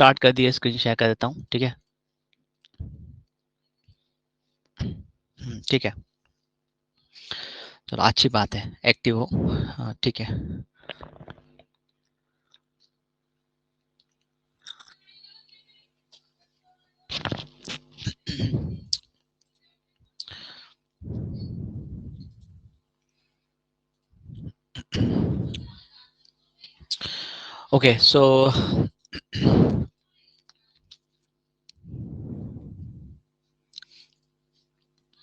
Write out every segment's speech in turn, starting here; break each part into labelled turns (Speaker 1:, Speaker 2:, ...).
Speaker 1: Start कर दिया, screen share कर देता हूँ, ठीक है। ठीक है, चलो अच्छी बात है, एक्टिव हो, हाँ ठीक है। ओके सो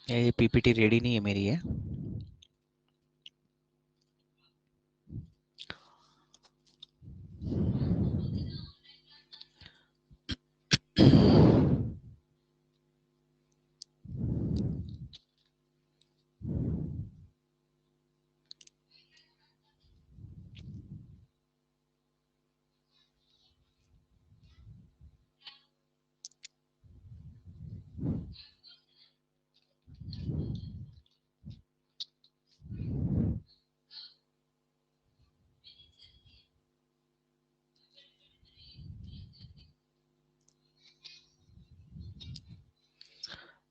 Speaker 1: ये पीपीटी रेडी नहीं है मेरी है।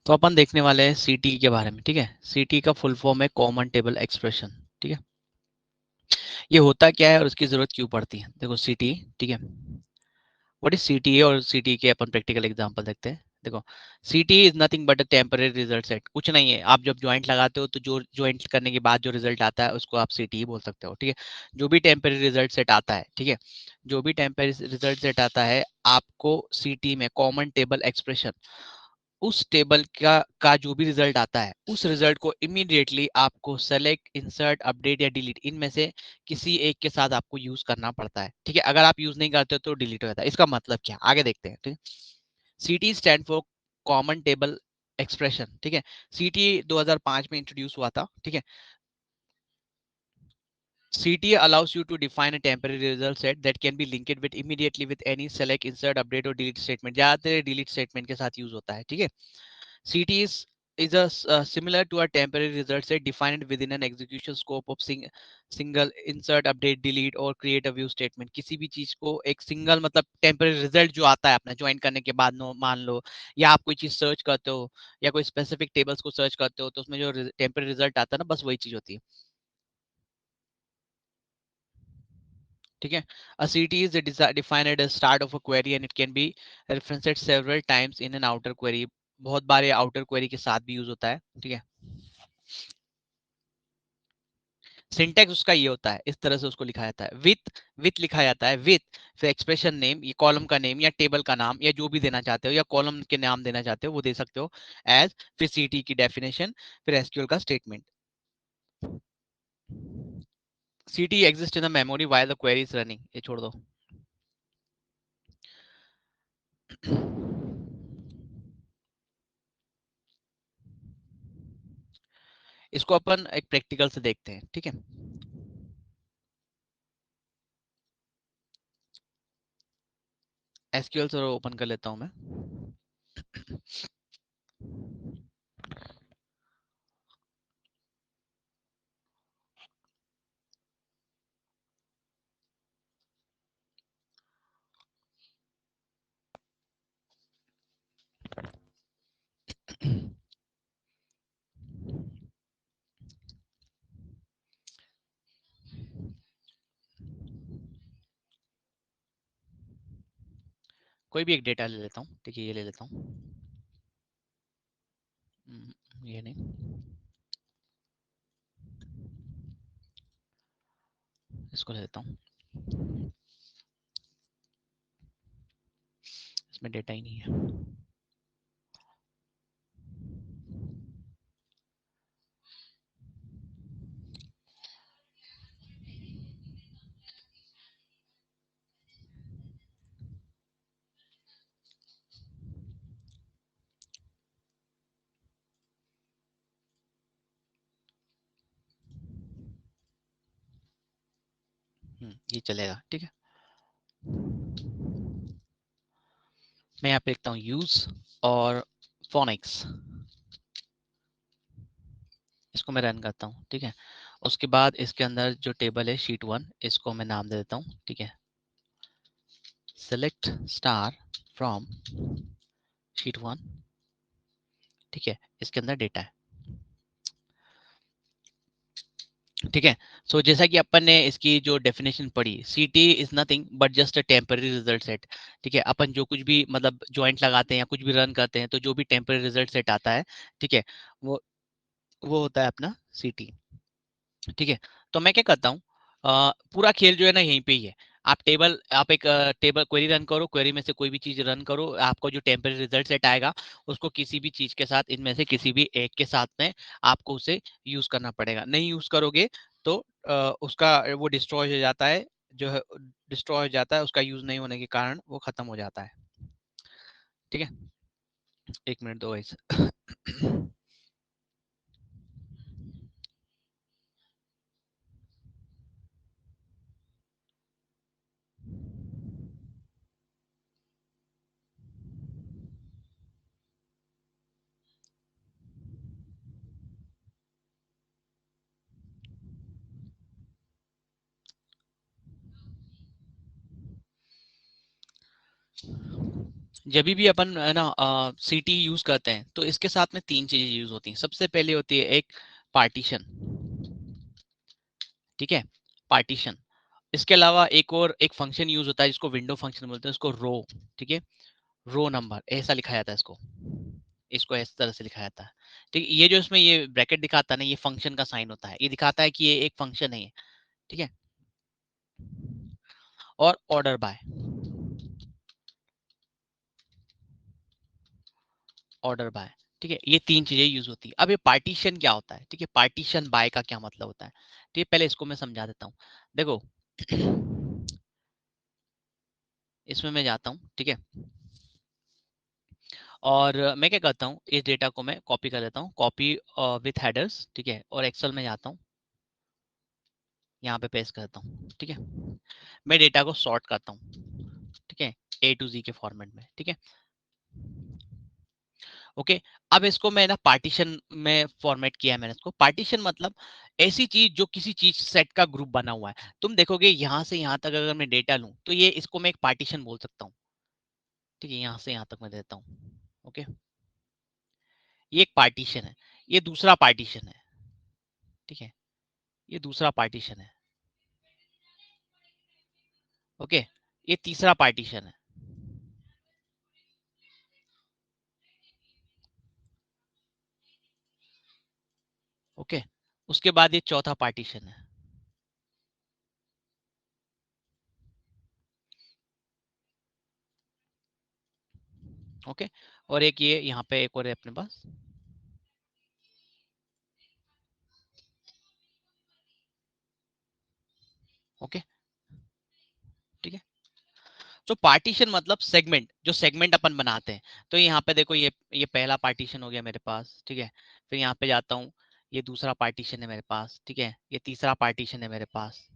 Speaker 1: तो अपन देखने वाले हैं सीटी के बारे में, ठीक है। सीटी का फुल फॉर्म है कॉमन टेबल एक्सप्रेशन, ठीक है। ये होता क्या है और उसकी जरूरत क्यों पड़ती है, देखो सीटी, ठीक है। व्हाट इज सीटी और सीटी के अपन प्रैक्टिकल एग्जांपल देखते हैं। देखो सीटी is nothing but a temporary result set, कुछ नहीं है। आप जब ज्वाइंट लगाते हो तो जो ज्वाइंट करने के बाद जो रिजल्ट आता है उसको आप सीटी बोल सकते हो, ठीक है। जो भी टेम्पररी रिजल्ट सेट आता है, ठीक है, जो भी टेम्पररी रिजल्ट सेट आता है, आपको सीटी में कॉमन टेबल एक्सप्रेशन, उस टेबल का जो भी रिजल्ट आता है उस रिजल्ट को इमीडिएटली आपको सेलेक्ट, इंसर्ट, अपडेट या डिलीट, इनमें से किसी एक के साथ आपको यूज करना पड़ता है, ठीक है। अगर आप यूज नहीं करते तो डिलीट हो जाता है। इसका मतलब क्या, आगे देखते हैं, ठीक है। सीटी stand for common table expression, ठीक है। सीटी 2005 में इंट्रोड्यूस हुआ था, ठीक है। CTA allows you to define a temporary result set that can be linked with immediately with any select, insert, update or delete statement. ज्यादातर delete statement के साथ use होता है, ठीक है। CT is a similar to a temporary result set defined within an execution scope of single insert, update, delete or create a view statement. किसी भी चीज को एक सिंगल मतलब टेम्पररी रिजल्ट जो आता है अपना ज्वाइन करने के बाद, नो मान लो, या आप कोई चीज सर्च करते हो या कोई स्पेसिफिक टेबल्स को सर्च करते हो तो उसमें जो टेम्पररी रिजल्ट आता है ना, बस वही चीज होती है, ठीक है। A CT is defined at the start of a query and it can be referenced several times in an outer query. बहुत बार ये आउटर क्वेरी के साथ भी यूज होता है, ठीक है। सिंटेक्स उसका ये होता है, इस तरह से उसको लिखा जाता है, विथ लिखा जाता है, विथ फिर एक्सप्रेशन नेम, ये कॉलम का नेम या टेबल का नाम या जो भी देना चाहते हो या कॉलम के नाम देना चाहते हो वो दे सकते हो एज, फिर सीटी की डेफिनेशन, फिर एसक्यूएल का स्टेटमेंट। सीटी exist in the memory while the query is running, ये छोड़ दो। इसको अपन एक प्रैक्टिकल से देखते हैं, ठीक है। एसक्यूएल सर्वर ओपन कर लेता हूं मैं। कोई भी एक डेटा ले लेता हूँ, ठीक है, ये ले लेता हूँ। ये नहीं, इसको ले लेता हूँ, इसमें डेटा ही नहीं है। ये चलेगा, ठीक है। मैं यहाँ पे लिखता हूँ यूज और फोनिक्स, इसको मैं रन करता हूँ, ठीक है। उसके बाद इसके अंदर जो टेबल है शीट 1, इसको मैं नाम दे देता हूँ, ठीक है। सेलेक्ट स्टार फ्रॉम शीट 1, ठीक है, इसके अंदर डेटा है, ठीक है। सो जैसा कि अपन ने इसकी जो डेफिनेशन पढ़ी, सीटी is nothing but just a temporary result set, ठीक है। अपन जो कुछ भी मतलब ज्वाइंट लगाते हैं या कुछ भी रन करते हैं तो जो भी टेम्पररी रिजल्ट सेट आता है, ठीक है, वो वो होता है अपना सीटी, ठीक है। तो मैं क्या करता हूँ, पूरा खेल जो है ना यहीं पे ही है। आप एक टेबल क्वेरी रन करो, क्वेरी में से कोई भी चीज रन करो, आपको जो टेम्पररी रिजल्ट सेट आएगा उसको किसी भी चीज के साथ, इनमें से किसी भी एक के साथ में आपको उसे यूज करना पड़ेगा। नहीं यूज करोगे तो उसका वो डिस्ट्रॉय हो जाता है, जो है डिस्ट्रॉय हो जाता है, उसका यूज नहीं होने के कारण वो खत्म हो जाता है, ठीक है। एक मिनट दो गाइस। जब भी अपन है ना सीटी यूज करते हैं तो इसके साथ में तीन चीजें यूज होती हैं। सबसे पहले होती है एक पार्टीशन, ठीक है, पार्टीशन। इसके अलावा एक और एक फंक्शन यूज होता है जिसको विंडो फंक्शन बोलते हैं, उसको रो, ठीक है, रो नंबर ऐसा लिखा जाता है इसको, इसको इस तरह से लिखा जाता है, ठीक है। ये जो इसमें ये ब्रैकेट दिखाता है ना, ये फंक्शन का साइन होता है, ये दिखाता है कि ये एक फंक्शन है, ठीक है। और ऑर्डर बाय, ऑर्डर बाय, ठीक है, ये तीन चीजें यूज होती है। अब ये पार्टीशन क्या होता है, ठीक है, पार्टीशन बाय का क्या मतलब होता है, ठीक है, पहले इसको मैं समझा देता हूँ। देखो इसमें मैं जाता हूँ, ठीक है, और मैं क्या करता हूँ, इस डेटा को मैं कॉपी कर लेता हूँ, कॉपी विथ हेडर्स, ठीक है, और एक्सेल में जाता हूँ, यहाँ पे पेस्ट करता हूँ, ठीक है। मैं डेटा को सॉर्ट करता हूँ, ठीक है, ए टू जी के फॉर्मेट में, ठीक है, ओके। अब इसको मैं ना पार्टीशन में फॉर्मेट किया है मैंने इसको। पार्टीशन मतलब ऐसी चीज जो किसी चीज सेट का ग्रुप बना हुआ है। तुम देखोगे यहाँ से यहाँ तक अगर मैं डेटा लूं तो ये इसको मैं एक पार्टीशन बोल सकता हूँ, ठीक है, यहाँ से यहाँ तक मैं देता हूँ, ओके, ये एक पार्टीशन है। ये दूसरा पार्टीशन है, ठीक है, ये दूसरा पार्टीशन है, ओके, ये तीसरा पार्टीशन है, ओके, उसके बाद ये चौथा पार्टीशन है, ओके, और एक ये यहाँ पे एक और है अपने पास, ओके, ठीक है। तो पार्टीशन मतलब सेगमेंट, जो सेगमेंट अपन बनाते हैं। तो यहाँ पे देखो ये पहला पार्टीशन हो गया मेरे पास, ठीक है, फिर यहाँ पे जाता हूँ, ये दूसरा पार्टीशन है मेरे पास, ठीक है, ये तीसरा पार्टीशन है मेरे पास।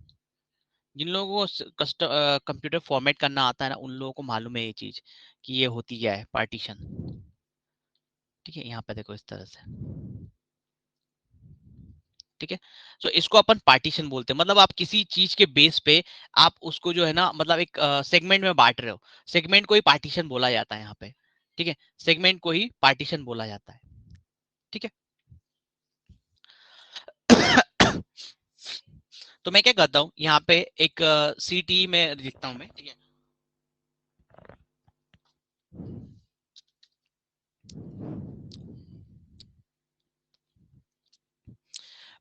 Speaker 1: जिन लोगों को कंप्यूटर फॉर्मेट करना आता है ना, उन लोगों को मालूम है ये चीज कि ये होती क्या है पार्टीशन, ठीक है। यहाँ पे देखो इस तरह से, ठीक है। तो इसको अपन पार्टीशन बोलते हैं। मतलब आप किसी चीज के बेस पे आप उसको जो है ना, मतलब एक सेगमेंट में बांट रहे हो, सेगमेंट को ही पार्टीशन बोला जाता है यहाँ पे, ठीक है, सेगमेंट को ही पार्टीशन बोला जाता है, ठीक है। तो मैं क्या करता हूँ, यहाँ पे एक सीटी में लिखता हूँ मैं, ठीक है,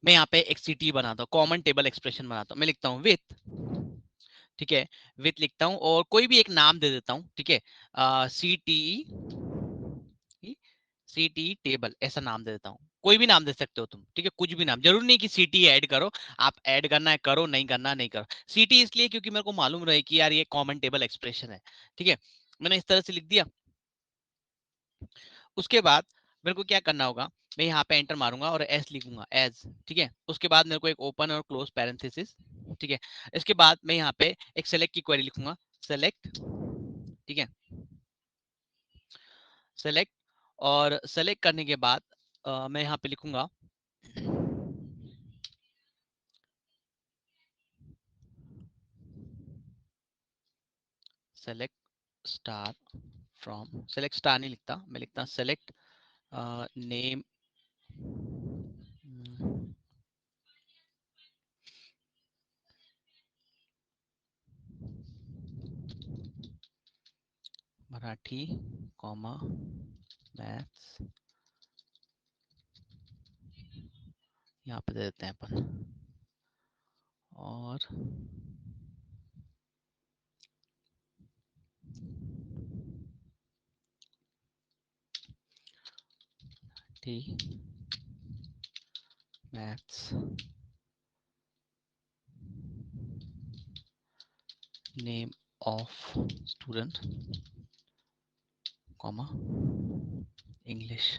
Speaker 1: मैं यहाँ पे एक सीटी बनाता हूँ, कॉमन टेबल एक्सप्रेशन बनाता हूँ। मैं लिखता हूँ विथ, ठीक है, विथ लिखता हूँ और कोई भी एक नाम दे देता हूँ, ठीक है, सी टी सीटी टेबल ऐसा नाम दे देता हूँ। कोई भी नाम दे सकते हो तुम, ठीक है, कुछ भी नाम, जरूर नहीं कि सीटी ऐड करो। आप ऐड करना है करो, नहीं करना नहीं करो। सीटी इसलिए क्योंकि मेरे को मालूम रहे कि यार ये कॉमन टेबल एक्सप्रेशन है, ठीक है। मैंने इस तरह से लिख दिया। उसके बाद मेरे को क्या करना होगा, मैं यहाँ पे एंटर मारूंगा और एस लिखूंगा एज, ठीक है। उसके बाद मेरे को एक ओपन और क्लोज पैरेंथेसिस, ठीक है। इसके बाद मैं यहाँ पे एक सेलेक्ट की क्वेरी लिखूंगा, सेलेक्ट, ठीक है, सेलेक्ट, और सेलेक्ट करने के बाद मैं यहाँ पे लिखूंगा select star from, select star नहीं लिखता, मैं लिखता select name, Marathi comma maths, यहाँ पे दे देते हैं अपन, और maths name of student comma English.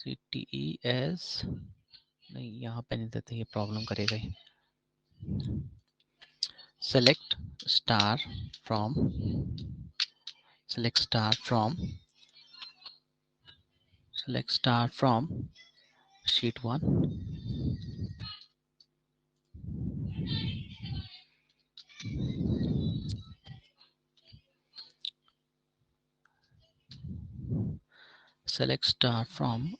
Speaker 1: CTES नहीं, यहाँ पे नहीं देते, ये प्रॉब्लम करेगा ही। Select star from, select star from, select star from sheet 1, select star from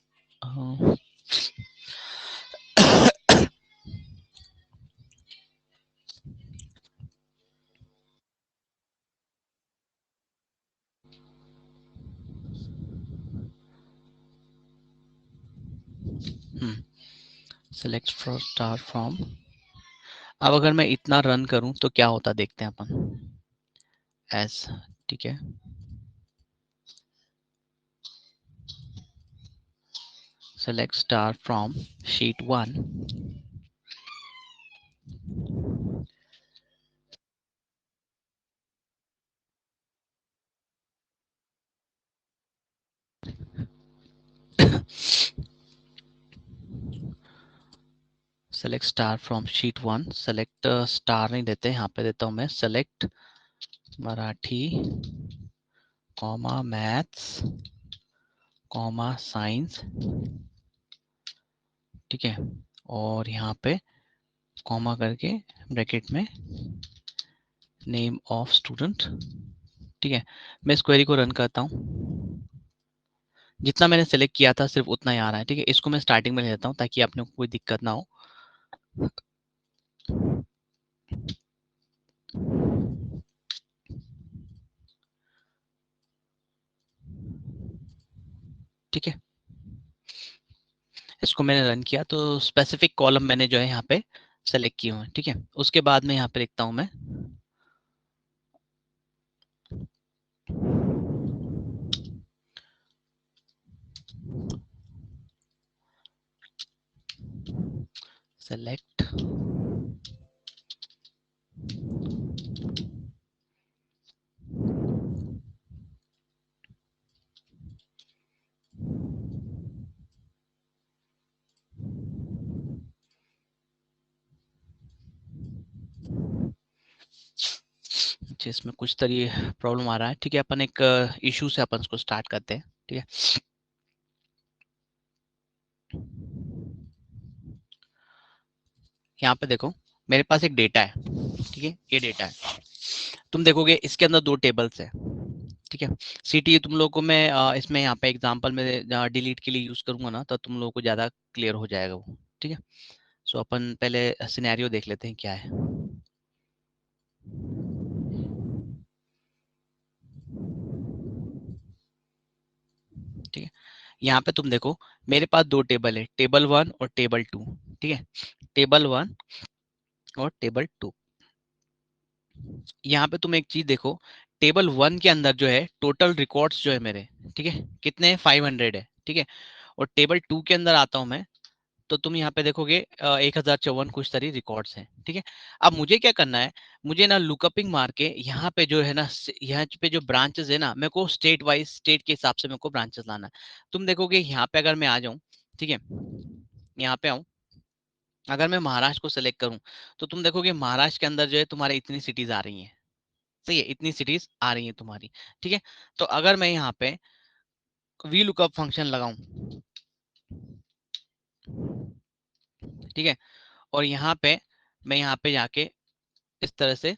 Speaker 1: select for star from। अब अगर मैं इतना रन करूं तो क्या होता देखते हैं अपन, एस, ठीक है, select star from sheet 1, select star from sheet 1, select star नहीं देते, यहाँ पे देता हूं मैं select Marathi comma maths comma science, ठीक है, और यहाँ पे कॉमा करके ब्रैकेट में नेम ऑफ स्टूडेंट, ठीक है। मैं इस क्वेरी को रन करता हूँ, जितना मैंने सेलेक्ट किया था सिर्फ उतना ही आ रहा है, ठीक है। इसको मैं स्टार्टिंग में ले लेता हूँ ताकि आपने कोई दिक्कत ना हो। ठीक है, इसको मैंने रन किया तो स्पेसिफिक कॉलम मैंने जो है यहाँ पे सेलेक्ट किए हुए हैं, ठीक है। उसके बाद में यहाँ पे लिखता हूँ मैं सेलेक्ट जिसमें कुछ तरह प्रॉब्लम आ रहा है, ठीक है। अपन एक इशू से अपन इसको स्टार्ट करते हैं, ठीक है। यहाँ पे देखो मेरे पास एक डेटा है, ठीक है, ये डेटा है। तुम देखोगे इसके अंदर दो टेबल्स है, ठीक है। सीटी तुम लोगों को मैं इसमें यहाँ पे एग्जांपल में डिलीट के लिए यूज करूंगा ना, तो तुम लोगों को ज्यादा क्लियर हो जाएगा वो, ठीक है। सो अपन पहले सिनेरियो देख लेते हैं क्या है, ठीक है। यहाँ पे तुम देखो मेरे पास दो टेबल है, टेबल 1 और टेबल 2, ठीक है, टेबल 1 और टेबल 2। यहाँ पे तुम एक चीज देखो, टेबल 1 के अंदर जो है टोटल रिकॉर्ड्स जो है मेरे, ठीक है, कितने हैं, 500 है, ठीक है। और टेबल 2 के अंदर आता हूं मैं, तो तुम यहाँ पे देखोगे 1054 कुछ सारी रिकॉर्ड्स हैं, ठीक है। अब मुझे क्या करना है, मुझे ना लुकअपिंग मार के यहाँ पे जो है ना, यहाँ पे जो ब्रांचेस है ना, मेरे को स्टेट वाइज स्टेट के हिसाब से मेरे को ब्रांचेस लाना है। तुम देखोगे यहाँ पे अगर मैं आ जाऊं, ठीक है, यहाँ पे आऊं, अगर मैं महाराष्ट्र को सिलेक्ट करूं, तो तुम देखोगे महाराष्ट्र के अंदर जो है तुम्हारे इतनी सिटीज आ रही हैं, सही है, इतनी सिटीज आ रही हैं तुम्हारी, ठीक है। तो अगर मैं यहाँ पे वी लुकअप फंक्शन लगाऊं, ठीक है, और यहाँ पे मैं यहाँ पे जाके इस तरह से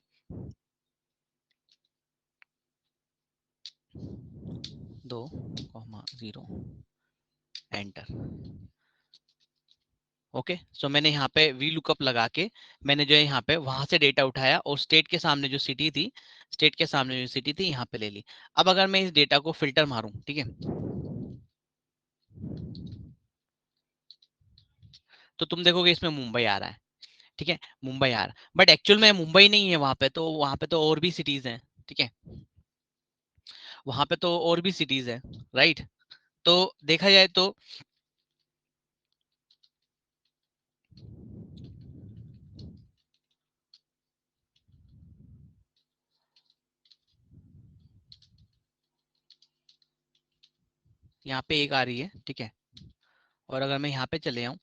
Speaker 1: 2,0 एंटर। ओके, सो मैंने यहाँ पे वी लुकअप लगा के मैंने जो है यहाँ पे वहां से डेटा उठाया और स्टेट के सामने जो सिटी थी, स्टेट के सामने जो सिटी थी यहाँ पे ले ली। अब अगर मैं इस डेटा को फिल्टर मारूं, ठीक है, तो तुम देखोगे इसमें मुंबई आ रहा है, ठीक है, मुंबई आ रहा है, बट एक्चुअल में मुंबई नहीं है वहां पे, तो वहां पे तो और भी सिटीज हैं, ठीक है, वहां पे तो और भी सिटीज है, राइट। तो देखा जाए तो यहाँ पे एक आ रही है, ठीक है, और अगर मैं यहाँ पे चले आऊं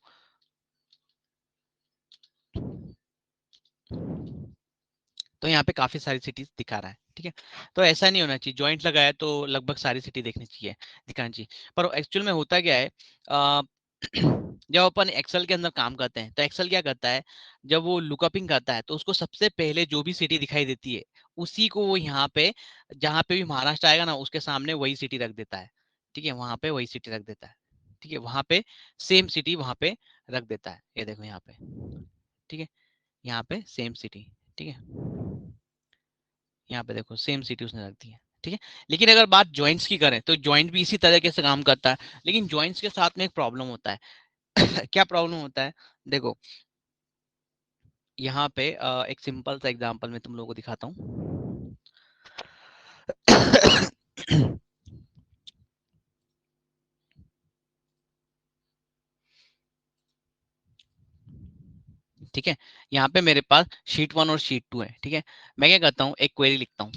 Speaker 1: तो यहाँ पे काफी सारी सिटीज दिखा रहा है, ठीक है। तो ऐसा नहीं होना चाहिए, ज्वाइंट लगाया तो लगभग सारी सिटी देखनी चाहिए, दिखानी चाहिए। पर एक्चुअल में होता क्या है, जब अपन एक्सेल के अंदर काम करते हैं तो एक्सेल क्या करता है, जब वो लुकअपिंग करता है तो उसको सबसे पहले जो भी सिटी दिखाई देती है उसी को वो यहाँ पे, जहाँ पे भी महाराष्ट्र आएगा ना उसके सामने वही सिटी रख देता है, ठीक है, वहां पे वही सिटी रख देता है, ठीक है, वहां पे सेम सिटी वहां पे रख देता है, ये देखो यहाँ पे, ठीक है, यहाँ पे सेम सिटी, ठीक है, यहाँ पे देखो सेम सिटी उसने रख दी है, ठीक है। लेकिन अगर बात ज्वाइंट्स की करें तो ज्वाइंट भी इसी तरीके से काम करता है, लेकिन ज्वाइंट्स के साथ में एक प्रॉब्लम होता है। क्या प्रॉब्लम होता है, देखो यहाँ पे एक सिंपल सा एग्जांपल मैं तुम लोगों को दिखाता हूँ। ठीक है, यहाँ पे मेरे पास शीट 1 और शीट 2 है, ठीक है। मैं क्या करता हूँ, एक क्वेरी लिखता हूँ,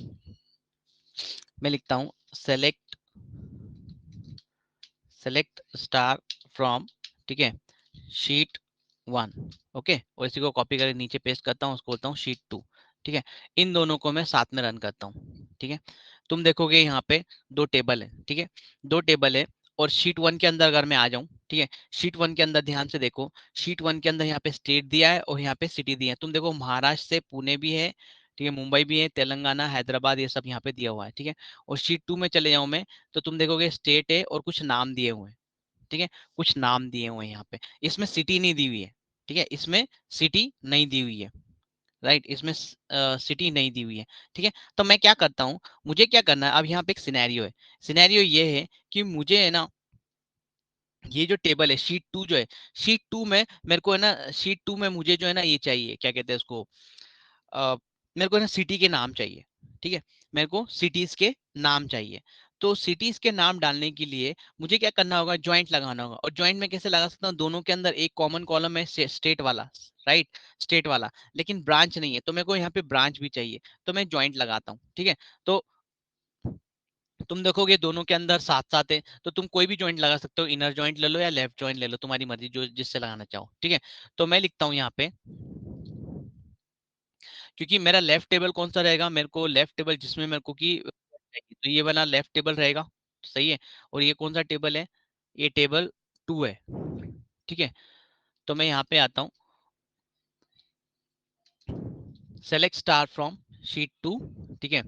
Speaker 1: मैं लिखता हूँ सेलेक्ट सेलेक्ट स्टार फ्रॉम, ठीक है, शीट 1, ओके, और इसी को कॉपी करके नीचे पेस्ट करता हूँ, उसको बोलता हूँ शीट 2, ठीक है। इन दोनों को मैं साथ में रन करता हूँ, ठीक है। तुम देखोगे यहाँ पे दो टेबल है, ठीक है, दो टेबल है, और शीट 1 के अंदर अगर मैं आ जाऊं, ठीक है, शीट 1 के अंदर ध्यान से देखो, शीट 1 के अंदर यहाँ पे स्टेट दिया है और यहाँ पे सिटी दिया है, तुम देखो महाराष्ट्र से पुणे भी है, ठीक है, मुंबई भी है, तेलंगाना, हैदराबाद, ये सब यहाँ पे दिया हुआ है, ठीक है। और शीट 2 में चले जाऊं मैं, तो तुम देखोगे स्टेट है और कुछ नाम दिए हुए हैं, ठीक है, कुछ नाम दिए हुए हैं यहाँ पे, इसमें सिटी नहीं दी हुई है, ठीक है, इसमें सिटी नहीं दी हुई है, राइट, इसमें सिटी नहीं दी हुई है, ठीक है। तो मैं क्या करता हूँ, मुझे क्या करना है, अब यहाँ पे एक सिनेरियो है, सिनेरियो ये है कि मुझे है ना, ये जो टेबल है शीट 2 जो है, शीट 2 में मेरे को है ना, शीट 2 में मुझे जो है ना ये चाहिए, क्या कहते हैं उसको, अ, मेरे को ना सिटी के नाम चाहिए, ठीक है, मेरे को सिटीज के नाम चाहिए। तो सिटीज के नाम डालने के लिए मुझे क्या करना होगा, ज्वाइंट लगाना होगा, और ज्वाइंट में कैसे लगा सकता हूँ, दोनों के अंदर एक कॉमन कॉलम है स्टेट वाला, राइट, स्टेट वाला, लेकिन ब्रांच नहीं है, तो मेरे को यहाँ पे ब्रांच भी चाहिए, तो मैं ज्वाइंट लगाता हूँ, ठीक है। तो तुम देखोगे दोनों के अंदर साथ साथ है, तो तुम कोई भी ज्वाइंट लगा सकते हो, इनर ज्वाइंट ले लो या लेफ्ट ज्वाइंट ले लो, तुम्हारी मर्जी, जो जिससे लगाना चाहो, ठीक है। तो मैं लिखता हूँ यहाँ पे, क्योंकि मेरा लेफ्ट टेबल कौन सा रहेगा, मेरे को लेफ्ट टेबल जिसमें मेरे को की चाहिए, तो ये वाला लेफ्ट टेबल रहेगा, सही है। और ये कौन सा टेबल है, ये टेबल 2 है, ठीक है। तो मैं यहाँ पे आता हूँ, सेलेक्ट स्टार फ्रॉम शीट 2, ठीक है,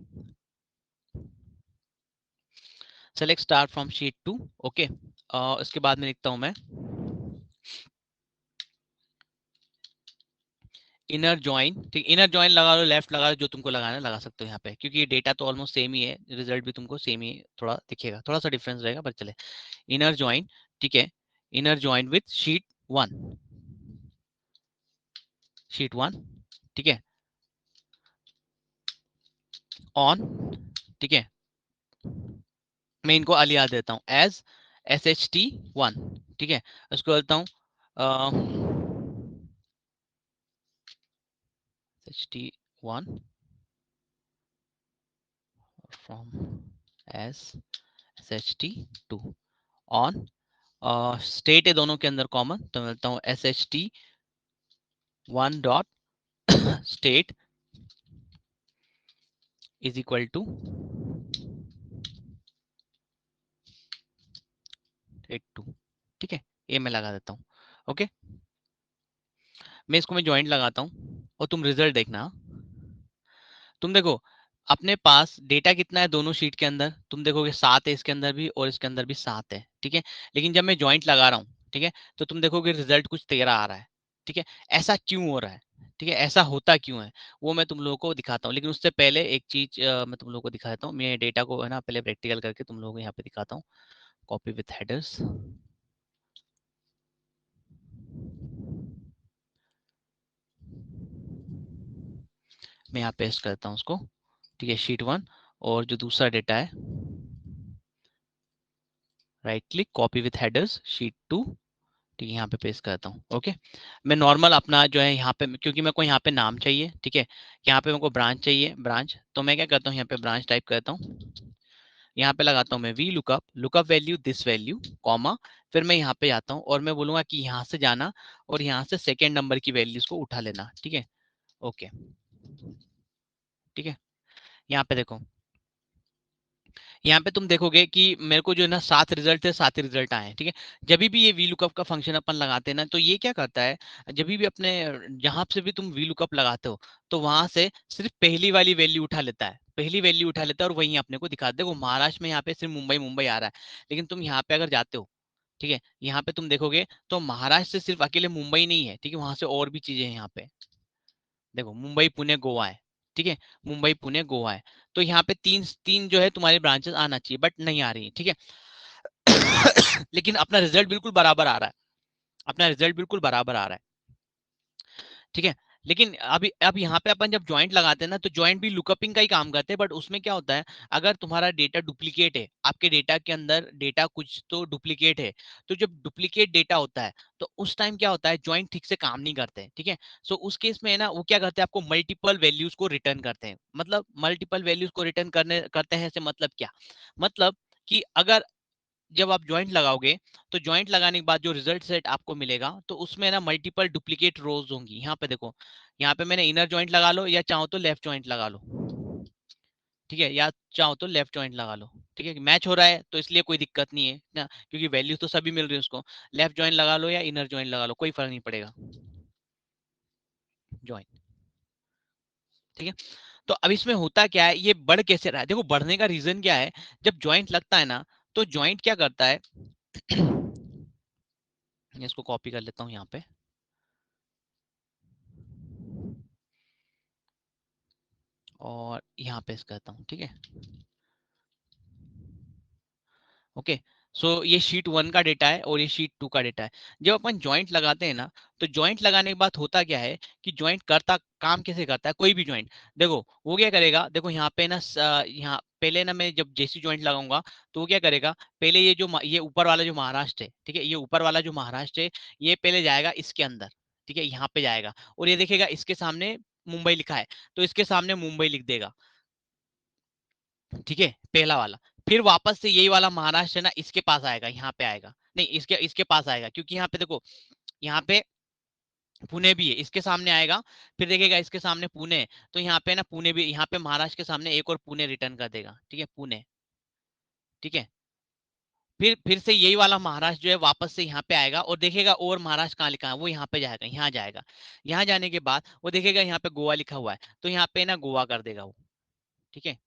Speaker 1: select star from sheet 2, okay. इसके बाद में लिखता हूँ मैं इनर ज्वाइन, ठीक, इनर ज्वाइन लगा लो, लेफ्ट लगा लो, जो तुमको लगाना है लगा सकते हो यहाँ पे, क्योंकि ये डेटा तो ऑलमोस्ट सेम ही है, रिजल्ट भी तुमको सेम ही थोड़ा दिखेगा, थोड़ा सा डिफरेंस रहेगा, पर चले। इनर ज्वाइन, ठीक है, inner join with sheet 1, sheet 1, ठीक है, ऑन, ठीक है, मैं इनको अलिया देता हूँ एज SHT1, ठीक है, उसको बोलता हूँ SHT1 from as SHT2 on, state है दोनों के अंदर कॉमन, तो मैं बोलता हूँ SHT1 dot state is equal to 0.82, ठीक है, ये मैं लगा देता हूँ। ओके, मैं इसको मैं ज्वाइंट लगाता हूँ और तुम रिजल्ट देखना। तुम देखो अपने पास डेटा कितना है दोनों शीट के अंदर, तुम देखोगे 7 है इसके अंदर भी और इसके अंदर भी 7 है, ठीक है। लेकिन जब मैं ज्वाइंट लगा रहा हूँ, ठीक है, तो तुम देखोगे रिजल्ट कुछ 13 आ रहा है, ठीक है। ऐसा क्यों हो रहा है, ठीक है, ऐसा होता क्यों है, वो मैं तुम लोगों को दिखाता हूँ। लेकिन उससे पहले एक चीज मैं तुम लोगों को दिखाता हूँ, मैं डेटा को है ना पहले प्रैक्टिकल करके तुम लोगों को यहाँ पे दिखाता हूँ। कॉपी विथ हेडर्स, मैं यहाँ पेस्ट करता हूँ उसको, ठीक है, शीट 1। और जो दूसरा डेटा है, right click, copy with headers sheet 2, ठीक है, यहाँ पे पेस्ट करता हूँ। ओके, मैं नॉर्मल अपना जो है यहाँ पे, क्योंकि मेरे को यहाँ पे नाम चाहिए, ठीक है, यहाँ पे मेरे को ब्रांच चाहिए, ब्रांच, तो मैं क्या करता हूँ यहाँ पे ब्रांच टाइप करता हूँ, यहाँ पे लगाता हूँ मैं V lookup, lookup value this value, comma, फिर मैं यहाँ पे जाता हूँ और मैं बोलूंगा कि यहाँ से जाना और यहाँ से सेकेंड नंबर की वैल्यूज को उठा लेना, ठीक है। ओके, ठीक है, यहाँ पे देखो, यहाँ पे तुम देखोगे कि मेरे को जो है ना 7 रिजल्ट है, 7 ही रिजल्ट आए हैं, ठीक है। जब भी ये वी लुकअप का फंक्शन अपन लगाते हैं ना, तो ये क्या करता है, जब भी अपने जहां से भी तुम वी लुकअप लगाते हो, तो वहां से सिर्फ पहली वाली वैल्यू उठा लेता है, पहली वैल्यू उठा लेता है और वहीं अपने को दिखा, देखो महाराष्ट्र में यहाँ पे सिर्फ मुंबई मुंबई आ रहा है, लेकिन तुम यहाँ पे अगर जाते हो, ठीक है, यहाँ पे तुम देखोगे तो महाराष्ट्र से सिर्फ अकेले मुंबई नहीं है, ठीक है, वहां से और भी चीजें हैं यहाँ पे, देखो मुंबई पुणे गोवा है, ठीक है, मुंबई पुणे गोवा है, तो यहाँ पे तीन तीन जो है तुम्हारी ब्रांचेस आना चाहिए, बट नहीं आ रही है, ठीक है। लेकिन अपना रिजल्ट बिल्कुल बराबर आ रहा है, अपना रिजल्ट बिल्कुल बराबर आ रहा है, ठीक है। लेकिन अभी अब यहाँ पे अपन जब ज्वाइंट लगाते हैं ना, तो ज्वाइंट भी लुकअपिंग का ही काम करते हैं, बट उसमें क्या होता है, अगर तुम्हारा डेटा डुप्लीकेट है, आपके डेटा के अंदर डेटा कुछ तो डुप्लीकेट है, तो जब डुप्लीकेट डेटा होता है, तो उस टाइम क्या होता है, ज्वाइंट ठीक से काम नहीं करते हैं, ठीक है। सो उस केस में है ना, वो क्या करते हैं, आपको मल्टीपल वैल्यूज को रिटर्न करते हैं, मतलब मल्टीपल वैल्यूज को रिटर्न करने करते हैं से मतलब क्या, मतलब कि अगर जब आप ज्वाइंट लगाओगे, तो ज्वाइंट लगाने के बाद जो रिजल्ट सेट आपको मिलेगा, तो उसमें ना मल्टीपल डुप्लीकेट रोज होंगी। यहाँ पे देखो, यहाँ पे मैंने इनर ज्वाइंट लगा लो या चाहो तो लेफ्ट ज्वाइंट लगा लो, ठीक है, या चाहो तो लेफ्ट ज्वाइंट लगा लो, ठीक है, मैच हो रहा है तो इसलिए कोई दिक्कत नहीं है ना, क्योंकि वैल्यू तो सभी मिल रही है उसको। लेफ्ट ज्वाइंट लगा लो या इनर ज्वाइंट लगा लो, कोई फर्क नहीं पड़ेगा, ज्वाइंट, ठीक है। तो अब इसमें होता क्या है, ये बढ़ कैसे रहा है, देखो बढ़ने का रीजन क्या है, जब ज्वाइंट लगता है ना, तो ज्वाइंट क्या करता है, इसको कॉपी कर लेता हूँ यहाँ पे, और यहाँ पे करता हूँ, ठीक है। ओके, सो ये शीट 1 का डेटा है और ये शीट 2 का डेटा है। जब अपन ज्वाइंट लगाते हैं ना, तो ज्वाइंट लगाने के बाद होता क्या है कि ज्वाइंट करता काम कैसे करता है, कोई भी ज्वाइंट, देखो वो क्या करेगा, देखो यहाँ पे ना यहाँ पहले ना मैं जब जेसी ज्वाइंट लगाऊंगा, तो वो क्या करेगा, पहले ये जो ये ऊपर वाला जो महाराष्ट्र है, ठीक है, ये ऊपर वाला जो महाराष्ट्र है, ये पहले जाएगा इसके अंदर, ठीक है, यहाँ पे जाएगा और ये देखेगा इसके सामने मुंबई लिखा है, तो इसके सामने मुंबई लिख देगा, ठीक है, पहला वाला। फिर वापस से यही वाला महाराष्ट्र है ना, इसके पास आएगा, यहाँ पे आएगा, नहीं इसके इसके पास आएगा, क्योंकि यहाँ पे देखो, यहाँ पे पुणे भी है, इसके सामने आएगा, फिर देखेगा इसके सामने पुणे है, तो यहाँ पे ना पुणे भी, यहाँ पे महाराष्ट्र के सामने एक और पुणे रिटर्न कर देगा, ठीक है, पुणे, ठीक है। फिर से यही वाला महाराष्ट्र जो है वापस से यहाँ पे आएगा और देखेगा और महाराष्ट्र कहाँ लिखा है, वो यहाँ पे जाएगा, यहाँ जाएगा, यहाँ जाने के बाद वो देखेगा यहाँ पे गोवा लिखा हुआ है, तो यहाँ पे ना गोवा कर देगा वो, ठीक है,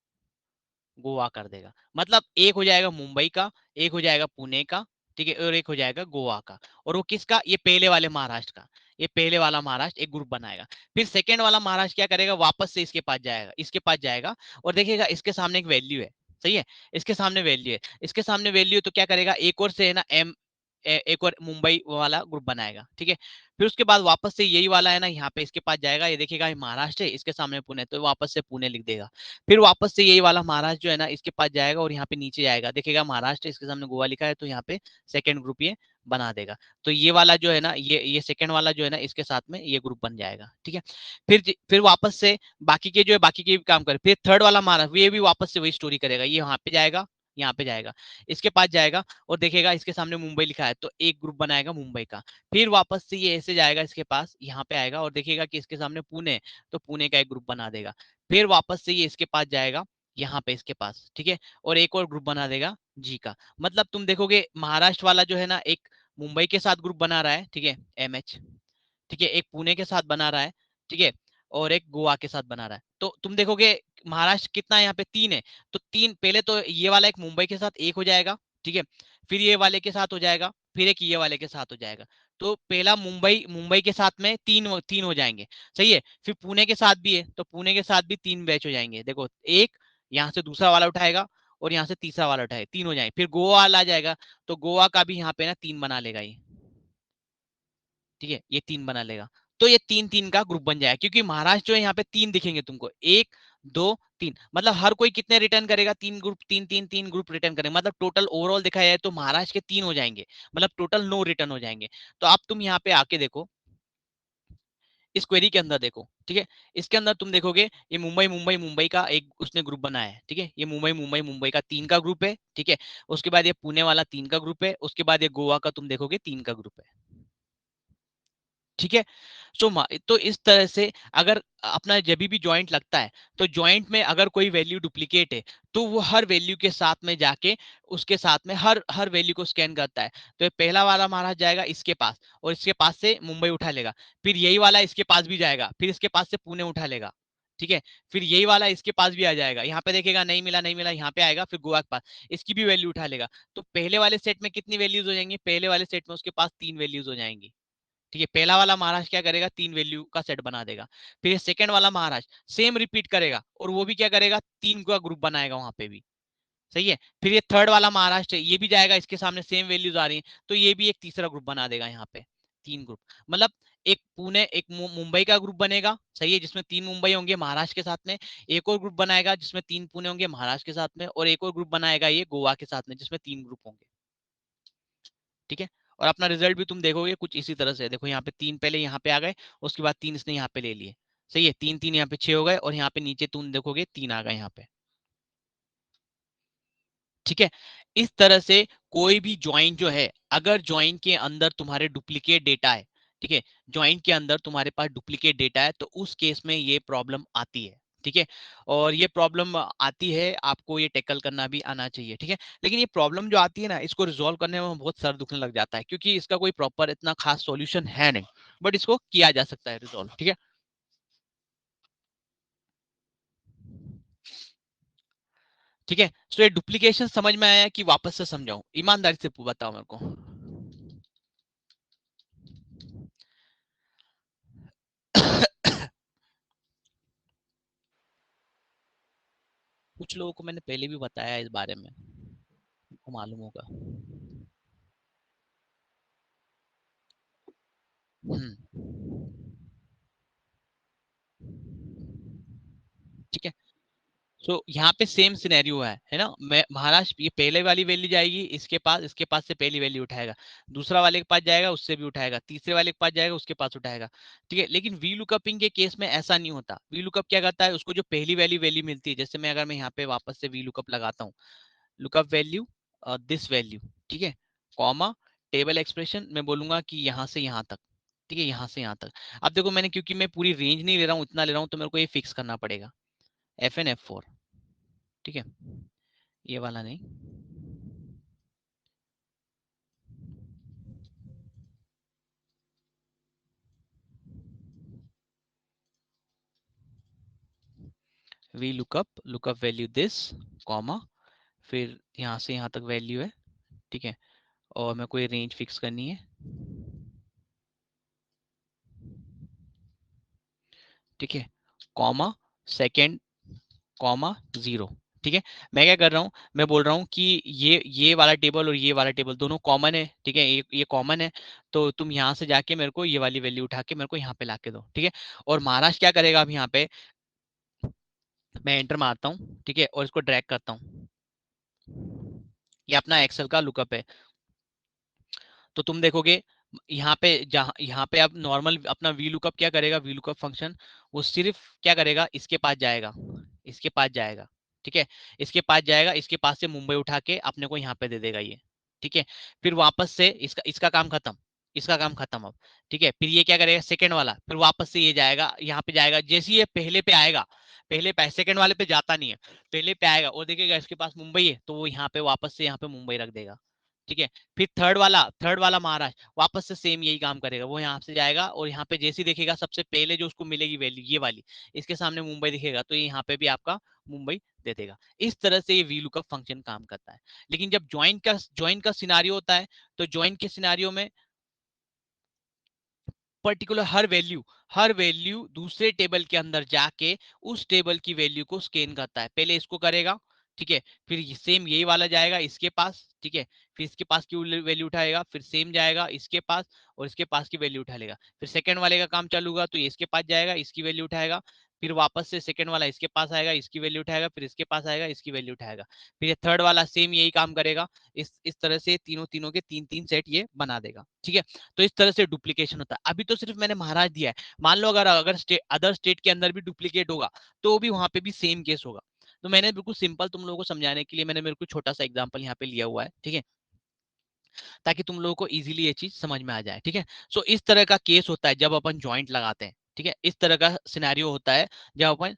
Speaker 1: गोवा कर देगा, मतलब एक हो जाएगा मुंबई का, एक हो जाएगा पुणे का, ठीक है, और एक हो जाएगा गोवा का, और वो किसका, ये पहले वाले महाराष्ट्र का, ये पहले वाला महाराष्ट्र एक ग्रुप बनाएगा। फिर सेकंड वाला महाराष्ट्र क्या करेगा, वापस से इसके पास जाएगा, इसके पास जाएगा और देखेगा इसके सामने एक वैल्यू है, सही है, इसके सामने वैल्यू है, इसके सामने वैल्यू है, तो क्या करेगा, एक और से है ना एक और मुंबई वाला ग्रुप बनाएगा, ठीक है। फिर उसके बाद वापस से यही वाला है ना, यहाँ पे इसके पास जाएगा, ये देखेगा ये महाराष्ट्र है, इसके सामने पुणे, तो वापस से पुणे लिख देगा। फिर वापस से यही वाला महाराष्ट्र जो है ना, इसके पास जाएगा और यहाँ पे नीचे जाएगा, देखेगा महाराष्ट्र, इसके सामने गोवा लिखा है, तो यहाँ पे सेकंड ग्रुप ये बना देगा। तो ये वाला जो है ना, ये सेकंड वाला जो है ना, इसके साथ में ये ग्रुप बन जाएगा, ठीक है। फिर वापस से बाकी के जो है बाकी के भी काम करे, फिर थर्ड वाला महाराष्ट्र ये भी वापस से वही स्टोरी करेगा, ये यहाँ पे जाएगा, यहाँ पे जाएगा, इसके पास जाएगा और देखेगा इसके सामने मुंबई लिखा है, तो एक ग्रुप बनाएगा मुंबई का। फिर वापस से ये ऐसे जाएगा इसके पास, यहाँ पे आएगा और देखेगा कि इसके सामने पुणे, तो पुणे का एक ग्रुप बना देगा। फिर वापस से ये इसके पास जाएगा, यहाँ पे इसके पास, ठीक है, और एक और ग्रुप बना देगा जी का। मतलब तुम देखोगे महाराष्ट्र वाला जो है ना, एक मुंबई के साथ ग्रुप बना रहा है, ठीक है, एमएच, ठीक है, एक पुणे के साथ बना रहा है, ठीक है, और एक गोवा के साथ बना रहा है। तो तुम देखोगे महाराष्ट्र कितना है यहाँ पे, 3 है। तो 3 पहले तो ये वाला एक मुंबई के साथ एक हो जाएगा, ठीक है, फिर ये वाले के साथ हो जाएगा, फिर एक ये वाले के साथ हो जाएगा। तो पहला मुंबई मुंबई के साथ में तीन हो जाएंगे, सही है। फिर पुणे के साथ भी है, तो पुणे के साथ भी 3 बैच हो जाएंगे। देखो, एक यहाँ से दूसरा वाला उठाएगा और यहाँ से तीसरा वाला उठाएगा, 3 हो जाएंगे। फिर गोवा वाला आ जाएगा, तो गोवा का भी यहाँ पे ना 3 बना लेगा ये, ठीक है, ये 3 बना लेगा। तो ये 3-3 का ग्रुप बन जाएगा, क्योंकि महाराष्ट्र जो है यहाँ पे 3 दिखेंगे तुमको, 1 2 3, मतलब हर कोई कितने रिटर्न करेगा, 3 ग्रुप, 3 3 3 ग्रुप रिटर्न करेंगे। मतलब टोटल ओवरऑल देखा जाए तो महाराष्ट्र के 3 हो जाएंगे, मतलब टोटल 9 रिटर्न हो जाएंगे। तो अब तुम यहाँ पे आके देखो, इस क्वेरी के अंदर देखो, ठीक है, इसके अंदर तुम देखोगे ये मुंबई मुंबई मुंबई का एक उसने ग्रुप बनाया है, ठीक है, ये मुंबई मुंबई मुंबई का 3 का ग्रुप है, ठीक है। उसके बाद ये पुणे वाला 3 का ग्रुप है, उसके बाद ये गोवा का तुम देखोगे 3 का ग्रुप है, ठीक है। तो इस तरह से अगर अपना जब भी जॉइंट लगता है, तो जॉइंट में अगर कोई वैल्यू डुप्लीकेट है, तो वो हर वैल्यू के साथ में जाके उसके साथ में हर हर वैल्यू को स्कैन करता है। तो ये पहला वाला महाराज जाएगा इसके पास, और इसके पास से मुंबई उठा लेगा। फिर यही वाला इसके पास भी जाएगा, फिर इसके पास से पुणे उठा लेगा, ठीक है। फिर यही वाला इसके पास भी आ जाएगा, यहाँ पे देखेगा नहीं मिला नहीं मिला, यहाँ पे आएगा, फिर गोवा के पास इसकी भी वैल्यू उठा लेगा। तो पहले वाले सेट में कितनी वैल्यूज हो जाएंगी, पहले वाले सेट में उसके पास 3 वैल्यूज हो जाएंगी, ठीक है। पहला वाला महाराज क्या करेगा, 3 वैल्यू का सेट बना देगा। फिर सेकंड वाला महाराज सेम रिपीट करेगा, और वो भी क्या करेगा, 3 का ग्रुप बनाएगा वहां पे भी, सही है। फिर ये थर्ड वाला महाराष्ट्र ये भी जाएगा, इसके सामने सेम वैल्यूज आ रही हैं, तो ये भी एक तीसरा ग्रुप बना देगा यहाँ पे, 3 ग्रुप। मतलब एक पुणे एक मुंबई का ग्रुप बनेगा, सही है, जिसमें 3 मुंबई होंगे महाराष्ट्र के साथ में। एक और ग्रुप बनाएगा जिसमें 3 पुणे होंगे महाराष्ट्र के साथ में, और एक और ग्रुप बनाएगा ये गोवा के साथ में, जिसमें 3 ग्रुप होंगे, ठीक है। और अपना रिजल्ट भी तुम देखोगे कुछ इसी तरह से। देखो यहाँ पे 3 पहले यहाँ पे आ गए, उसके बाद 3 इसने यहाँ पे ले लिए, सही है, 3 3 यहाँ पे 6 हो गए, और यहाँ पे नीचे तुम देखोगे 3 आ गए यहाँ पे, ठीक है। इस तरह से कोई भी ज्वाइन जो है, अगर ज्वाइन के अंदर तुम्हारे डुप्लीकेट डेटा है, ठीक है, ज्वाइन के अंदर तुम्हारे पास डुप्लीकेट डेटा है, तो उस केस में ये प्रॉब्लम आती है, ठीक है। और ये प्रॉब्लम आती है, आपको ये टैकल करना भी आना चाहिए, ठीक है। लेकिन ये प्रॉब्लम जो आती है ना, इसको रिजॉल्व करने में बहुत सर दुखने लग जाता है, क्योंकि इसका कोई प्रॉपर इतना खास सॉल्यूशन है नहीं, बट इसको किया जा सकता है रिजॉल्व, ठीक है। ठीक है, तो ये डुप्लीकेशन समझ में आया कि वापस से समझाऊं, ईमानदारी से बताओ मेरे को। कुछ लोगों को मैंने पहले भी बताया इस बारे में, आपको मालूम होगा। ठीक है, सो यहाँ पे सेम सिनेरियो है ना। मैं महाराष्ट्र, ये पहले वाली वैल्यू जाएगी इसके पास से पहली वैल्यू उठाएगा, दूसरा वाले के पास जाएगा उससे भी उठाएगा, तीसरे वाले के पास जाएगा उसके पास उठाएगा, ठीक है। लेकिन वी लुकअपिंग के केस में ऐसा नहीं होता। वी लुकअप क्या करता है, उसको जो पहली वैल्यू वैल्यू मिलती है, जैसे मैं अगर मैं यहाँ पे वापस से वी लुकअप लगाता हूँ, लुकअप वैल्यू दिस वैल्यू, ठीक है, कॉमा टेबल एक्सप्रेशन, मैं बोलूंगा कि यहाँ से यहाँ तक, ठीक है, यहाँ से यहाँ तक। अब देखो मैंने, क्योंकि मैं पूरी रेंज नहीं ले रहा हूँ, इतना ले रहा हूँ, तो मेरे को ये फिक्स करना पड़ेगा, FN F4, ठीक है, ये वाला नहीं, V lookup value this, comma, फिर यहाँ से यहाँ तक वैल्यू है, ठीक है, और मेरे को ये रेंज फिक्स करनी है, ठीक है, कॉमा सेकेंड, कॉमा 0, ठीक है। मैं क्या कर रहा हूँ, मैं बोल रहा हूँ कि ये वाला टेबल और ये वाला टेबल दोनों कॉमन है, ठीक है, ये कॉमन है, तो तुम यहाँ से जाके मेरे को ये वाली वैल्यू उठा के मेरे को यहाँ पे ला के दो, ठीक है। और महाराष्ट्र क्या करेगा, अब यहाँ पे मैं एंटर मारता हूँ, ठीक है, और इसको ड्रैग करता हूँ, ये अपना एक्सेल का लुकअप है। तो तुम देखोगे यहाँ पे, जहाँ यहाँ पे अब नॉर्मल अपना वी लुकअप क्या करेगा, वी लुकअप फंक्शन वो सिर्फ क्या करेगा, इसके पास जाएगा, इसके पास जाएगा, ठीक है, इसके पास जाएगा, इसके पास से मुंबई उठा के अपने को यहाँ पे दे देगा ये, ठीक है। फिर वापस से इसका इसका काम खत्म, इसका काम खत्म अब, ठीक है। फिर ये क्या करेगा, सेकंड वाला, फिर वापस से ये जाएगा, यहाँ पे जाएगा, जैसे ही ये पहले पे आएगा, पहले सेकंड वाले पे जाता नहीं है, पहले पे आएगा और देखेगा इसके पास मुंबई है तो वो यहाँ पे वापस से यहाँ पे मुंबई रख देगा, ठीक है। फिर थर्ड वाला महाराष्ट्र वापस से सेम यही काम करेगा, वो यहाँ से जाएगा और यहाँ पे जैसे ही देखेगा सबसे पहले जो उसको मिलेगी वैल्यू ये वाली, इसके सामने मुंबई दिखेगा तो ये यहाँ पे भी आपका मुंबई दे देगा। इस तरह से ये वी लुकअप फंक्शन काम करता है। लेकिन जब ज्वाइन का सिनारियो होता है तो ज्वाइन के सिनारियो में पर्टिकुलर हर वैल्यू दूसरे टेबल के अंदर जाके उस टेबल की वैल्यू को स्कैन करता है। पहले इसको करेगा, ठीक है, फिर सेम यही वाला जाएगा इसके पास, ठीक है, फिर इसके पास की वैल्यू उठाएगा, फिर सेम जाएगा इसके पास और इसके पास की वैल्यू उठा लेगा। फिर सेकंड वाले का काम चालू होगा तो ये इसके पास जाएगा, इसकी वैल्यू उठाएगा, फिर वापस से सेकंड वाला इसके पास आएगा, इसकी वैल्यू उठाएगा, फिर इसके पास आएगा, इसकी वैल्यू उठाएगा, फिर ये थर्ड वाला सेम यही काम करेगा। इस तरह से तीनों तीनों के तीन तीन सेट ये बना देगा, ठीक है। तो इस तरह से डुप्लीकेशन होता है। अभी तो सिर्फ मैंने महाराज दिया है, मान लो अगर अगर अदर स्टेट के अंदर भी डुप्लीकेट होगा तो भी वहां पे भी सेम केस होगा। तो मैंने बिल्कुल सिंपल तुम लोगों को समझाने के लिए मैंने मेरे को छोटा सा एग्जांपल यहाँ पे लिया हुआ है, ठीक है, ताकि तुम लोगों को इजीली ये चीज समझ में आ जाए, ठीक है। सो इस तरह का केस होता है जब अपन ज्वाइंट लगाते हैं, ठीक है, इस तरह का सिनेरियो होता है जब अपन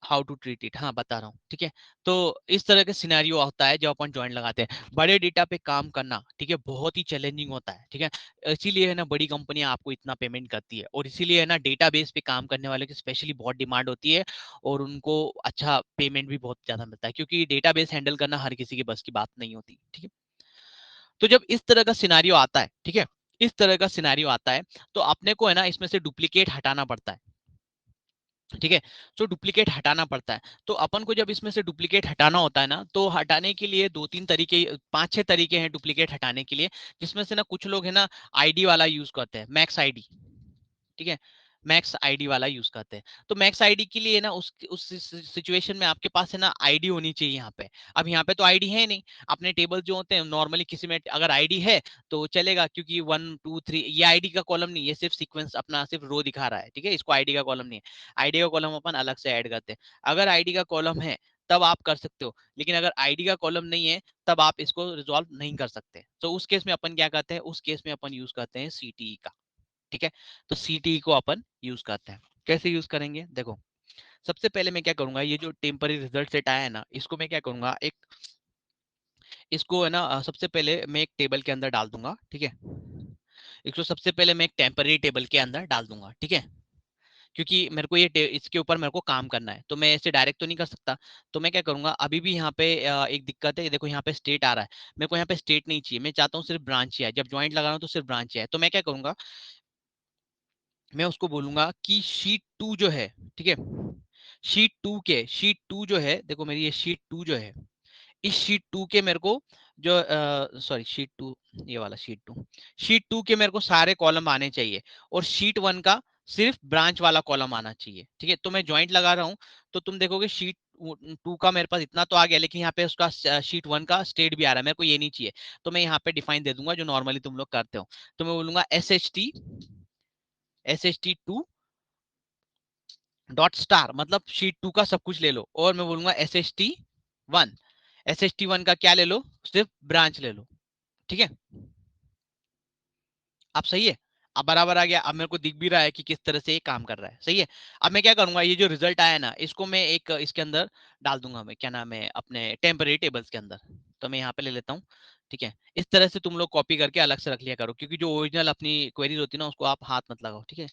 Speaker 1: हाउ टू ट्रीट इट, हाँ बता रहा हूँ, ठीक है। तो इस तरह के सिनेरियो होता है जब अपन ज्वाइंट लगाते हैं। बड़े डेटा पे काम करना, ठीक है, बहुत ही चैलेंजिंग होता है, ठीक है। इसीलिए है ना बड़ी कंपनियां आपको इतना पेमेंट करती है और इसीलिए है ना डेटाबेस पे काम करने वाले की स्पेशली बहुत डिमांड होती है और उनको अच्छा पेमेंट भी बहुत ज्यादा मिलता है, क्योंकि डेटाबेस हैंडल करना हर किसी के बस की बात नहीं होती, ठीक है। तो जब इस तरह का सिनेरियो आता है, ठीक है, इस तरह का सिनेरियो आता है तो अपने को है ना इसमें से डुप्लीकेट हटाना पड़ता है, ठीक है। तो डुप्लीकेट हटाना पड़ता है। तो अपन को जब इसमें से डुप्लीकेट हटाना होता है ना तो हटाने के लिए दो तीन तरीके, पांच छह तरीके हैं डुप्लीकेट हटाने के लिए, जिसमें से ना कुछ लोग है ना आईडी वाला यूज करते हैं, मैक्स आईडी, ठीक है, मैक्स आईडी वाला यूज करते हैं। तो मैक्स आईडी के लिए ना उस सिचुएशन में आपके पास है ना आईडी होनी चाहिए यहाँ पे। अब यहाँ पे तो आईडी है नहीं, अपने टेबल जो होते हैं नॉर्मली किसी में अगर आईडी है तो चलेगा, क्योंकि 1 2 3 ये आईडी का कॉलम नहीं, ये सिर्फ सीक्वेंस अपना सिर्फ रो दिखा रहा है, ठीक है, इसको आईडी का कॉलम नहीं है। आईडी का कॉलम अपन अलग से ऐड करते हैं। अगर आईडी का कॉलम है तब आप कर सकते हो, लेकिन अगर आईडी का कॉलम नहीं है तब आप इसको रिजॉल्व नहीं कर सकते। तो उस केस में अपन क्या करते हैं, उस केस में अपन यूज करते हैं सीटीई का, ठीक है। तो सीटीई को अपन यूज करते हैं। कैसे यूज करेंगे, देखो सबसे पहले मैं क्या करूंगा, ये जो टेम्पररी रिजल्ट सेट आया है ना इसको मैं क्या करूंगा, एक इसको है ना सबसे पहले मैं एक टेबल के अंदर डाल दूंगा, ठीक है। इसको सबसे पहले मैं एक टेम्पररी टेबल के अंदर डाल दूंगा, ठीक है, क्योंकि मेरे को ये इसके ऊपर मेरे को काम करना है, तो मैं ऐसे डायरेक्ट तो नहीं कर सकता। तो मैं क्या करूंगा, अभी भी यहाँ पे एक दिक्कत है, देखो यहाँ पे स्टेट आ रहा है, मेरे को यहाँ पे स्टेट नहीं चाहिए, मैं चाहता हूँ सिर्फ ब्रांच ही आए, जब ज्वाइंट लगा रहा हूँ तो सिर्फ ब्रांच ही आए। तो मैं क्या करूंगा, मैं उसको बोलूंगा कि शीट 2 जो है, ठीक है, शीट 2 जो है, देखो मेरी ये शीट 2 जो है, इस शीट 2 के मेरे को जो सॉरी शीट 2, ये वाला शीट 2 के मेरे को सारे कॉलम आने चाहिए और शीट 1 का सिर्फ ब्रांच वाला कॉलम आना चाहिए, ठीक है। तो मैं ज्वाइंट लगा रहा हूँ तो तुम देखोगे शीट 2 का मेरे पास इतना तो आ गया, लेकिन यहाँ पे उसका शीट 1 का स्टेट भी आ रहा है, मेरे को ये नहीं चाहिए। तो मैं यहाँ पे डिफाइन दे दूंगा जो नॉर्मली तुम लोग करते हो। तो मैं बोलूंगा S H T 2 dot star, मतलब शीट 2 का सब कुछ ले लो, और मैं बोलूंगा एस एच टी वन का क्या ले लो, सिर्फ ब्रांच ले लो, ठीक है। अब सही है, अब बराबर आ गया, अब मेरे को दिख भी रहा है कि किस तरह से ये काम कर रहा है, सही है। अब मैं क्या करूंगा, ये जो रिजल्ट आया ना इसको मैं एक इसके अंदर डाल दूंगा, मैं क्या नाम है अपने टेम्पररी टेबल्स के अंदर। तो मैं यहाँ पे ले लेता हूँ, ठीक है। इस तरह से तुम लोग कॉपी करके अलग से रख लिया करो, क्योंकि जो ओरिजिनल अपनी क्वेरीज होती है ना उसको आप हाथ मत लगाओ, ठीक है।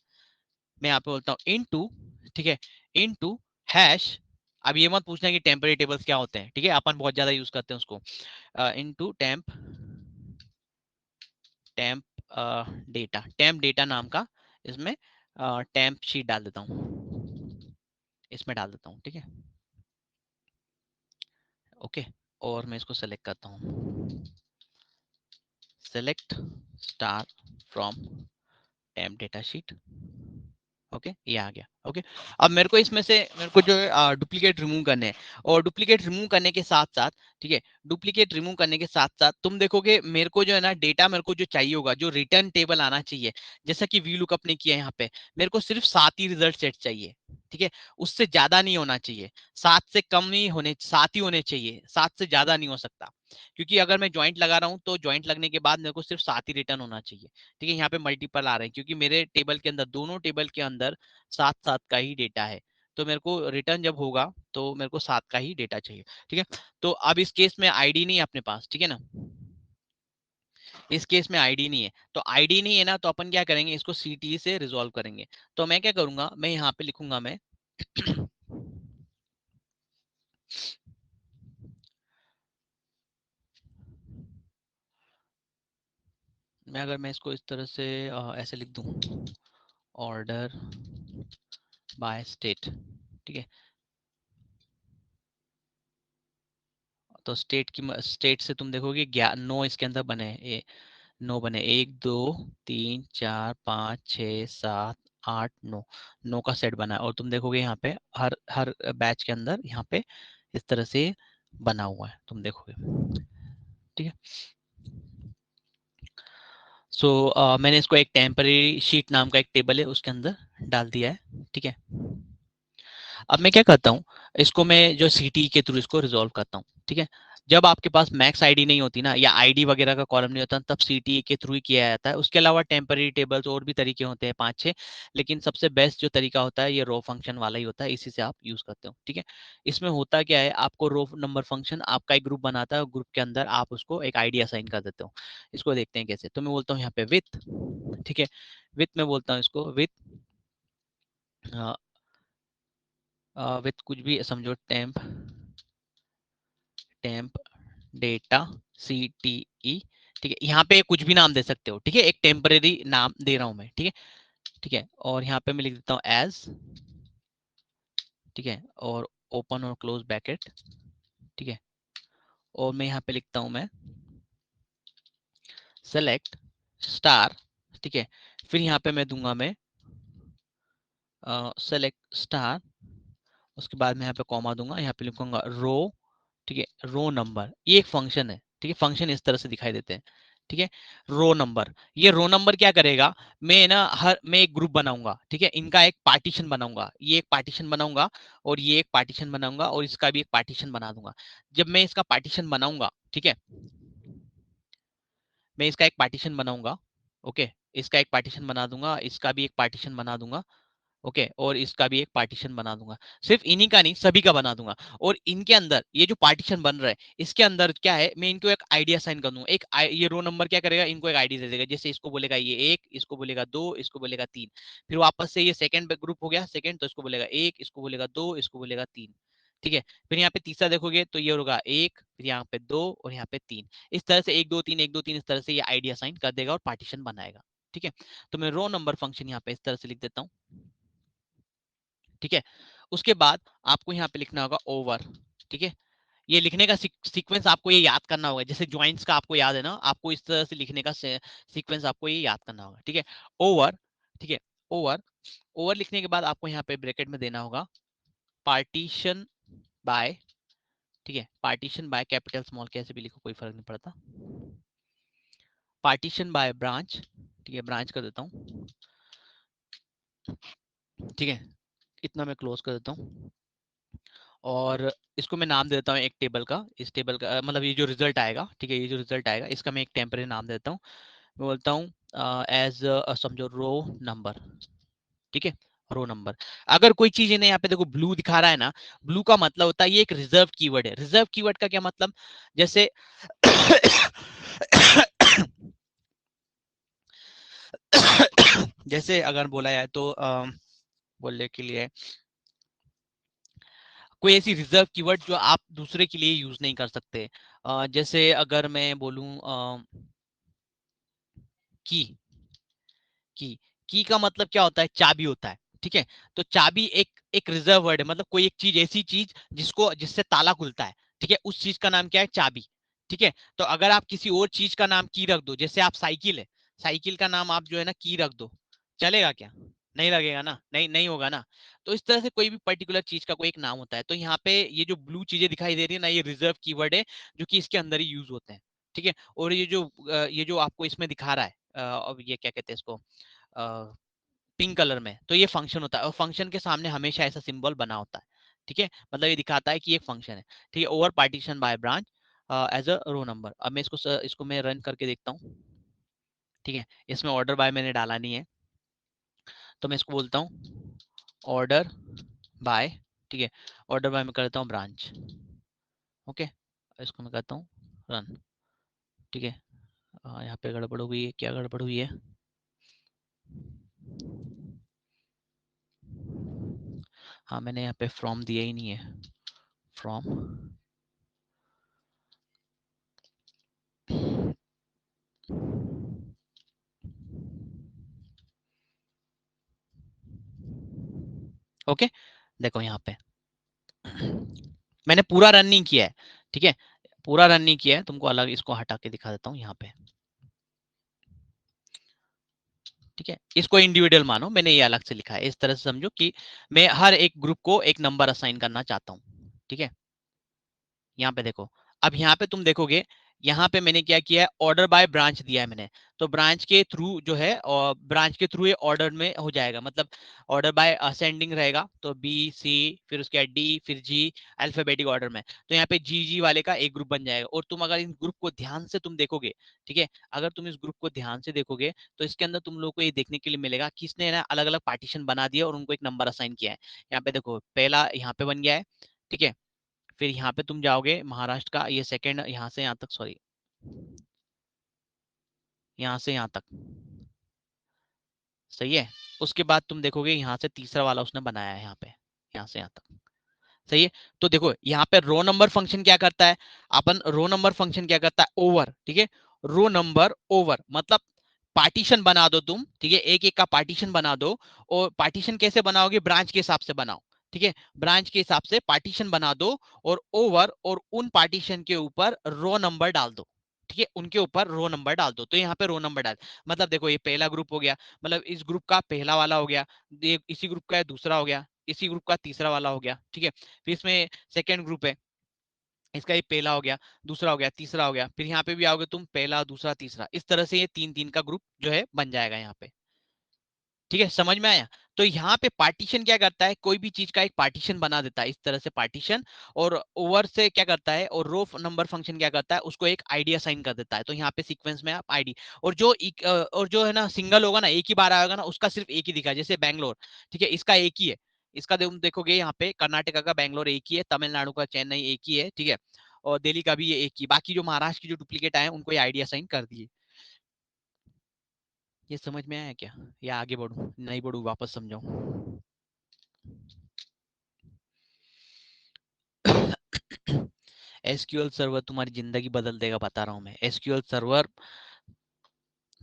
Speaker 1: मैं यहाँ पे बोलता हूँ इनटू, ठीक है, इनटू हैश। अब ये मत पूछना कि टेम्परेरी टेबल्स क्या होते हैं, ठीक है, अपन बहुत ज्यादा यूज करते हैं उसको। इनटू टेम्प टेम्प डेटा नाम का इसमें टेम्प शीट डाल देता हूँ, इसमें डाल देता हूँ, ठीक है, ओके। और मैं इसको सेलेक्ट करता हूँ, select star from temp data sheet, okay, ये आ गया, ओके। अब मेरे को इसमें से मेरे को जो है डुप्लीकेट रिमूव करने हैं, और डुप्लीकेट रिमूव करने के साथ साथ, ठीक है, डुप्लीकेट रिमूव करने के साथ साथ तुम देखोगे मेरे को जो है ना डेटा मेरे को जो चाहिए होगा, जो रिटर्न टेबल आना चाहिए, जैसा कि वी लुकअप ने किया यहाँ पे, मेरे को सिर्फ 7 ही रिजल्ट सेट चाहिए, ठीक है, उससे ज्यादा नहीं होना चाहिए, 7 ही होने चाहिए, 7 से ज्यादा नहीं हो सकता। क्योंकि अगर मैं ज्वाइंट लगा रहा हूँ तो ज्वाइंट लगने के बाद मेरे को सिर्फ 7 ही रिटर्न होना चाहिए, ठीक है। यहाँ पे मल्टीपल आ रहे हैं क्योंकि मेरे टेबल के अंदर, दोनों टेबल के अंदर 7 7 का ही डेटा है। तो मेरे को रिटर्न जब होगा तो मेरे को 7 का ही डेटा चाहिए, ठीक है। तो अब इस केस में आईडी नहीं है अपने पास, ठीक है ना, इस केस में आईडी नहीं है, तो आईडी नहीं है ना, तो अपन क्या करेंगे, इसको सीटी से रिजॉल्व करेंगे। तो मैं क्या करूंगा, मैं यहाँ पे लिखूंगा मैं अगर मैं इसको इस तरह से ऐसे लिख दूं, ऑर्डर बाय स्टेट, ठीक है। तो स्टेट से तुम देखोगे 9 इसके अंदर बने हैं, 9 बने, 1 2 3 4 5 6 7 8 9, 9 का सेट बना है। और तुम देखोगे यहाँ पे हर हर बैच के अंदर यहाँ पे इस तरह से बना हुआ है, तुम देखोगे, ठीक है। सो मैंने इसको एक टेम्परेरी शीट नाम का एक टेबल है उसके अंदर डाल दिया है, ठीक है। अब मैं क्या करता हूँ, इसको मैं जो सीटी के थ्रू इसको रिजोल्व करता हूँ, ठीक है। जब आपके पास मैक्स आईडी नहीं होती ना, या आईडी वगैरह का कॉलम नहीं होता, तब सीटी के थ्रू ही किया जाता है। उसके अलावा टेम्पररी टेबल्स और भी तरीके होते हैं 5-6, लेकिन सबसे बेस्ट जो तरीका होता है ये रो फंक्शन वाला ही होता है, इसी से आप यूज करते हो, ठीक है। इसमें होता क्या है, आपको रो नंबर फंक्शन आपका एक ग्रुप बनाता है, ग्रुप के अंदर आप उसको एक आईडी असाइन कर देते हो। इसको देखते हैं कैसे। तो मैं बोलता हूँ यहाँ पे विथ, ठीक है, विथ में बोलता हूँ इसको विथ विथ कुछ भी समझो, temp temp data C T E, ठीक है। यहाँ पे कुछ भी नाम दे सकते हो, ठीक है, एक टेम्परेरी नाम दे रहा हूं मैं, ठीक है, ठीक है। और यहाँ पे मैं लिख देता हूँ एज, ठीक है, और ओपन और क्लोज ब्रैकेट, ठीक है। और मैं यहाँ पे लिखता हूँ मैं सेलेक्ट स्टार, ठीक है। फिर यहाँ पे मैं दूंगा मैं सेलेक्ट स्टार, उसके बाद मैं यहाँ पे कॉमा दूंगा, यहाँ पे लिखूंगा रो, ठीक है, रो नंबर। ये एक फंक्शन है, ठीक है, फंक्शन इस तरह से दिखाई देते हैं, ठीक है। रो नंबर, ये रो नंबर क्या करेगा, मैं एक ग्रुप बनाऊंगा, ठीक है, इनका एक पार्टीशन बनाऊंगा, ये एक पार्टीशन बनाऊंगा, और ये एक पार्टीशन बनाऊंगा, और इसका भी एक पार्टीशन बना दूंगा। जब मैं इसका पार्टीशन बनाऊंगा, ठीक है, मैं इसका एक पार्टीशन बनाऊंगा, ओके, इसका एक पार्टीशन बना दूंगा, इसका भी एक पार्टीशन बना दूंगा, ओके, और इसका भी एक पार्टीशन बना दूंगा। सिर्फ इन्हीं का नहीं, सभी का बना दूंगा। और इनके अंदर ये जो पार्टीशन बन रहा है, इसके अंदर क्या है, मैं इनको एक आईडी असाइन कर दूंगा। ये रो नंबर क्या करेगा, इनको एक आईडी दे देगा। जैसे इसको बोलेगा ये एक, इसको बोलेगा दो, इसको बोलेगा तीन। फिर वापस से ये सेकंड ग्रुप हो गया, सेकंड, तो इसको बोलेगा एक, इसको बोलेगा दो, इसको बोलेगा तीन, ठीक है। फिर यहाँ पे तीसरा देखोगे तो ये होगा एक, फिर यहाँ पे दो, और यहाँ पे तीन। इस तरह से एक दो तीन, एक दो तीन, इस तरह से ये आईडी असाइन कर देगा और पार्टीशन बनाएगा, ठीक है। तो मैं रो नंबर फंक्शन यहाँ पे इस तरह से लिख देता हूँ, ठीक है। उसके बाद आपको यहाँ पे लिखना होगा ओवर, ठीक है। ये लिखने का सीक्वेंस आपको ये याद करना होगा, जैसे ज्वाइंट्स का आपको याद है ना, आपको इस तरह से लिखने का सीक्वेंस आपको ये याद करना होगा, ठीक है। ओवर, ठीक है, ओवर, ओवर लिखने के बाद आपको यहाँ पे ब्रैकेट में देना होगा पार्टीशन बाय, ठीक है, पार्टीशन बाय कैपिटल स्मॉल कैसे भी लिखो कोई फर्क नहीं पड़ता, पार्टीशन बाय ब्रांच, ठीक है, ब्रांच कर देता हूँ, ठीक है। इतना मैं क्लोज कर देता हूँ। और इसको मैं नाम देता हूँ एक टेबल का, इस टेबल का मतलब ये जो रिजल्ट आएगा, ठीक है, ये जो रिजल्ट आएगा इसका मैं एक टेम्परेरी नाम देता हूँ। मैं बोलता हूँ एज समझो रो नंबर, ठीक है, रो नंबर। अगर कोई चीज इन्हें यहाँ पे देखो ब्लू दिखा रहा है ना, ब्लू का मतलब होता है ये एक रिजर्व कीवर्ड है। रिजर्व कीवर्ड का क्या मतलब, जैसे जैसे अगर बोला जाए तो बोलने के लिए कोई ऐसी रिजर्व कीवर्ड जो आप दूसरे के लिए यूज नहीं कर सकते। जैसे अगर मैं बोलूं की, की का मतलब क्या होता है, चाबी होता है, ठीक है। तो चाबी एक एक रिजर्व वर्ड है, मतलब कोई एक चीज, ऐसी चीज जिससे ताला खुलता है, ठीक है, उस चीज का नाम क्या है, चाबी, ठीक है। तो अगर आप किसी और चीज का नाम की रख दो, जैसे आप साइकिल है, साइकिल का नाम आप जो है ना की रख दो, चलेगा क्या, नहीं लगेगा ना, नहीं नहीं होगा ना। तो इस तरह से कोई भी पर्टिकुलर चीज का कोई एक नाम होता है। तो यहाँ पे ये जो ब्लू चीजें दिखाई दे रही है ना, ये रिजर्व कीवर्ड है जो कि इसके अंदर ही यूज होते हैं, ठीक है। और ये जो आपको इसमें दिखा रहा है, अब ये क्या कहते हैं इसको, पिंक कलर में, तो ये फंक्शन होता है, और फंक्शन के सामने हमेशा ऐसा सिंबल बना होता है, ठीक है, मतलब ये दिखाता है कि ये फंक्शन है, ठीक है। Over partition by branch as a row number. अब मैं इसको मैं रन करके देखता हूँ, ठीक है। इसमें ऑर्डर बाय मैंने डाला नहीं है, तो मैं इसको बोलता हूँ ऑर्डर बाय, ठीक है, ऑर्डर बाय में करता हूँ ब्रांच, ओके, इसको मैं कहता हूँ रन, ठीक है। यहाँ पे गड़बड़ हो गई है, क्या गड़बड़ हुई है? हाँ मैंने यहाँ पे फ्रॉम दिया ही नहीं है, फ्रॉम, ओके, देखो यहाँ पे मैंने पूरा रन नहीं किया है, ठीक है, पूरा रन नहीं किया है, तुमको अलग इसको हटा के दिखा देता हूँ यहाँ पे, ठीक है, इसको इंडिविजुअल मानो, मैंने ये अलग से लिखा है, इस तरह से समझो कि मैं हर एक ग्रुप को एक नंबर असाइन करना चाहता हूँ, ठीक है। यहाँ पे देखो, अब यहाँ पे तुम देखोगे, यहाँ पे मैंने क्या किया है, ऑर्डर बाय ब्रांच दिया है मैंने, तो ब्रांच के थ्रू जो है, और ब्रांच के थ्रू ये ऑर्डर में हो जाएगा, मतलब ऑर्डर बाय असेंडिंग रहेगा, तो बी सी, फिर उसके बाद डी, फिर जी, अल्फाबेटिक ऑर्डर में, तो यहाँ पे जी जी वाले का एक ग्रुप बन जाएगा। और तुम अगर इन ग्रुप को ध्यान से तुम देखोगे, ठीक है, अगर तुम इस ग्रुप को ध्यान से देखोगे तो इसके अंदर तुम लोग को ये देखने के लिए मिलेगा कि इसने ना अलग अलग पार्टीशन बना दिया और उनको एक नंबर असाइन किया है। यहाँ पे देखो, पहला यहाँ पे बन गया है, ठीक है, फिर यहाँ पे तुम जाओगे महाराष्ट्र का, ये सेकंड, यहाँ से यहाँ तक, सॉरी, यहाँ से यहाँ तक, सही है। उसके बाद तुम देखोगे यहाँ से तीसरा वाला उसने बनाया है यहाँ पे, यहाँ से यहाँ तक, सही है। तो देखो यहाँ पे रो नंबर फंक्शन क्या करता है, अपन रो नंबर फंक्शन क्या करता है, ओवर, ठीक है, रो नंबर ओवर, मतलब पार्टीशन बना दो तुम, ठीक है, एक एक का पार्टीशन बना दो, और पार्टीशन कैसे बनाओगे, ब्रांच के हिसाब से बनाओ, ठीक है, ब्रांच के हिसाब से पार्टीशन बना दो, और ओवर और उन पार्टीशन के ऊपर रो नंबर डाल दो, ठीक है, उनके ऊपर रो नंबर डाल दो, तो यहाँ पे रो नंबर डाल, मतलब देखो ये पहला ग्रुप हो गया, मतलब इस ग्रुप का पहला वाला हो गया, इसी ग्रुप का दूसरा हो गया, इसी ग्रुप का तीसरा वाला हो गया, ठीक है, फिर इसमें सेकेंड ग्रुप है, इसका ये पहला हो गया, दूसरा हो गया, तीसरा हो गया, फिर यहाँ पे भी आओगे तुम, पहला दूसरा तीसरा, इस तरह से ये तीन तीन का ग्रुप जो है बन जाएगा यहाँ पे, ठीक है, समझ में आया। तो यहाँ पे पार्टीशन क्या करता है, कोई भी चीज का एक पार्टीशन बना देता है, इस तरह से पार्टीशन, और ओवर से क्या करता है, और रो नंबर फंक्शन क्या करता है, उसको एक आईडी असाइन कर देता है, तो यहाँ पे सीक्वेंस में आप आईडी, और जो है ना सिंगल होगा ना, एक ही बार आएगा ना, उसका सिर्फ एक ही दिखा, जैसे बैंगलोर, ठीक है, इसका एक ही है, इसका देखोगे यहाँ पे कर्नाटका का बैंगलोर एक ही है, तमिलनाडु का चेन्नई एक ही है, ठीक है, और दिल्ली का भी ये एक ही, बाकी जो महाराष्ट्र की जो डुप्लीकेट आए उनको ये आईडी असाइन कर दिए। ये समझ में आया क्या, या आगे बढ़ू, नहीं बढ़ू, वापस समझाऊं? एसक्यूएल सर्वर तुम्हारी जिंदगी बदल देगा, बता रहा हूँ मैं, एसक्यूएल सर्वर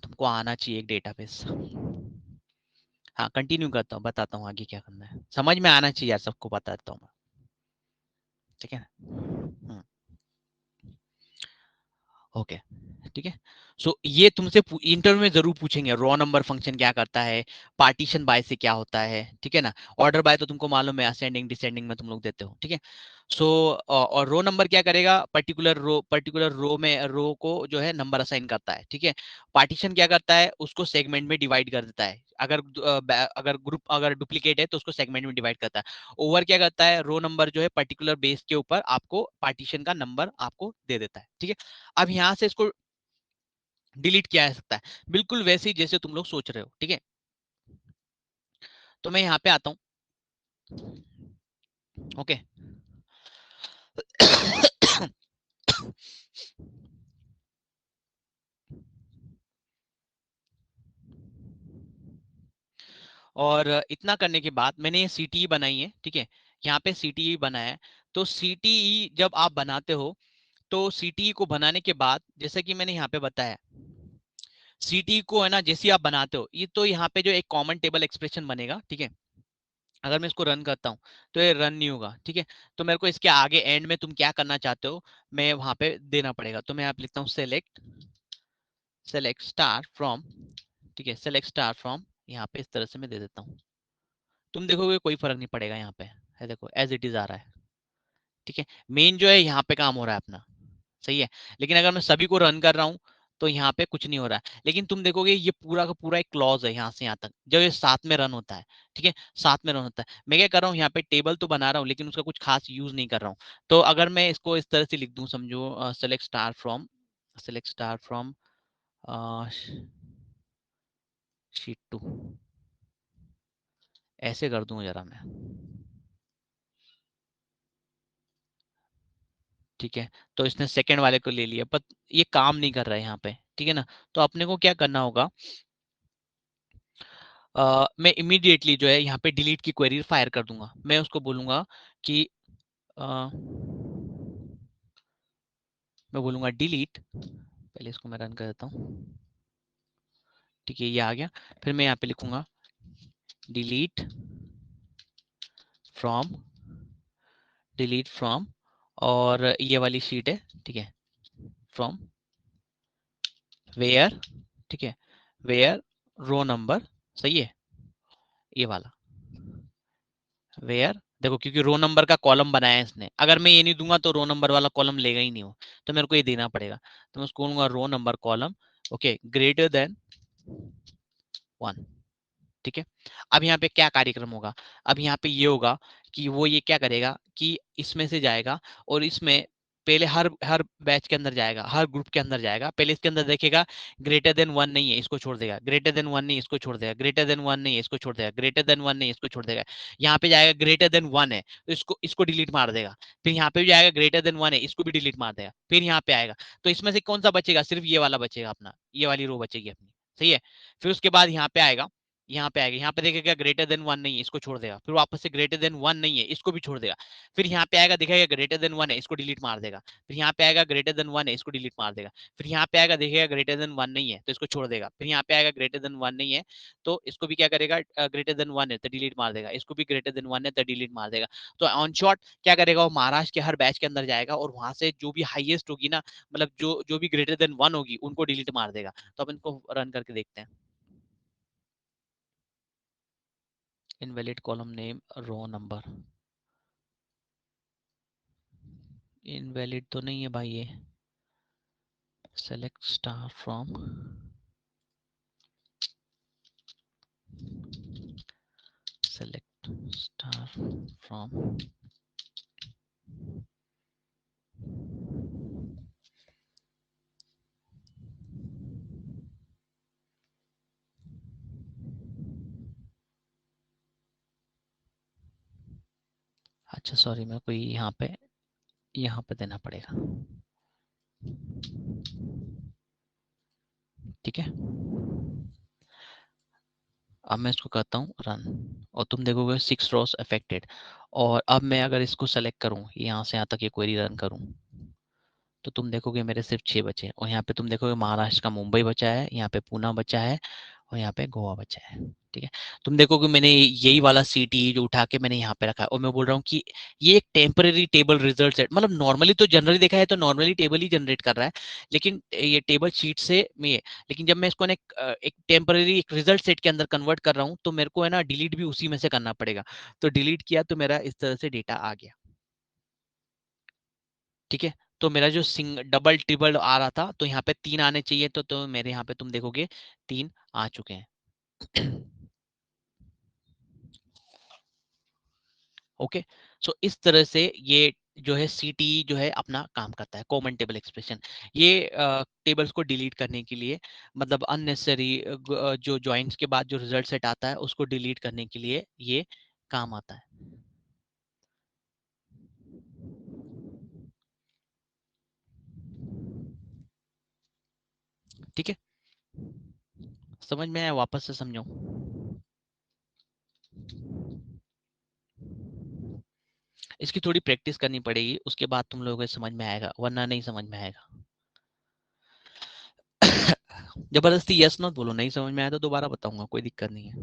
Speaker 1: तुमको आना चाहिए, एक डेटाबेस। हाँ कंटिन्यू करता हूँ, बताता हूँ आगे क्या करना है, समझ में आना चाहिए यार, सबको बताता हूँ मैं, ठीक है। ओके, ठीक है। सो ये तुमसे इंटरव्यू में जरूर पूछेंगे, रॉ नंबर फंक्शन क्या करता है, पार्टीशन बाय से क्या होता है, ठीक है ना, ऑर्डर बाय तो तुमको मालूम है, असेंडिंग डिसेंडिंग में तुम लोग देते हो, ठीक है। सो और रो नंबर क्या करेगा, पर्टिकुलर रो में रो को जो है नंबर असाइन करता है, ठीक है। पार्टीशन क्या करता है, उसको सेगमेंट में डिवाइड कर देता है, अगर डुप्लीकेट है तो उसको सेगमेंट में डिवाइड करता है। ओवर क्या करता है, रो नंबर जो है पर्टिकुलर बेस के ऊपर आपको पार्टीशन का नंबर आपको दे देता है, ठीक है। अब यहाँ से इसको डिलीट किया जा सकता है, बिल्कुल वैसे ही जैसे तुम लोग सोच रहे हो, ठीक है। तो मैं यहाँ पे आता हूँ, ओके। और इतना करने के बाद मैंने ये सीटीई बनाई है, ठीक है, यहाँ पे सीटीई बनाया है। तो सीटीई जब आप बनाते हो, तो सीटीई को बनाने के बाद जैसे कि मैंने यहाँ पे बताया, सीटीई को है ना, जैसे आप बनाते हो ये, तो यहाँ पे जो एक कॉमन टेबल एक्सप्रेशन बनेगा, ठीक है। अगर मैं इसको रन करता हूँ तो ये रन नहीं होगा, ठीक है। तो मेरे को इसके आगे एंड में तुम क्या करना चाहते हो, मैं वहां पे देना पड़ेगा, तो मैं यहाँ पे लिखता हूँ सेलेक्ट स्टार फ्रॉम, ठीक है, सेलेक्ट स्टार फ्रॉम, यहाँ पे इस तरह से मैं दे देता हूँ, तुम देखोगे कोई फर्क नहीं पड़ेगा यहाँ पे, है देखो एज इट इज आ रहा है, ठीक है। मेन जो है यहाँ पे काम हो रहा है अपना, सही है। लेकिन अगर मैं सभी को रन कर रहा हूँ तो यहाँ पे कुछ नहीं हो रहा है, लेकिन तुम देखोगे ये पूरा का पूरा एक क्लॉज है यहाँ से यहाँ तक, जब ये साथ में रन होता है, ठीक है, साथ में रन होता है। मैं क्या कर रहा हूँ, यहाँ पे टेबल तो बना रहा हूँ लेकिन उसका कुछ खास यूज नहीं कर रहा हूँ। तो अगर मैं इसको इस तरह से लिख दूं, समझो सेलेक्ट स्टार फ्रॉम शीट 2, ऐसे कर दूं जरा मैं, ठीक है, तो इसने सेकंड वाले को ले लिया, पर ये काम नहीं कर रहा है यहाँ पे, ठीक है ना। तो अपने को क्या करना होगा, मैं इमीडिएटली जो है यहाँ पे डिलीट की क्वेरी फायर कर दूंगा। मैं उसको बोलूंगा कि मैं बोलूंगा डिलीट, पहले इसको मैं रन कर देता हूँ। ठीक है, ये आ गया। फिर मैं यहाँ पे लिखूंगा डिलीट फ्रॉम, डिलीट फ्रॉम, और ये वाली शीट है, ठीक है, फ्रॉम वेयर, ठीक है, वेयर रो नंबर, सही है, ये वाला वेयर। देखो क्योंकि रो नंबर का कॉलम बनाया है इसने, अगर मैं ये नहीं दूंगा तो रो नंबर वाला कॉलम लेगा ही नहीं वो, तो मेरे को ये देना पड़ेगा। तो मैं उसको बोलूंगा row number column, okay, greater than 1। ठीक है, अब यहाँ पे क्या कार्यक्रम होगा, अब यहाँ पे ये होगा कि वो ये क्या करेगा कि इसमें से जाएगा और इसमें पहले हर हर बैच के अंदर जाएगा, हर ग्रुप के अंदर जाएगा, पहले इसके अंदर देखेगा ग्रेटर देन 1 नहीं है, इसको छोड़ देगा, ग्रेटर देन 1 नहीं इसको छोड़ देगा, ग्रेटर देन 1 नहीं है इसको छोड़ देगा, ग्रेटर देन 1 नहीं इसको छोड़ देगा। यहाँ पे जाएगा ग्रेटर देन 1 है तो इसको इसको डिलीट मार देगा। फिर यहाँ पे भी जाएगा ग्रेटर देन 1 है, इसको भी डिलीट मार देगा। फिर यहाँ पे आएगा तो इसमें से कौन सा बचेगा, सिर्फ ये वाला बचेगा अपना, ये वाली रो बचेगी अपनी, सही है। फिर उसके बाद यहाँ पे आएगा, यहाँ पे आएगा, यहाँ पे देखेगा ग्रेटर देन 1 नहीं है, इसको छोड़ देगा। फिर वापस से ग्रेटर देन 1 नहीं है, इसको भी छोड़ देगा। फिर यहाँ पे आएगा, दिखेगा ग्रेटर देन 1 है, इसको डिलीट मार देगा। फिर यहाँ पे आएगा ग्रेटर देन 1 है, इसको डिलीट मार देगा। फिर यहाँ पे आएगा, देखेगा ग्रेटर देन 1 नहीं है तो इसको छोड़ देगा। फिर यहाँ पे आएगा ग्रेटर देन 1 नहीं है तो इसको भी क्या करेगा, ग्रेटर देन 1 है तो डिलीट मार देगा, इसको भी ग्रेटर देन 1 है तो डिलीट मार देगा। तो ऑन शॉट क्या करेगा, वो महाराष्ट्र के हर बैच के अंदर जाएगा और वहां से जो भी हाईएस्ट होगी ना, मतलब जो जो भी ग्रेटर देन 1 होगी उनको डिलीट मार देगा। तो अब इनको रन करके देखते हैं। Invalid column name row number, invalid तो नहीं है भाई ये। Select star from, select star from, अच्छा सॉरी मेरे को यहाँ पे देना पड़ेगा, ठीक है। अब मैं इसको करता हूँ रन और तुम देखोगे 6 रोज अफेक्टेड। और अब मैं अगर इसको सेलेक्ट करूँ, यहाँ से यहाँ तक ये क्वेरी रन करूँ, तो तुम देखोगे मेरे सिर्फ 6 बचे। और यहाँ पे तुम देखोगे महाराष्ट्र का मुंबई बचा है, यहाँ पे पूना बचा है और यहाँ पे गोवा बचा है, ठीक है। तुम देखोगे मैंने यही वाला सिटी जो उठा के मैंने यहाँ पे रखा है और मैं बोल रहा हूँ कि ये एक टेम्पररी टेबल रिजल्ट सेट, मतलब नॉर्मली तो जनरली देखा है तो नॉर्मली टेबल ही जनरेट कर रहा है, लेकिन ये टेबल शीट से में ये, लेकिन जब मैं इसको ना एक टेम्पररी एक रिजल्ट सेट के अंदर कन्वर्ट कर रहा हूँ तो मेरे को है ना डिलीट भी उसी में से करना पड़ेगा। तो डिलीट किया तो मेरा इस तरह से डेटा आ गया, ठीक है। तो मेरा जो डबल ट्रिबल आ रहा था तो यहाँ पे 3 आने चाहिए, तो मेरे यहाँ पे तुम देखोगे 3 आ चुके हैं। ओके, सो इस तरह से ये जो है सीटी जो है अपना काम करता है, कॉमन टेबल एक्सप्रेशन। ये टेबल्स को डिलीट करने के लिए, मतलब अननेसेसरी जो जॉइंट्स के बाद जो रिजल्ट सेट आता है उसको डिलीट करने के लिए ये काम आता है, ठीक है। समझ में आया, वापस से समझाऊं? इसकी थोड़ी प्रैक्टिस करनी पड़ेगी, उसके बाद तुम लोगों को समझ में आएगा, वरना नहीं समझ में आएगा। जबरदस्ती यस नॉट बोलो, नहीं समझ में आया तो दोबारा बताऊंगा, कोई दिक्कत नहीं है।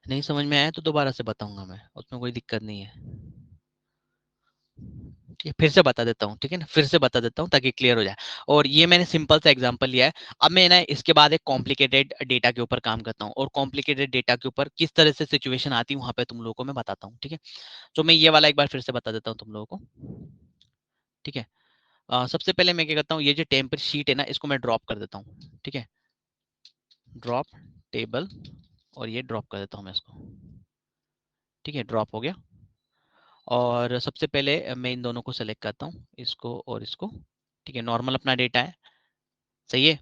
Speaker 1: नहीं समझ में आया तो दोबारा से बताऊंगा मैं, उसमें कोई दिक्कत नहीं है। ठीक है, फिर से बता देता हूँ, ठीक है ना, फिर से बता देता हूँ ताकि क्लियर हो जाए। और ये मैंने सिंपल सा एग्जांपल लिया है। अब मैं ना इसके बाद एक कॉम्प्लिकेटेड डेटा के ऊपर काम करता हूँ और कॉम्प्लिकेटेड डेटा के ऊपर किस तरह से सिचुएशन आती है वहां पे तुम लोगों को मैं बताता हूँ, ठीक है। तो मैं ये वाला एक बार फिर से बता देता हूँ तुम लोगों को, ठीक है। सबसे पहले मैं क्या करता हूँ, ये जो टेम्पर शीट है ना इसको मैं ड्रॉप कर देता हूँ, ठीक है, ड्रॉप टेबल, और ये ड्रॉप कर देता हूँ मैं इसको, ठीक है, ड्रॉप हो गया। और सबसे पहले मैं इन दोनों को सेलेक्ट करता हूँ, इसको और इसको, ठीक है, नॉर्मल अपना डेटा है, सही है,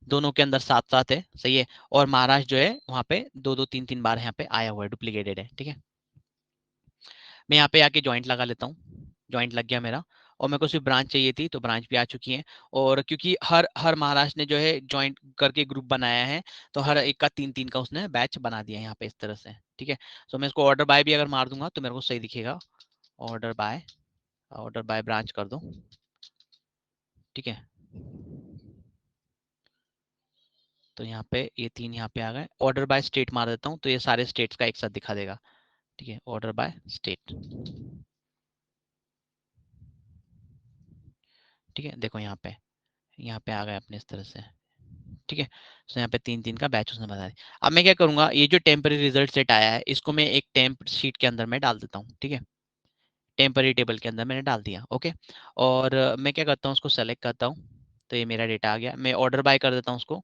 Speaker 1: दोनों के अंदर साथ साथ है, सही है। और महाराष्ट्र जो है वहां पे 2 2 3 3 बार यहाँ पे आया हुआ है, डुप्लीकेटेड है, ठीक है। मैं यहाँ पे आके ज्वाइंट लगा लेता हूँ, ज्वाइंट लग गया मेरा, और मेरे को सिर्फ ब्रांच चाहिए थी तो ब्रांच भी आ चुकी है। और क्योंकि हर हर महाराष्ट्र ने जो है ज्वाइंट करके ग्रुप बनाया है, तो हर एक का 3-3 का उसने बैच बना दिया है यहाँ पे इस तरह से, ठीक है। तो मैं इसको ऑर्डर बाय भी अगर मार दूंगा तो मेरे को सही दिखेगा, order by, order by branch कर दो, ठीक है। तो यहाँ पे ये 3 यहाँ पे आ गए। ऑर्डर बाय स्टेट मार देता हूँ तो ये सारे स्टेट्स का एक साथ दिखा देगा, ठीक है। ऑर्डर बाय स्टेट, ठीक है, देखो यहाँ पे आ गए अपने इस तरह से, ठीक है। तो यहाँ पे 3-3 का बैच उसने बता दिया। अब मैं क्या करूंगा, ये जो टेम्पररी रिजल्ट सेट आया है इसको मैं एक टेम्प शीट के अंदर में डाल देता हूँ, ठीक है। टेम्पररी टेबल के अंदर मैंने डाल दिया, ओके। और मैं क्या करता हूँ, उसको सेलेक्ट करता हूँ, तो ये मेरा डेटा आ गया। मैं ऑर्डर बाय कर देता हूँ उसको,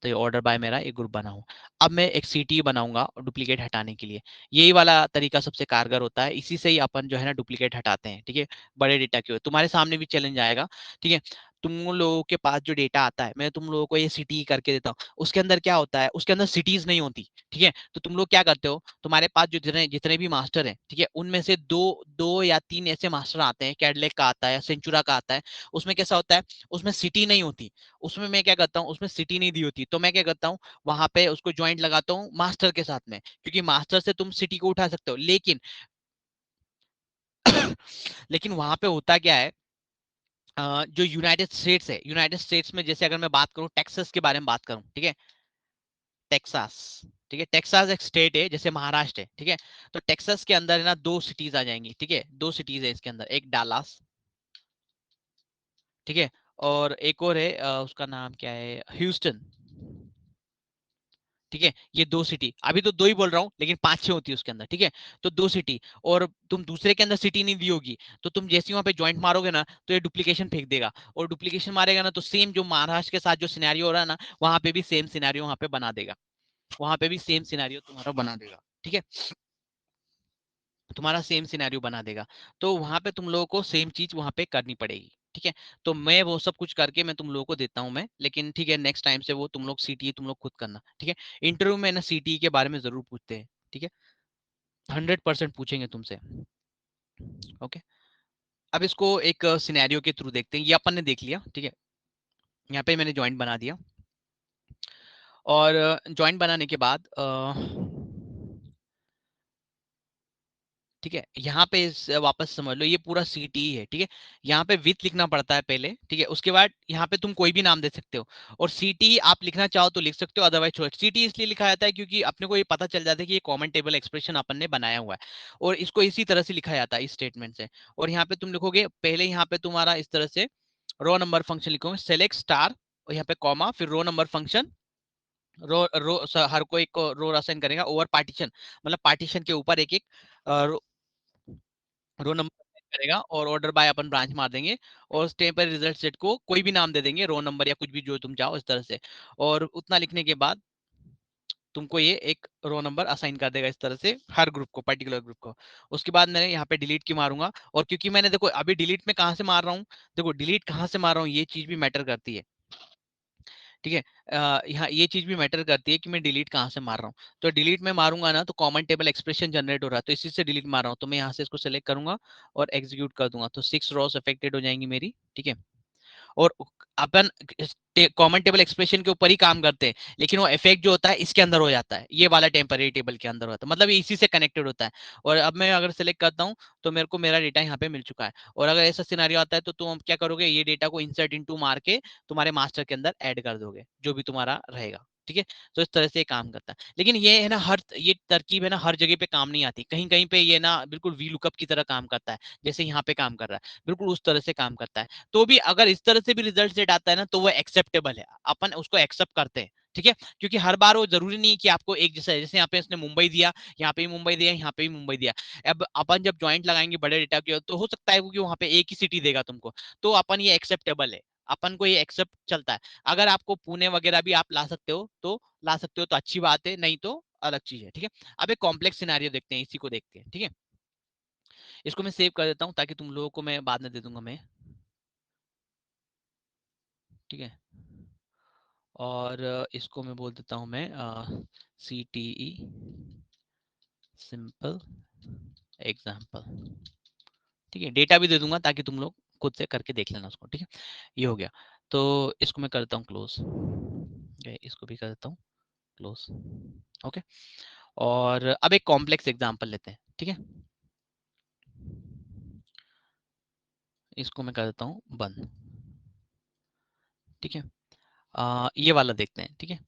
Speaker 1: तो ये ऑर्डर बाय मेरा एक ग्रुप बना हो। अब मैं एक सीटी बनाऊंगा डुप्लीकेट हटाने के लिए। यही वाला तरीका सबसे कारगर होता है, इसी से ही अपन जो है ना डुप्लीकेट हटाते हैं, ठीक है। बड़े डेटा के तुम्हारे सामने भी चैलेंज आएगा, ठीक है। तुम लोगों के पास जो डेटा आता है, मैं तुम लोगों को ये सिटी करके देता हूँ, उसके अंदर क्या होता है, उसके अंदर सिटीज नहीं होती, ठीक है। तो तुम लोग क्या करते हो, तुम्हारे पास जो जितने जितने भी मास्टर हैं, ठीक है, उनमें से दो दो या तीन ऐसे मास्टर आते हैं, कैडलेक का आता है, सेंचुरा का आता है। उसमें कैसा होता है, उसमें सिटी नहीं होती। उसमें मैं क्या करता हूँ, उसमें सिटी नहीं दी होती, तो मैं क्या करता हूँ, वहां पे उसको ज्वाइंट लगाता हूँ मास्टर के साथ में, क्योंकि मास्टर से तुम सिटी को उठा सकते हो। लेकिन लेकिन वहां पे होता क्या है, जो यूनाइटेड स्टेट्स है, यूनाइटेड स्टेट्स में जैसे अगर मैं बात करूं, टेक्सास के बारे में बात करूं, ठीक है, टेक्सास, ठीक है, टेक्सास एक स्टेट है जैसे महाराष्ट्र है, ठीक है। तो टेक्सास के अंदर है ना दो सिटीज आ जाएंगी, ठीक है, दो सिटीज है इसके अंदर, एक डालास, ठीक है, और एक और है उसका नाम क्या है, ह्यूस्टन, ठीक है। ये दो सिटी, अभी तो दो ही बोल रहा हूँ लेकिन 5-6 होती है उसके अंदर, ठीक है। तो दो सिटी, और तुम दूसरे के अंदर सिटी नहीं दी होगी, तो तुम जैसे ही वहां पे ज्वाइंट मारोगे ना तो ये डुप्लीकेशन फेंक देगा, और डुप्लीकेशन मारेगा ना तो सेम जो महाराष्ट्र के साथ जो सिनेरियो हो रहा है ना, वहां पे भी सेम सिनेरियो वहां पे बना देगा, वहां पे भी सेम सिनेरियो तुम्हारा बना देगा, ठीक है। तुम्हारा सेम सिनेरियो बना देगा। तो वहां पे तुम लोगों को सेम चीज वहां पे करनी पड़ेगी, ठीक है। तो मैं वो सब कुछ करके मैं तुम लोगों को देता हूँ मैं, लेकिन ठीक है, नेक्स्ट टाइम से वो तुम लोग सीटी तुम लोग खुद करना, ठीक है। इंटरव्यू में ना सीटी के बारे में जरूर पूछते हैं, ठीक है, 100% पूछेंगे तुमसे, ओके। अब इसको एक सिनेरियो के थ्रू देखते हैं, ये अपन ने देख लिया, ठीक है। यहाँ पे मैंने ज्वाइंट बना दिया, और ज्वाइंट बनाने के बाद ठीक है, यहाँ पे वापस समझ लो ये पूरा सीटी है, ठीक है। यहाँ पे विथ लिखना पड़ता है पहले, ठीक है, उसके बाद यहाँ पे तुम कोई भी नाम दे सकते हो, और सीटी आप लिखना चाहो तो लिख सकते हो, अदरवाइज छोड़। सीटी इसलिए लिखा जाता है क्योंकि अपने को ये पता चल जाता है कि ये कॉमन टेबल एक्सप्रेशन अपन ने बनाया हुआ है, और इसको इसी तरह से लिखा जाता है इस स्टेटमेंट से। और यहाँ पे तुम लिखोगे पहले, यहाँ पे तुम्हारा इस तरह से रो नंबर फंक्शन लिखोगे, सेलेक्ट स्टार, और यहाँ पे कॉमा, फिर रो नंबर फंक्शन, हर कोई को रो असाइन करेगा ओवर पार्टीशन, मतलब पार्टीशन के ऊपर एक एक रो नंबर करेगा, और ऑर्डर बाय अपन ब्रांच मार देंगे, और स्टेप पर रिजल्ट सेट को कोई भी नाम दे देंगे, रो नंबर या कुछ भी जो तुम चाहो इस तरह से। और उतना लिखने के बाद तुमको ये एक रो नंबर असाइन कर देगा इस तरह से हर ग्रुप को, पर्टिकुलर ग्रुप को। उसके बाद मैंने यहाँ पे डिलीट की मारूंगा, और क्योंकि मैंने देखो अभी डिलीट में कहाँ से मार रहा हूँ, देखो डिलीट कहाँ से मार रहा हूँ ये चीज भी मैटर करती है, ठीक है। यहाँ ये चीज भी मैटर करती है कि मैं डिलीट कहाँ से मार रहा हूँ। तो डिलीट में मारूंगा ना तो कॉमन टेबल एक्सप्रेशन जनरेट हो रहा है, तो इसी से डिलीट मार रहा हूँ, तो मैं यहाँ से इसको सेलेक्ट करूंगा और एग्जीक्यूट कर दूंगा, तो 6 रॉस अफेक्टेड हो जाएंगी मेरी, ठीक है। और अपन कॉमन टेबल एक्सप्रेशन के ऊपर ही काम करते हैं, लेकिन वो इफेक्ट जो होता है इसके अंदर हो जाता है, ये वाला टेम्पररी टेबल के अंदर होता है, मतलब ये इसी से कनेक्टेड होता है। और अब मैं अगर सेलेक्ट करता हूँ तो मेरे को मेरा डेटा यहाँ पे मिल चुका है। और अगर ऐसा सिनेरियो आता है तो तुम क्या करोगे, ये डेटा को इंसर्ट इनटू मार के तुम्हारे मास्टर के अंदर ऐड कर दोगे, जो भी तुम्हारा रहेगा, ठीक है। तो इस तरह से ये काम करता है, लेकिन ये है ना, हर ये तरकीब है ना हर जगह पे काम नहीं आती, कहीं कहीं पे ये ना बिल्कुल वी लुकअप की तरह काम करता है, जैसे यहाँ पे काम कर रहा है, बिल्कुल उस तरह से काम करता है। तो भी अगर इस तरह से भी रिजल्ट सेट आता है ना तो वो एक्सेप्टेबल है, अपन उसको एक्सेप्ट करते हैं, ठीक है। क्योंकि हर बार वो जरूरी नहीं कि आपको एक जैसा है, जैसे यहाँ पे इसने मुंबई दिया, यहाँ पे भी मुंबई दिया, यहाँ पे भी मुंबई दिया। अब अपन जब ज्वाइंट लगाएंगे बड़े डेटा के तो हो सकता है कि वहां पे एक ही सिटी देगा तुमको, तो अपन ये एक्सेप्टेबल है, अपन को ये एक्सेप्ट चलता है। अगर आपको पुणे वगैरह भी आप ला सकते हो तो ला सकते हो, तो अच्छी बात है, नहीं तो अलग चीज है, ठीक है। अब एक कॉम्प्लेक्स सिनेरियो देखते हैं, इसी को देखते हैं, ठीक है। इसको मैं सेव कर देता हूँ ताकि तुम लोगों को मैं बाद में दे दूंगा मैं, ठीक है। और इसको मैं बोल देता हूँ मैं CTE सिंपल एग्जाम्पल, ठीक है। डेटा भी दे दूंगा ताकि तुम लोग खुद से करके देख लेना उसको, ठीक है। ये हो गया, तो इसको मैं करता हूँ क्लोज, इसको भी कर देता हूँ क्लोज, ओके। और अब एक कॉम्प्लेक्स एग्जांपल लेते हैं, ठीक है। इसको मैं कर देता हूँ बंद, ठीक है। ये वाला देखते हैं, ठीक है।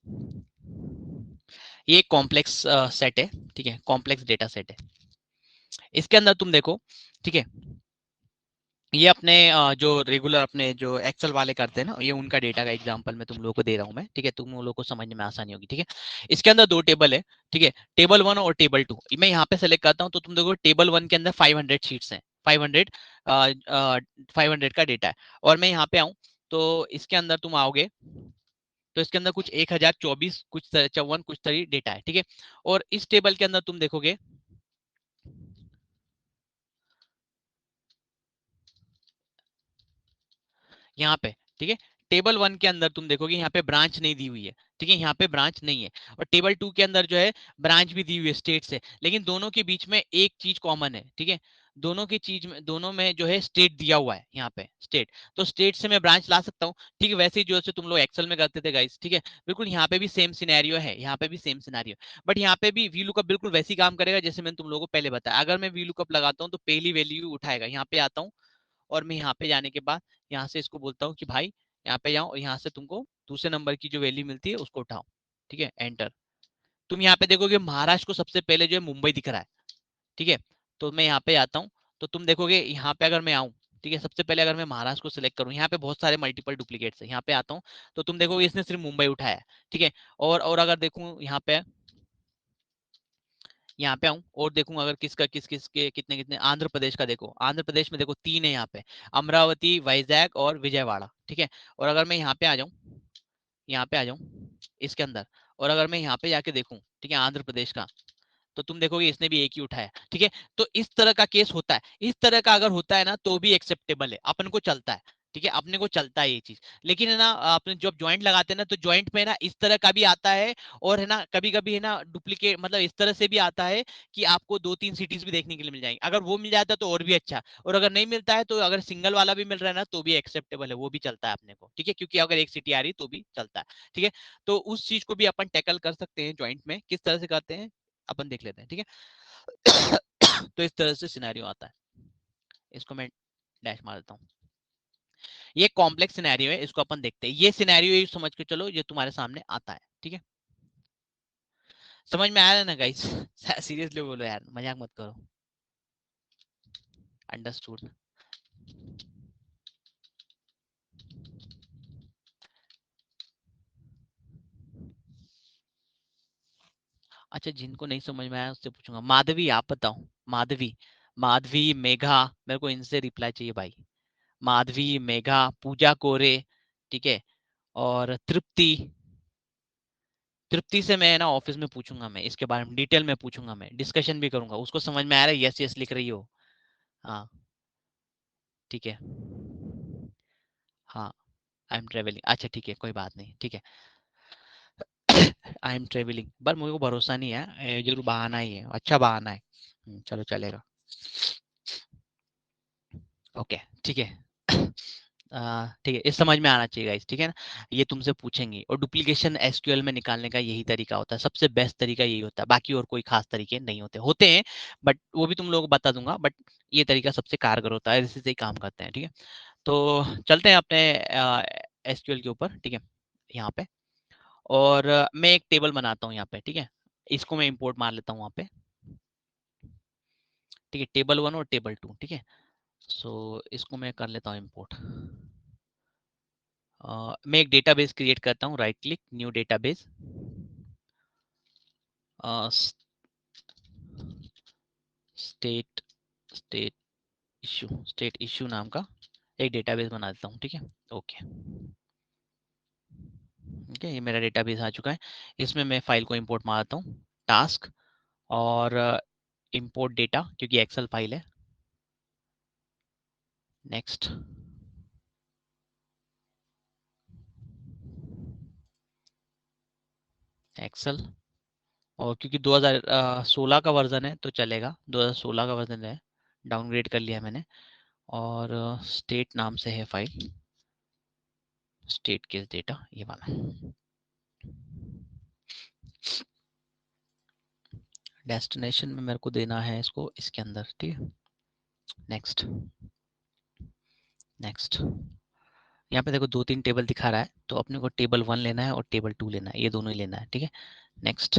Speaker 1: ये कॉम्प्लेक्स सेट है, ठीक है, कॉम्प्लेक्स डेटा सेट है। इसके अंदर तुम देखो, ठीक है, ये अपने जो रेगुलर अपने जो एक्सेल वाले करते हैं ना, ये उनका डेटा का एग्जांपल मैं तुम लोगों को दे रहा हूँ मैं, ठीक है, तुम लोगों को समझने में आसानी होगी, ठीक है। इसके अंदर दो टेबल है, ठीक है, टेबल 1 और टेबल 2। मैं यहाँ पे सेलेक्ट करता हूँ तो तुम देखो टेबल 1 के अंदर 500 शीट्स हैं, 500 500 का डेटा है। और मैं यहाँ पे आऊँ तो इसके अंदर तुम आओगे तो इसके अंदर कुछ 1024 कुछ 54 कुछ तरी डेटा है, ठीक है। और इस टेबल के अंदर तुम देखोगे, यहाँ पे, ठीक है, टेबल 1 के अंदर तुम देखोगे यहाँ पे ब्रांच नहीं दी हुई है, ठीक है, यहाँ पे ब्रांच नहीं है। और टेबल 2 के अंदर जो है ब्रांच भी दी हुई है स्टेट से, लेकिन दोनों के बीच में एक चीज कॉमन है, ठीक है। दोनों की चीज में, दोनों में जो है स्टेट दिया हुआ है, यहाँ पे स्टेट, तो स्टेट से मैं ब्रांच ला सकता हूँ, ठीक है। वैसे ही जो से तुम लोग एक्सेल में करते थे गाइस, ठीक है, बिल्कुल यहाँ पे भी सेम सिनेरियो है, यहाँ पे भी सेम सिनेरियो, बट यहाँ पे भी वी लुकअप बिल्कुल वैसे ही काम करेगा जैसे मैंने तुम लोगों को पहले बताया। अगर मैं वी लुकअप लगाता हूँ तो पहली वैल्यू उठाएगा, यहाँ पे आता हूँ और मैं यहाँ पे जाने के बाद यहाँ से इसको बोलता हूँ कि भाई यहाँ पे जाओ और यहाँ से तुमको दूसरे नंबर की जो वैल्यू मिलती है उसको उठाओ, ठीक है, एंटर। तुम यहाँ पे देखोगे महाराष्ट्र को सबसे पहले जो है मुंबई दिख रहा है, ठीक है। तो मैं यहाँ पे आता हूँ तो तुम देखोगे यहाँ पे अगर मैं आऊँ, ठीक है, सबसे पहले अगर मैं महाराष्ट्र को सिलेक्ट करूँ, यहाँ पे बहुत सारे मल्टीपल डुप्लीकेट्स है, यहाँ पे आता हूँ तो तुम देखोगे इसने सिर्फ मुंबई उठाया है, ठीक है। और अगर देखूँ यहाँ पे आऊँ और देखूं अगर किसका किस किस के कितने कितने, आंध्र प्रदेश का देखो, आंध्र प्रदेश में देखो 3 है यहाँ पे, अमरावती, वाइजैक और विजयवाड़ा, ठीक है। और अगर मैं यहाँ पे आ जाऊँ, यहाँ पे आ जाऊँ इसके अंदर, और अगर मैं यहाँ पे जाके देखूं, ठीक है, आंध्र प्रदेश का, तो तुम देखोगे इसने भी एक ही उठाया, ठीक है। तो इस तरह का केस होता है, इस तरह का अगर होता है ना तो भी एक्सेप्टेबल है, अपन को चलता है, ठीक है, अपने को चलता है ये चीज। लेकिन है ना आपने जब ज्वाइंट लगाते हैं ना तो ज्वाइंट में ना इस तरह का भी आता है, और है ना कभी कभी है ना डुप्लीकेट मतलब इस तरह से भी आता है कि आपको 2-3 सिटीज भी देखने के लिए मिल जाएंगी। अगर वो मिल जाता है तो और भी अच्छा, और अगर नहीं मिलता है तो अगर सिंगल वाला भी मिल रहा है ना तो भी एक्सेप्टेबल है, वो भी चलता है अपने को, ठीक है, क्योंकि अगर एक सिटी आ रही तो भी चलता है, ठीक है। तो उस चीज को भी अपन टैकल कर सकते हैं ज्वाइंट में, किस तरह से करते हैं अपन देख लेते हैं, ठीक है। तो इस तरह से सिनेरियो आता है, इसको मैं डैश मार देता हूँ। ये कॉम्प्लेक्स सिनेरियो है, इसको अपन देखते हैं। ये सिनेरियो ये समझ के चलो ये तुम्हारे सामने आता है, ठीक है। समझ में आया ना गाइस? सीरियसली बोलो यार, मजाक मत करो। अंडरस्टूड। अच्छा, जिनको नहीं समझ में आया उससे पूछूंगा। माधवी आप बताओ, माधवी, माधवी मेघा, मेरे को इनसे रिप्लाई चाहिए भाई। माधवी, मेघा, पूजा कोरे, ठीक है, और तृप्ति। तृप्ति से मैं ना ऑफिस में पूछूंगा, मैं इसके बारे में डिटेल में पूछूंगा, मैं डिस्कशन भी करूंगा, उसको समझ में आ रहा है, यस यस लिख रही हो? हाँ, ठीक है। हाँ, आई एम ट्रेवलिंग, अच्छा ठीक है, कोई बात नहीं, ठीक है। आई एम ट्रेवलिंग, पर मुझे को भरोसा नहीं है, ये जरूर बहाना ही है, अच्छा बहाना है। चलो चलेगा, ओके, ठीक है। ठीक है, इस समझ में आना चाहिए गाइस, ठीक है ना। ये तुमसे पूछेंगे, और डुप्लीकेशन एसक्यूएल में निकालने का यही तरीका होता है, सबसे बेस्ट तरीका यही होता है, बाकी और कोई खास तरीके नहीं होते, होते हैं बट वो भी तुम लोगों को बता दूंगा, बट ये तरीका सबसे कारगर होता है, इसी से ही काम करते हैं, ठीक है। तो चलते हैं अपने एसक्यूएल के ऊपर, ठीक है, यहाँ पे। और मैं एक टेबल बनाता हूँ यहाँ पे, ठीक है, इसको मैं इंपोर्ट मार लेता हूँ वहाँ पे, ठीक है, टेबल 1 और टेबल 2, ठीक है। सो इसको मैं कर लेता हूँ इंपोर्ट। मैं एक डेटाबेस क्रिएट करता हूँ, right click, new database, state state state issue नाम का एक डेटाबेस बना देता हूँ, ठीक है, ओके। ठीक है, ये मेरा डेटाबेस आ चुका है, इसमें मैं फाइल को इंपोर्ट मारता हूँ, टास्क, और इंपोर्ट डेटा, क्योंकि एक्सेल फाइल है, नेक्स्ट, एक्सेल, और क्योंकि 2016 का वर्जन है तो चलेगा, 2016 का वर्जन है, डाउनग्रेड कर लिया मैंने। और स्टेट नाम से है फाइल, स्टेट केस डेटा ये वाला। डेस्टिनेशन में मेरे को देना है इसको इसके अंदर, ठीक है। नेक्स्ट नेक्स्ट, यहाँ पे देखो 2-3 टेबल दिखा रहा है, तो अपने को टेबल 1 लेना है और टेबल 2 लेना है, ये दोनों ही लेना है, ठीक है। Next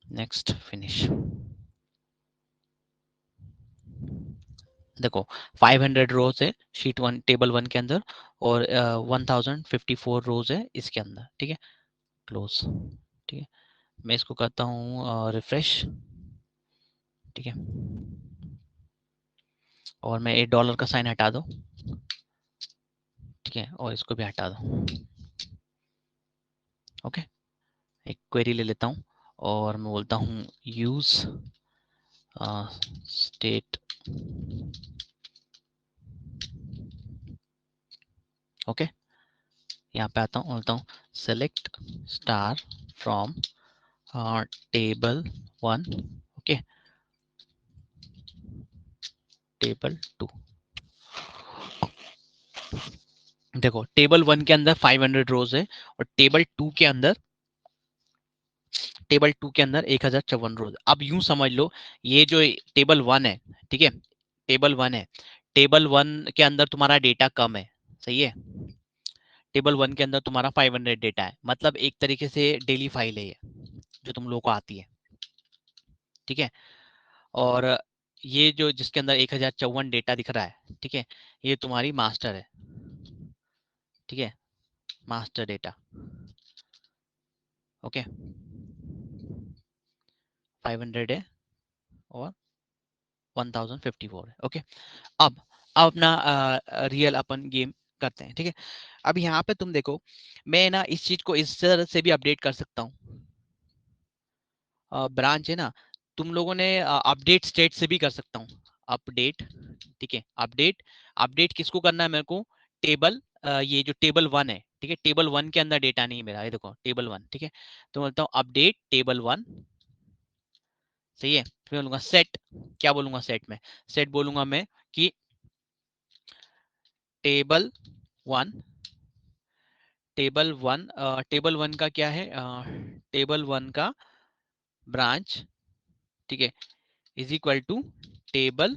Speaker 1: next finish. देखो 500 रोज है शीट 1 टेबल 1 के अंदर, और 1054 रोज है इसके अंदर, ठीक है। क्लोज, ठीक है। मैं इसको करता हूँ रिफ्रेश, ठीक है। और मैं $8 का साइन हटा दो, ठीक है, और इसको भी हटा दो। ओके, एक क्वेरी ले लेता हूँ और मैं बोलता हूँ यूज स्टेट, ओके। यहाँ पे आता हूँ, बोलता हूँ select star from table 1, okay, table 2। देखो टेबल 1 के अंदर 500 रोज है, और टेबल टू के अंदर 1054 रोज। अब यूं समझ लो, ये जो टेबल 1 है, ठीक है, टेबल 1 है, टेबल 1 के अंदर तुम्हारा डेटा कम है, सही है। टेबल 1 के अंदर तुम्हारा 500 डेटा है, मतलब एक तरीके से डेली फाइल है ये, जो तुम लोगों को आती है, ठीक है। और ये जो जिसके अंदर 1054 डेटा दिख रहा है, ठीक है, ये तुम्हारी मास्टर है, ठीक है, मास्टर डेटा, ओके। 500 है और 1054 है, ओके। अब अपना रियल अपन गेम करते हैं, ठीक है। अब यहाँ पे तुम देखो, मैं ना इस चीज को इस तरह से भी अपडेट कर सकता हूँ, ब्रांच है ना, तुम लोगों ने अपडेट स्टेट से भी कर सकता हूँ, अपडेट, ठीक है। अपडेट, अपडेट किसको करना है मेरे को, टेबल, ये जो टेबल 1 है, ठीक है, टेबल 1 के अंदर डेटा नहीं है मेरा, ये देखो टेबल 1, ठीक है। तो बोलता हूँ अपडेट टेबल 1, सही है। फिर बोलूंगा सेट, क्या बोलूंगा सेट में, सेट बोलूंगा मैं कि टेबल 1, टेबल वन का क्या है, टेबल 1 का ब्रांच, ठीक है, is equal to table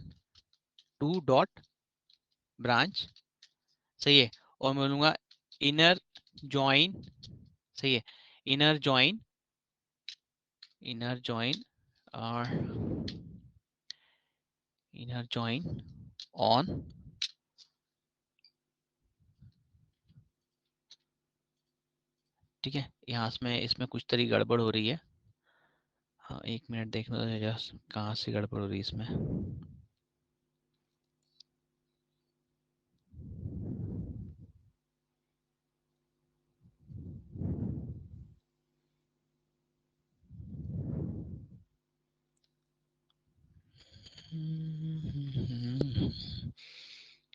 Speaker 1: 2 dot branch, सही है। और मैं बोलूंगा इनर जॉइन, सही है, इनर जॉइन, इनर जॉइन और इनर जॉइन ऑन, ठीक है। यहाँ इसमें इसमें कुछ तरी गड़बड़ हो रही है, हाँ 1 मिनट देखना तो कहाँ से गड़बड़ हो रही है इसमें।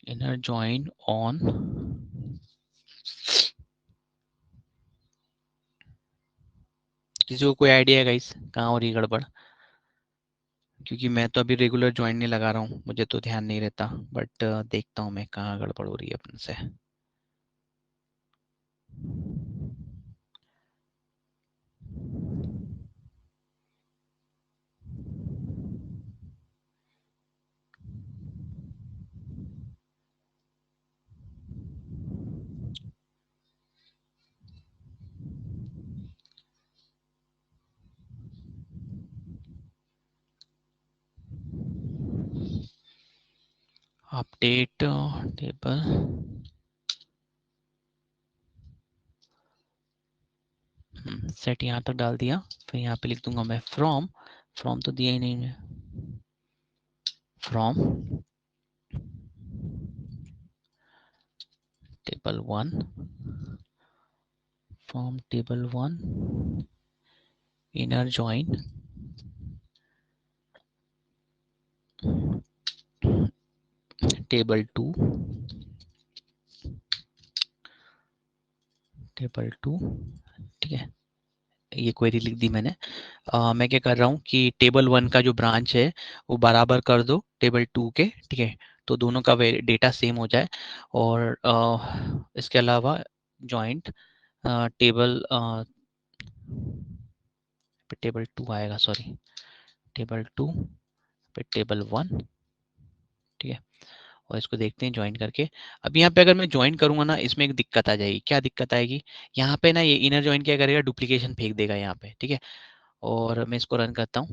Speaker 1: इनर जॉइन ऑन, किसी को कोई आइडिया है गाइस कहाँ हो रही है गड़बड़, क्योंकि मैं तो अभी रेगुलर ज्वाइन नहीं लगा रहा हूँ, मुझे तो ध्यान नहीं रहता, बट देखता हूँ मैं कहाँ गड़बड़ हो रही है अपने से। अपडेट टेबल, सेट यहाँ तक डाल दिया, फिर यहाँ पे लिख दूंगा मैं फ्रॉम, फ्रॉम तो दिया ही नहीं है, from table 1, from table 1 inner join table 2, table 2, ठीक है, ये क्वेरी लिख दी मैंने। मैं क्या कर रहा हूँ कि टेबल 1 का जो ब्रांच है वो बराबर कर दो टेबल 2 के, ठीक है, तो दोनों का डेटा सेम हो जाए। और इसके अलावा जॉइंट टेबल पे टेबल 2 आएगा, सॉरी, टेबल 2 पे टेबल 1, ठीक है, और इसको देखते हैं ज्वाइन करके। अब यहाँ पे अगर मैं ज्वाइन करूंगा ना, इसमें एक दिक्कत आ जाएगी। क्या दिक्कत आएगी? यहाँ पे ना ये इनर ज्वाइन क्या करेगा, डुप्लीकेशन फेंक देगा यहाँ पे, ठीक है। और मैं इसको रन करता हूँ,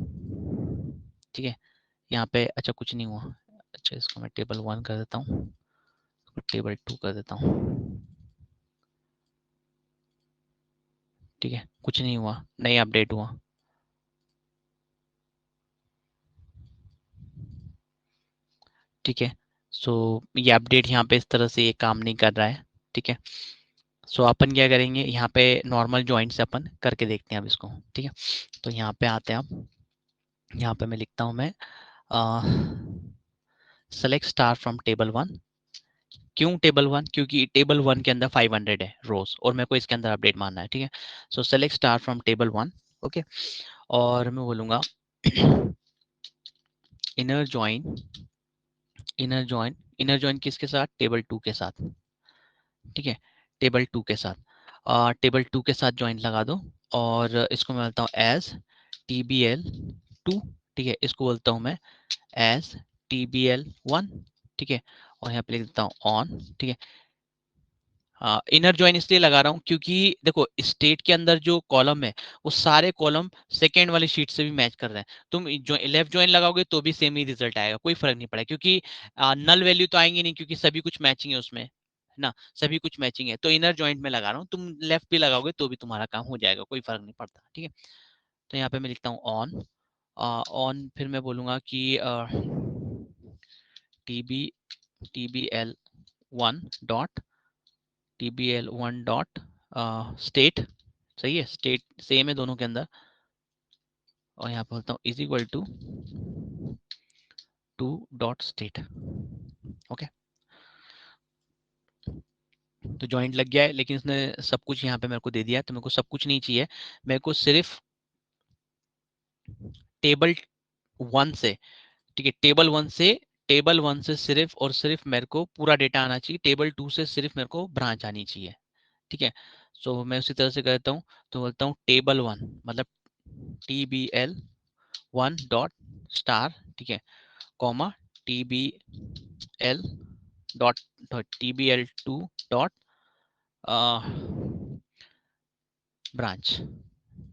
Speaker 1: ठीक है, यहाँ पे अच्छा कुछ नहीं हुआ। अच्छा इसको मैं टेबल 1 कर देता हूँ, टेबल 2 कर देता हूँ, ठीक है, कुछ नहीं हुआ, नहीं अपडेट हुआ, ठीक है। सो ये अपडेट यहाँ पे इस तरह से ये काम नहीं कर रहा है, ठीक है। सो अपन क्या करेंगे, यहाँ पे नॉर्मल ज्वाइंट से अपन करके देखते हैं अब इसको, ठीक है। तो यहाँ पे आते हैं अब, यहाँ पे मैं लिखता हूँ मैं सेलेक्ट स्टार फ्रॉम टेबल 1। क्यों टेबल 1? क्योंकि टेबल 1 के अंदर 500 है रोज और मेरे को इसके अंदर अपडेट मारना है, ठीक है। सो select star from table 1, okay. और मैं बोलूंगा इनर ज्वाइन, इनर ज्वाइन किसके साथ? टेबल 2 के साथ, ठीक है, टेबल 2 के साथ, टेबल 2 के साथ ज्वाइन लगा दो। और इसको मैं बोलता हूँ एज TBL 2, ठीक है, इसको बोलता हूँ मैं एज TBL 1, ठीक है, और यहाँ पे लिख देता हूँ ऑन, ठीक है। इनर ज्वाइन इसलिए लगा रहा हूँ क्योंकि देखो स्टेट के अंदर जो कॉलम है वो सारे कॉलम सेकेंड वाली शीट से भी मैच कर रहे हैं। तुम जो लेफ्ट ज्वाइन लगाओगे तो भी सेम ही रिजल्ट आएगा, कोई फर्क नहीं पड़ेगा, क्योंकि नल वैल्यू तो आएंगी नहीं, क्योंकि सभी कुछ मैचिंग है उसमें, है ना, सभी कुछ मैचिंग है। तो इनर ज्वाइंट में लगा रहा हूँ, तुम लेफ्ट भी लगाओगे तो भी तुम्हारा काम हो जाएगा, कोई फर्क नहीं पड़ता, ठीक है। तो यहाँ पे मैं लिखता हूँ ऑन, ऑन, फिर मैं बोलूंगा कि TBL1 डॉट स्टेट, सही है, स्टेट सेम है दोनों के अंदर। और यहाँ पे बोलता हूँ is equal to dot state, okay. तो जॉइंट लग गया है, लेकिन इसने सब कुछ यहाँ पे मेरे को दे दिया है, तो मेरे को सब कुछ नहीं चाहिए, मेरे को सिर्फ टेबल 1 से, ठीक है, टेबल वन से सिर्फ और सिर्फ मेरे को पूरा डेटा आना चाहिए, टेबल 2 से सिर्फ मेरे को ब्रांच आनी चाहिए, ठीक है। सो मैं उसी तरह से करता हूँ, तो बोलता हूँ टेबल 1 मतलब TBL 1 डॉट स्टार, ठीक है, comma TBL dot TBL 2 dot branch,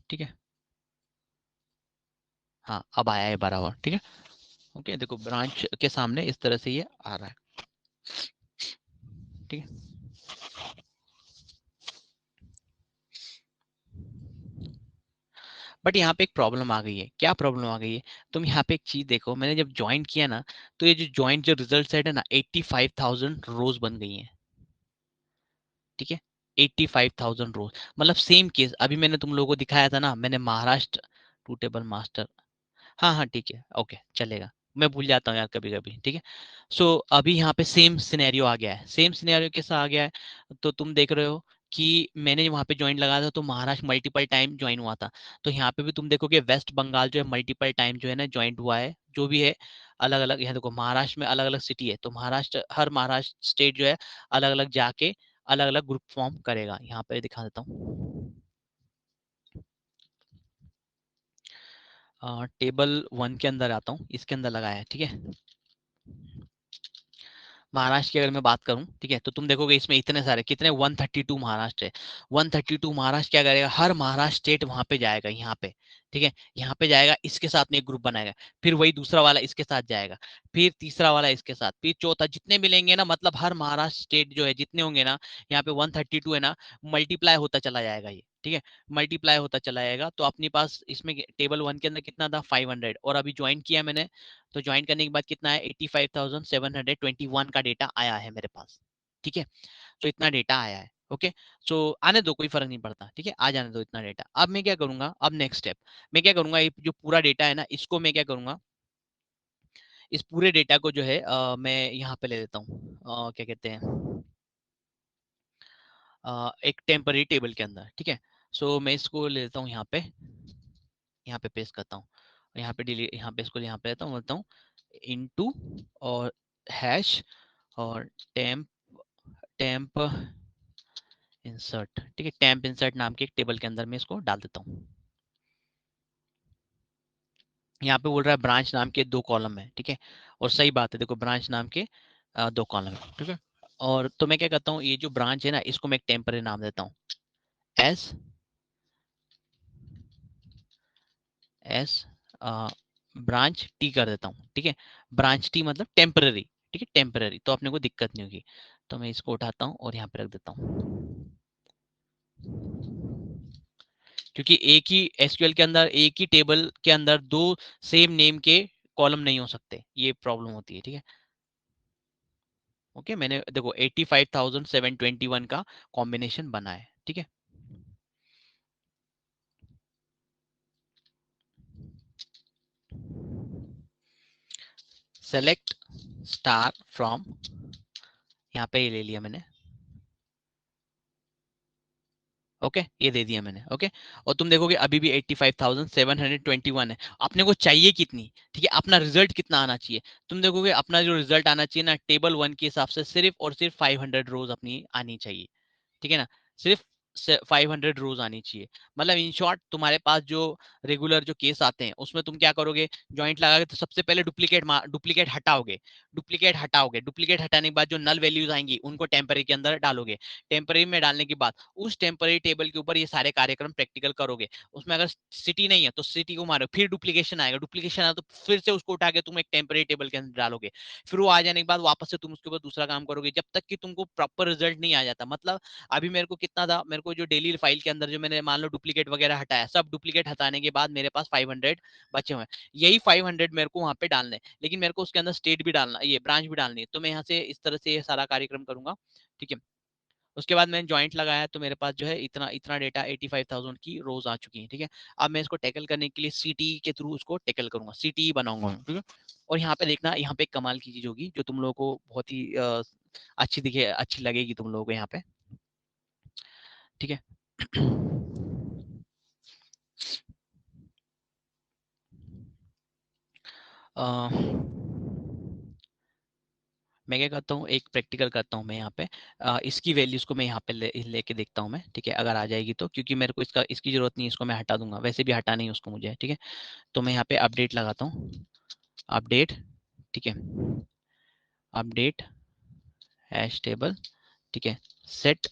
Speaker 1: ठीक है। हाँ अब आया है बराबर, ठीक है, ओके। देखो ब्रांच के सामने इस तरह से ये आ रहा है, ठीक है। बट यहाँ पे एक प्रॉब्लम आ गई है। क्या प्रॉब्लम आ गई है? तुम यहाँ पे एक चीज देखो, मैंने जब ज्वाइन किया ना, तो ये जो ज्वाइंट जो रिजल्ट सेट है ना, 85,000 रोज बन गई है, ठीक है, 85,000 रोज। मतलब सेम केस अभी मैंने तुम लोगों को दिखाया था ना, मैंने महाराष्ट्र टू टेबल मास्टर, हाँ हाँ ठीक है, ओके चलेगा, मैं भूल जाता हूँ यार कभी कभी, ठीक है। सो अभी यहाँ पे सेम सिनेरियो आ गया है, सेम सिनेरियो कैसा आ गया है? तो तुम देख रहे हो कि मैंने वहां पे ज्वाइन लगाया था तो महाराष्ट्र मल्टीपल टाइम ज्वाइन हुआ था। तो यहाँ पे भी तुम देखोगे वेस्ट बंगाल जो है मल्टीपल टाइम जो है ना ज्वाइंट हुआ है, जो भी है अलग अलग। यहाँ देखो महाराष्ट्र में अलग अलग सिटी है, तो महाराष्ट्र हर महाराष्ट्र स्टेट जो है अलग अलग जाके अलग अलग ग्रुप फॉर्म करेगा। यहाँ पे दिखा देता हूँ, टेबल 1 के अंदर आता हूँ, इसके अंदर लगाया है, ठीक है। महाराष्ट्र की अगर मैं बात करूं, ठीक है, तो तुम देखोगे इसमें इतने सारे कितने 132 महाराष्ट्र है। 132 महाराष्ट्र क्या करेगा, हर महाराष्ट्र स्टेट वहां पे जाएगा, यहाँ पे, ठीक है, यहाँ पे जाएगा, इसके साथ में एक ग्रुप बनाएगा, फिर वही दूसरा वाला इसके साथ जाएगा, फिर तीसरा वाला इसके साथ, फिर चौथा, जितने मिलेंगे ना, मतलब हर महाराष्ट्र स्टेट जो है जितने होंगे ना, यहाँ पे 132 है ना, मल्टीप्लाई होता चला जाएगा ये, ठीक है, मल्टीप्लाई होता चला जाएगा। तो अपने पास इसमें टेबल 1 के अंदर कितना था, 500, और अभी ज्वाइन किया मैंने, तो ज्वाइन करने के बाद कितना है, 85,721 का डेटा आया है मेरे पास, ठीक है। तो इतना डेटा आया है, ओके। सो आने दो, कोई फर्क नहीं पड़ता, ठीक है, आ जाने दो इतना डेटा। अब मैं क्या करूंगा, अब नेक्स्ट स्टेप मैं क्या करूंगा, ये जो पूरा डेटा है ना, इसको मैं क्या करूंगा, इस पूरे डेटा को जो है मैं यहाँ पे ले लेता हूँ, क्या कहते हैं, एक टेम्पररी टेबल के अंदर, ठीक है। सो मैं इसको ले लेता हूँ यहाँ पे पेस्ट करता हूँ, यहाँ पे डिलीट, यहाँ पे इसको यहाँ पे लेता हूँ, बोलता हूँ इनटू और हैश और टेम्प टेम्प इंसर्ट, ठीक है। टेम्प इंसर्ट नाम के एक टेबल के अंदर मैं इसको डाल देता हूँ। यहाँ पे बोल रहा है ब्रांच नाम के 2 कॉलम है, ठीक है। और सही बात है, देखो ब्रांच नाम के 2 कॉलम है, ठीक है। और तो मैं क्या करता हूँ, ये जो ब्रांच है ना, इसको मैं एक टेम्परेरी नाम देता हूँ, एस एस ब्रांच टी कर देता हूँ, ठीक है। ब्रांच टी मतलब टेम्पररी, ठीक है, टेम्पररी, तो अपने को दिक्कत नहीं होगी। तो मैं इसको उठाता हूँ और यहाँ पे रख देता हूँ, क्योंकि एक ही एसक्यूएल के अंदर, एक ही टेबल के अंदर 2 सेम नेम के कॉलम नहीं हो सकते, ये प्रॉब्लम होती है, ठीक है। ओके, मैंने देखो 85,721 का कॉम्बिनेशन बना है, ठीक है। सेलेक्ट स्टार फ्रॉम, यहाँ पे ये ले लिया मैंने, ओके ये दे दिया मैंने, ओके। और तुम देखोगे अभी भी 85,721 है। अपने को चाहिए कितनी, ठीक है, अपना रिजल्ट कितना आना चाहिए। तुम देखोगे अपना जो रिजल्ट आना चाहिए ना, टेबल 1 के हिसाब से सिर्फ और सिर्फ 500 रोज अपनी आनी चाहिए, ठीक है ना। सिर्फ 500 रोज आनी चाहिए। मतलब इन शॉर्ट, तुम्हारे पास जो रेगुलर जो केस आते हैं उसमें तुम क्या करोगे, ज्वाइंट लगा के तो सबसे पहले डुप्लीकेट हटाओगे, डुप्लीकेट हटाने के बाद जो नल वैल्यूज आएंगी उनको टेम्पररी के अंदर डालोगे। टेम्पररी में डालने के बाद उस टेम्पररी टेबल के ऊपर ये सारे कार्यक्रम प्रैक्टिकल करोगे। उसमें अगर सिटी नहीं है तो सिटी को मारो, फिर डुप्लीकेशन आएगा, डुप्लीकेशन आया तो फिर से उसको उठा के तुम एक टेम्पररी टेबल के अंदर डालोगे। फिर वो आ जाने के बाद वापस से तुम उसके ऊपर दूसरा काम करोगे, जब तक कि तुमको प्रॉपर रिजल्ट नहीं आ जाता। मतलब अभी मेरे को कितना था, मेरे को जो डेली फाइल के अंदर जो मैंने मान लो डुप्लीकेट वगैरह हटाया, सब डुप्लीकेट हटाने के बाद मेरे पास 500 बचे हुए हैं। यही 500 मेरे को वहां पे डालने हैं, लेकिन मेरे को उसके अंदर स्टेट भी डालना, ये ब्रांच भी डालनी है। तो मैं यहाँ से इस तरह से ये सारा कार्यक्रम करूंगा, ठीक है। उसके बाद मैंने ज्वाइंट लगाया तो मेरे पास जो है इतना इतना डेटा 85,000 की रोज आ चुकी है, ठीक है। अब मैं इसको टैकल करने के लिए सीटी के थ्रू उसको टैकल करूंगा, सीटी बनाऊंगा, ठीक है। और यहाँ पे देखना, यहाँ पे कमाल की चीज होगी जो तुम लोगों को बहुत ही अच्छी दिखे, अच्छी लगेगी तुम लोगों को यहाँ पे, ठीक है। अ, मैं क्या करता हूँ, एक प्रैक्टिकल करता हूँ मैं यहाँ पे, इसकी वैल्यूज को मैं यहाँ पे लेके देखता हूँ मैं, ठीक है। अगर आ जाएगी तो, क्योंकि मेरे को इसकी जरूरत नहीं है, इसको मैं हटा दूंगा, वैसे भी हटा नहीं उसको मुझे, ठीक है। तो मैं यहाँ पे अपडेट लगाता हूँ, अपडेट, ठीक है, अपडेट हैश टेबल, ठीक है। सेट,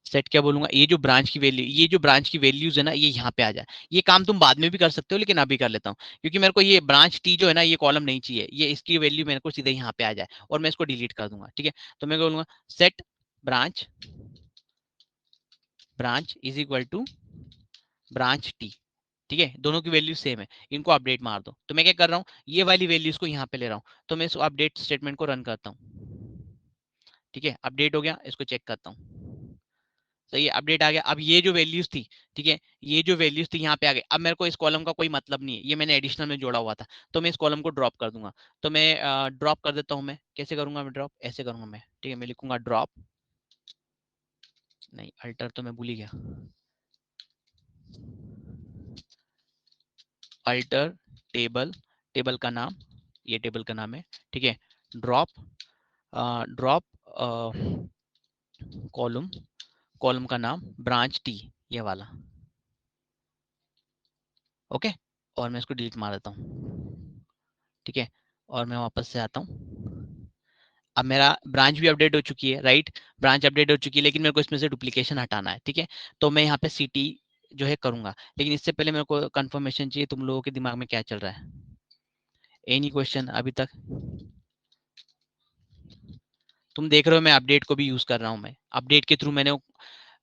Speaker 1: सेट क्या बोलूंगा, ये जो ब्रांच की वैल्यू, ये जो ब्रांच की वैल्यूज है ना, ये यहाँ पे आ जाए। ये काम तुम बाद में भी कर सकते हो, लेकिन अभी कर लेता हूँ, क्योंकि मेरे को ये ब्रांच टी जो है ना, ये कॉलम नहीं चाहिए, ये इसकी वैल्यू मेरे को सीधे यहाँ पे आ जाए और मैं इसको डिलीट कर दूंगा, ठीक है। तो मैं बोलूंगा set branch, branch is equal to branch T, ठीक है। दोनों की वैल्यू सेम है, इनको अपडेट मार दो। तो मैं क्या कर रहा हूँ, ये वाली वैल्यूज को यहाँ पे ले रहा हूँ, तो मैं इस अपडेट स्टेटमेंट को रन करता हूँ, ठीक है। अपडेट हो गया, इसको चेक करता हूँ, सही है, अपडेट आ गया। अब ये जो वैल्यूज थी, ठीक है, ये जो वैल्यूज थी यहाँ पे आ गई। अब मेरे को इस कॉलम का कोई मतलब नहीं है, ये मैंने एडिशनल में जोड़ा हुआ था, तो मैं इस कॉलम को ड्रॉप कर दूंगा। तो मैं ड्रॉप कर देता हूँ, मैं कैसे करूंगा, मैं ड्रॉप ऐसे करूंगा मैं, ठीक है। मैं लिखूंगा ड्रॉप, नहीं अल्टर तो मैं भूल ही गया, अल्टर टेबल, टेबल का नाम, ये टेबल का नाम है, ठीक है। ड्रॉप, ड्रॉप कॉलम, कॉलम का नाम ब्रांच टी, ये वाला, ओके। और मैं इसको डिलीट मार देता हूँ, ठीक है। और मैं वापस से आता हूँ, अब मेरा ब्रांच भी अपडेट हो चुकी है, राइट, ब्रांच अपडेट हो चुकी है, लेकिन मेरे को इसमें से डुप्लीकेशन हटाना है, ठीक है। तो मैं यहाँ पे सीटी जो है करूंगा, लेकिन इससे पहले मेरे को कंफर्मेशन चाहिए तुम लोगों के दिमाग में क्या चल रहा है, एनी क्वेश्चन अभी तक। तुम देख रहे हो मैं अपडेट को भी यूज कर रहा हूँ, मैं अपडेट के थ्रू मैंने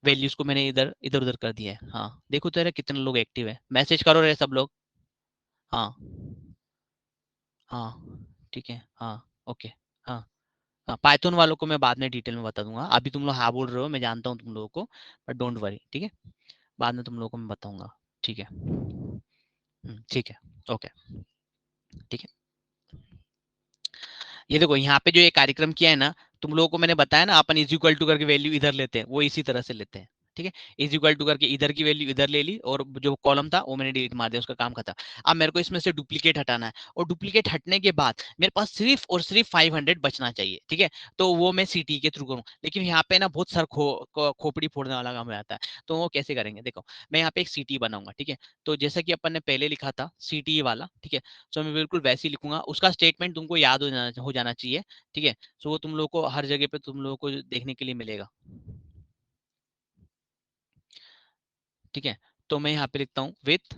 Speaker 1: वैल्यूज को मैंने इधर इधर उधर कर दिया है। हाँ देखो तो यार कितने लोग एक्टिव है, मैसेज करो रे सब लोग। हाँ हाँ ठीक है, हाँ ओके, हाँ हाँ। पाइथन वालों को मैं बाद में डिटेल में बता दूंगा, अभी तुम लोग हाँ बोल रहे हो, मैं जानता हूँ तुम लोगों को, बट डोंट वरी, ठीक है। बाद में तुम लोगों को मैं बताऊंगा, ठीक है। ठीक है, ओके, ठीक है। ये देखो यहाँ पे जो ये कार्यक्रम किया है ना, तुम लोगों को मैंने बताया ना, अपन इज इक्वल टू करके वैल्यू इधर लेते हैं, वो इसी तरह से लेते हैं, ठीक है, इज इक्वल टू करके इधर की वैल्यू इधर ले ली और जो कॉलम था वो मैंने डिलीट मार दिया, उसका काम खत्म। अब मेरे को इसमें से डुप्लीकेट हटाना है, और डुप्लीकेट हटने के बाद मेरे पास सिर्फ और सिर्फ 500 बचना चाहिए। ठीक है, तो वो मैं सीटी के थ्रू करूँ, लेकिन यहाँ पे ना बहुत सर खोपड़ी फोड़ने वाला काम हो जाता है। तो वो कैसे करेंगे, देखो मैं यहाँ पे एक सीटी बनाऊंगा। ठीक है, तो जैसा कि अपन ने पहले लिखा था सीटी वाला, ठीक है, तो मैं बिल्कुल वैसे ही लिखूंगा। उसका स्टेटमेंट तुमको याद हो जाना चाहिए। ठीक है, तो वो तुम लोग को हर जगह पे तुम लोगों को देखने के लिए मिलेगा। ठीक है, तो मैं यहाँ पे लिखता हूँ with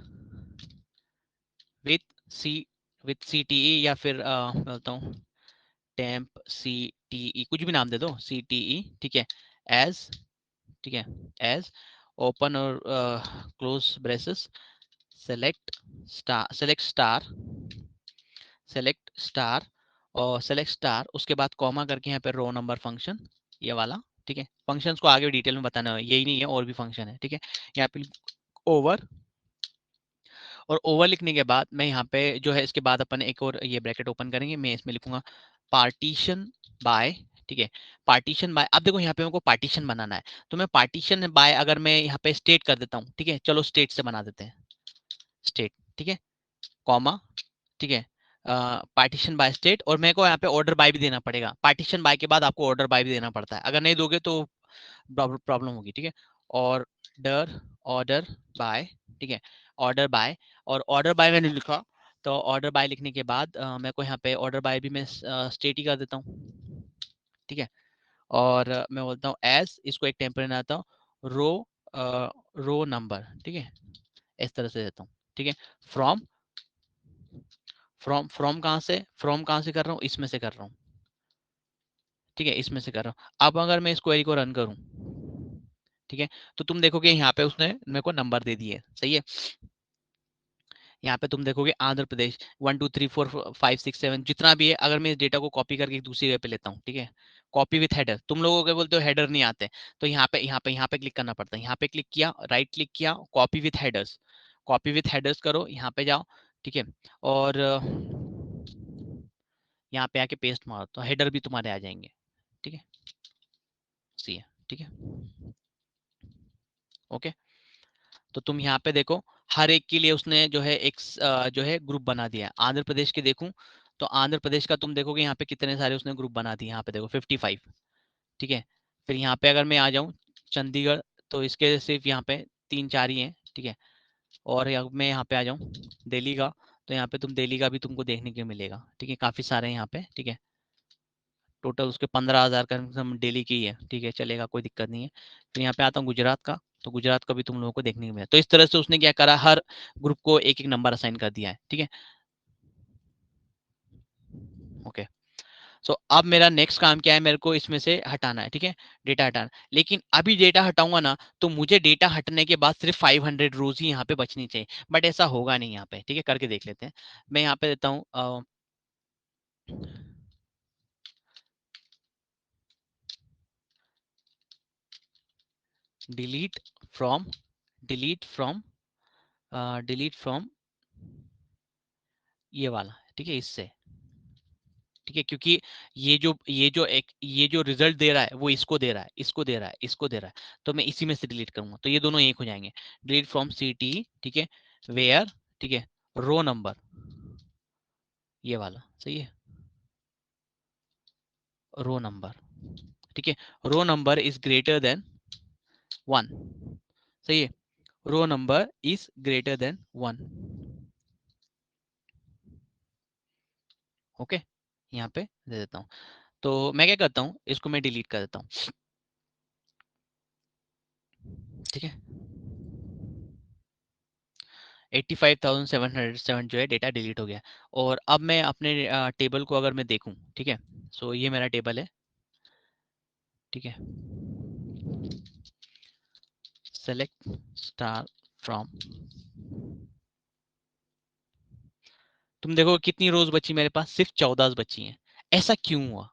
Speaker 1: C with C T E, या फिर मैं बोलता हूँ टेम्प सी टी ई, कुछ भी नाम दे दो, सी टी ई। ठीक है, एज, ठीक है, एज ओपन और close braces, select star select star, और सेलेक्ट स्टार उसके बाद कॉमा करके यहाँ पे रो नंबर फंक्शन, ये वाला। ठीक है, फंक्शंस को आगे डिटेल में बताना है, यही नहीं है और भी फंक्शन है। ठीक है, यहाँ पे ओवर, और ओवर लिखने के बाद मैं यहाँ पे जो है इसके बाद अपन एक और ये ब्रैकेट ओपन करेंगे, मैं इसमें लिखूंगा पार्टीशन बाय। ठीक है, पार्टीशन बाय, अब देखो यहाँ पे मेरे को पार्टीशन बनाना है, तो मैं पार्टीशन बाय अगर मैं यहाँ पे स्टेट कर देता हूँ, ठीक है, चलो स्टेट से बना देते हैं, स्टेट। ठीक है, कॉमा, ठीक है, पार्टीशन बाय स्टेट, और मेरे को यहाँ पे ऑर्डर बाय भी देना पड़ेगा। पार्टीशन बाय के बाद आपको ऑर्डर बाय भी देना पड़ता है, अगर नहीं दोगे तो प्रॉब्लम होगी। ठीक है, ऑर्डर ऑर्डर बाय, ठीक है, ऑर्डर बाय, और ऑर्डर बाय मैंने लिखा, तो ऑर्डर बाय लिखने के बाद मेरे को यहाँ पे ऑर्डर बाय भी मैं स्टेट ही कर देता हूँ। ठीक है, और मैं बोलता हूँ एज, इसको एक टेम्परेरी बनाता हूँ, रो रो नंबर। ठीक है, इस तरह से देता हूँ। ठीक है, फ्रॉम फ्रॉम कहाँ से कर रहा हूँ, इसमें से कर रहा हूँ। ठीक है, इसमें से कर रहा हूँ। अब अगर मैं इस क्वेरी को रन करूँ, ठीक है, तो तुम देखोगे यहाँ पे उसने मेरे को नंबर दे दिए। सही है, यहाँ पे तुम देखोगे आंध्र प्रदेश 1 2 3 4 5 6 7 जितना भी है, अगर मैं इस डेटा को कॉपी करके एक दूसरी जगह पे लेता हूँ, ठीक है, कॉपी विथ हेडर, तुम लोगों के बोलते हो हेडर नहीं आते, तो यहाँ पे क्लिक करना पड़ता है। यहाँ पे क्लिक किया, राइट क्लिक किया, copy with headers, copy with headers करो, यहाँ पे जाओ। ठीक है, और यहाँ पे आके पेस्ट मारो, तो हेडर भी तुम्हारे आ जाएंगे। ठीक है, सी है। ठीक है, ओके, तो तुम यहाँ पे देखो, हर एक के लिए उसने जो है एक जो है ग्रुप बना दिया है। आंध्र प्रदेश के देखूं, तो आंध्र प्रदेश का तुम देखोगे यहाँ पे कितने सारे उसने ग्रुप बना दिए, यहाँ पे देखो 55। ठीक है, फिर यहाँ पे अगर मैं आ जाऊँ चंडीगढ़, तो इसके सिर्फ यहाँ पे 3 4 ही हैं। ठीक है, और मैं यहाँ पे आ जाऊँ दिल्ली का, तो यहाँ पे तुम दिल्ली का भी तुमको देखने को मिलेगा। ठीक है, काफी सारे हैं यहाँ पे। ठीक है, टोटल उसके 15,000 का डेली की है। ठीक है, चलेगा, कोई दिक्कत नहीं है। फिर यहाँ पे आता हूँ गुजरात का, तो गुजरात का भी तुम लोगों को देखने को मिला। तो इस तरह से उसने क्या करा, हर ग्रुप को एक एक नंबर असाइन कर दिया है। ठीक है, ओके। सो अब मेरा नेक्स्ट काम क्या है, मेरे को इसमें से हटाना है। ठीक है, डेटा हटाना, लेकिन अभी डेटा हटाऊंगा ना, तो मुझे डेटा हटने के बाद सिर्फ 500 रोज ही यहाँ पे बचनी चाहिए, बट ऐसा होगा नहीं यहाँ पे। ठीक है, करके देख लेते हैं। मैं यहाँ पे देता हूँ delete from delete from delete from ये वाला। ठीक है, इससे। ठीक है, क्योंकि ये जो रिजल्ट दे रहा है वो इसको दे रहा है, इसको दे रहा है, इसको दे रहा है, तो मैं इसी में से डिलीट करूंगा, तो ये दोनों एक हो जाएंगे। Delete from C T. ठीक है, वेयर, ठीक है, रो नंबर, ये वाला। सही है, रो नंबर। ठीक है, row number is greater than 1। सही है, row number is greater than 1। Okay, यहाँ पे दे देता हूँ। तो मैं क्या करता हूँ, इसको मैं डिलीट कर देता हूँ। ठीक है, 85,707 जो है डेटा डिलीट हो गया। और अब मैं अपने टेबल को अगर मैं देखूं, ठीक है, सो ये मेरा टेबल है। ठीक है, सेलेक्ट स्टार फ्रॉम, तुम देखो कितनी रोज बची मेरे पास, सिर्फ 14 बची हैं। ऐसा क्यों हुआ?